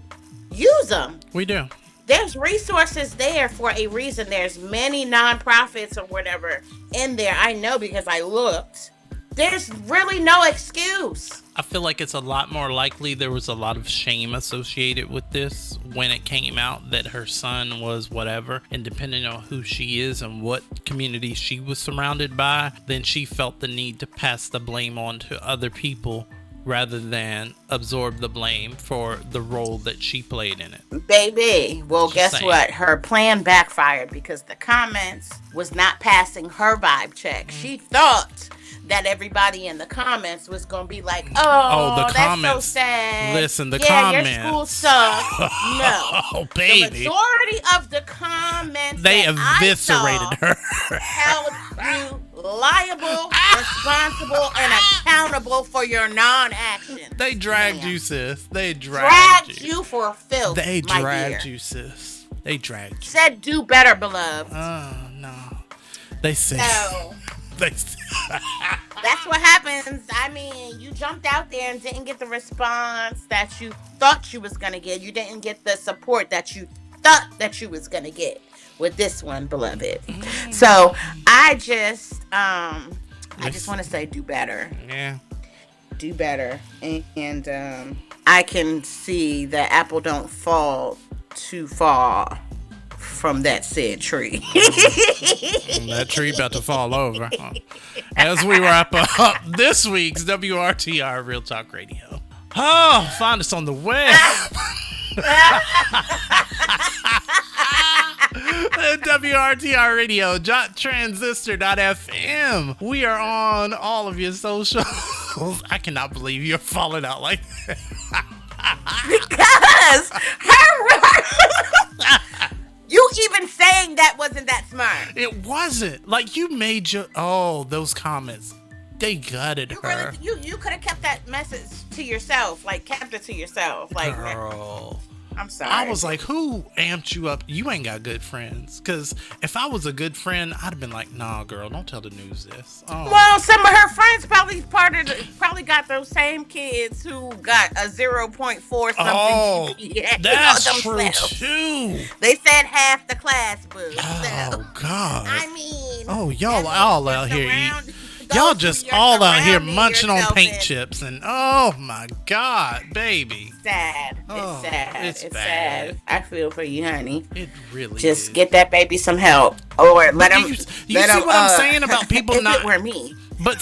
Speaker 5: use them.
Speaker 4: We do.
Speaker 5: There's resources there for a reason. There's many nonprofits or whatever in there. I know because I looked. There's really no excuse.
Speaker 4: I feel like it's a lot more likely there was a lot of shame associated with this when it came out that her son was whatever, and depending on who she is and what community she was surrounded by, then she felt the need to pass the blame on to other people rather than absorb the blame for the role that she played in it.
Speaker 5: Baby, well, guess what? Her plan backfired because the comments was not passing her vibe check. She thought that everybody in the comments was going to be like, the that's comments. So sad.
Speaker 4: Listen, the comments.
Speaker 5: Your school sucks. No.
Speaker 4: Oh, baby.
Speaker 5: The majority of the comments
Speaker 4: they eviscerated her.
Speaker 5: Held you liable, responsible, and accountable for your non-action.
Speaker 4: They dragged you, sis. They dragged
Speaker 5: you for filth.
Speaker 4: They dragged you, sis. They dragged you.
Speaker 5: Said do better, beloved.
Speaker 4: Oh, no. They said.
Speaker 5: No. That's what happens. I mean, you jumped out there and didn't get the response that you thought you was going to get. You didn't get the support that you thought that you was going to get with this one, beloved. So I just want to say do better.
Speaker 4: Yeah.
Speaker 5: Do better. And I can see the apple don't fall too far from that said tree.
Speaker 4: That tree about to fall over. As we wrap up this week's WRTR Real Talk Radio. Oh, find us on the web. WRTR Radio, transistor.fm. We are on all of your socials. I cannot believe you're falling out like that.
Speaker 5: Because you even saying that wasn't that smart.
Speaker 4: It wasn't. Like, you made those comments. They gutted her.
Speaker 5: Really, you could have kept that message to yourself. Like, kept it to yourself. Like,
Speaker 4: girl.
Speaker 5: I'm sorry.
Speaker 4: I was like, who amped you up? You ain't got good friends. Because if I was a good friend, I'd have been like, nah, girl, don't tell the news this.
Speaker 5: Well, some of her friends probably probably got those same kids who got a 0.4 something.
Speaker 4: Oh,
Speaker 5: GPA
Speaker 4: that's true
Speaker 5: themselves.
Speaker 4: too.
Speaker 5: They said half the class boo.
Speaker 4: Oh God.
Speaker 5: I mean,
Speaker 4: oh y'all all out here eat. Y'all just all out here munching on paint chips and oh my God, baby.
Speaker 5: Sad.
Speaker 4: Oh,
Speaker 5: It's sad.
Speaker 4: it's
Speaker 5: It's
Speaker 4: bad.
Speaker 5: sad. I feel for you, honey.
Speaker 4: It really
Speaker 5: just
Speaker 4: is.
Speaker 5: get that baby some help, or let him.
Speaker 4: You see what I'm saying about people
Speaker 5: if
Speaker 4: not?
Speaker 5: It were me.
Speaker 4: But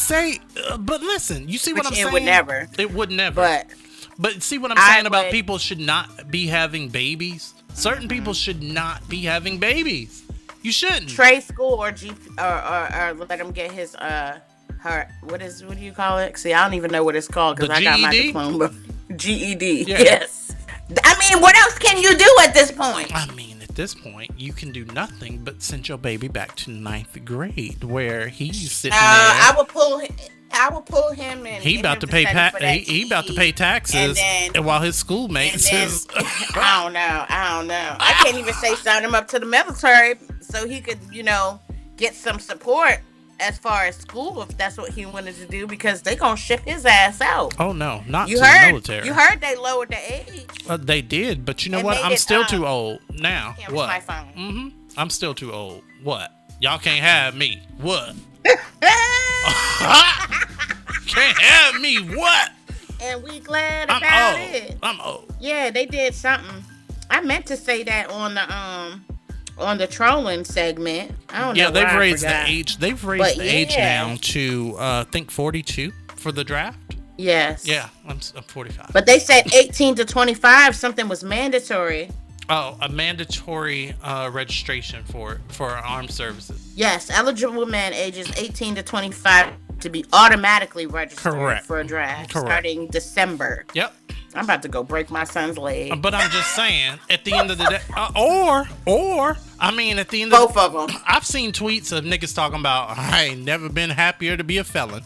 Speaker 4: listen. You see what I'm saying?
Speaker 5: It would never.
Speaker 4: It would never. But see what I'm saying about people should not be having babies. Certain people should not be having babies. You shouldn't.
Speaker 5: Trade school or let him get his what do you call it? See, I don't even know what it's called because I got my diploma. GED. Yeah. Yes. I mean, what else can you do at this point?
Speaker 4: I mean, at this point, you can do nothing but send your baby back to 9th grade where he's sitting there.
Speaker 5: I will pull him and
Speaker 4: he about to pay he about to pay taxes and while his schoolmates is
Speaker 5: I don't know. I can't even say sign him up to the military so he could, get some support as far as school if that's what he wanted to do because they gonna ship his ass out.
Speaker 4: Oh no, not
Speaker 5: you
Speaker 4: to
Speaker 5: heard,
Speaker 4: the military.
Speaker 5: You heard they lowered the age.
Speaker 4: They did, but you know what? I'm still too old now. What?
Speaker 5: My phone.
Speaker 4: I'm still too old. What? Y'all can't have me. What? Can't have me. What?
Speaker 5: And we glad about it.
Speaker 4: I'm old.
Speaker 5: Yeah, they did something. I meant to say that on the trolling segment. I don't know.
Speaker 4: Yeah, they've raised the age. They've raised the age now to I think 42 for the draft.
Speaker 5: Yes.
Speaker 4: Yeah, I'm 45.
Speaker 5: But they said 18 to 25 something was mandatory.
Speaker 4: Oh, a mandatory registration for armed services.
Speaker 5: Yes, eligible men ages 18 to 25 to be automatically registered for a draft starting December.
Speaker 4: Yep.
Speaker 5: I'm about to go break my son's leg.
Speaker 4: But I'm just saying, at the end of the day, at the end of
Speaker 5: both of them.
Speaker 4: I've seen tweets of niggas talking about, I ain't never been happier to be a felon.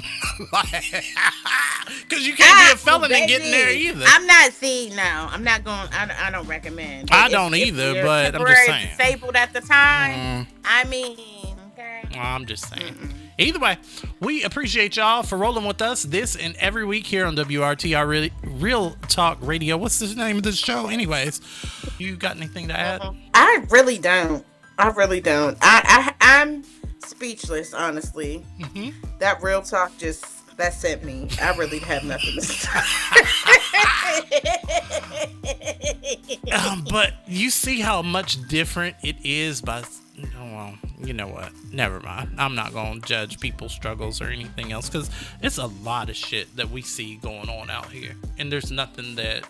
Speaker 4: Because you can't be a felon and get in there either.
Speaker 5: I'm not I don't recommend.
Speaker 4: I don't either, but I'm just saying.
Speaker 5: Disabled at the time. I mean, okay.
Speaker 4: Well, I'm just saying. Either way, we appreciate y'all for rolling with us this and every week here on WRTR Real Talk Radio. What's the name of this show? Anyways, you got anything to add?
Speaker 5: I really don't. I'm speechless, honestly. Mm-hmm. That Real Talk that sent me. I really have nothing to say.
Speaker 4: But you see how much different it is by... Well, you know what? Never mind. I'm not going to judge people's struggles or anything else because it's a lot of shit that we see going on out here. And there's nothing that,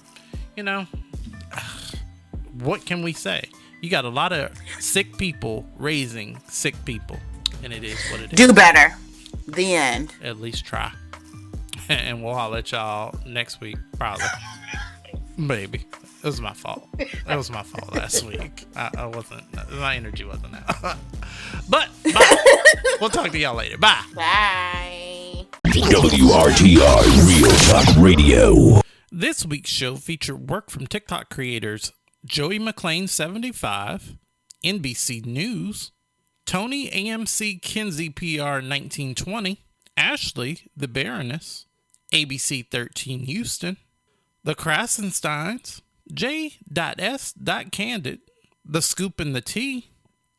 Speaker 4: what can we say? You got a lot of sick people raising sick people. And it is what it is.
Speaker 5: Do better. The end.
Speaker 4: At least try. And we'll holler at y'all next week, probably. Maybe. It was my fault. That was my fault last week. I wasn't. My energy wasn't out. But bye. We'll talk to y'all later. Bye.
Speaker 5: Bye.
Speaker 3: WRTR Real Talk Radio.
Speaker 4: This week's show featured work from TikTok creators Joey McClain 75, NBC News, Tony AMC Kinsey PR 1920, Ashley the Baroness, ABC 13 Houston, The Krasensteins, J.S. Candid, The Scoop and the Tea,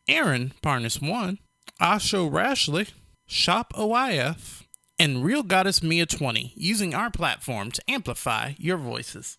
Speaker 4: Aaron Parnas 1, Asho Rashley, Shop OIF, and Real Goddess Mia 20, using our platform to amplify your voices.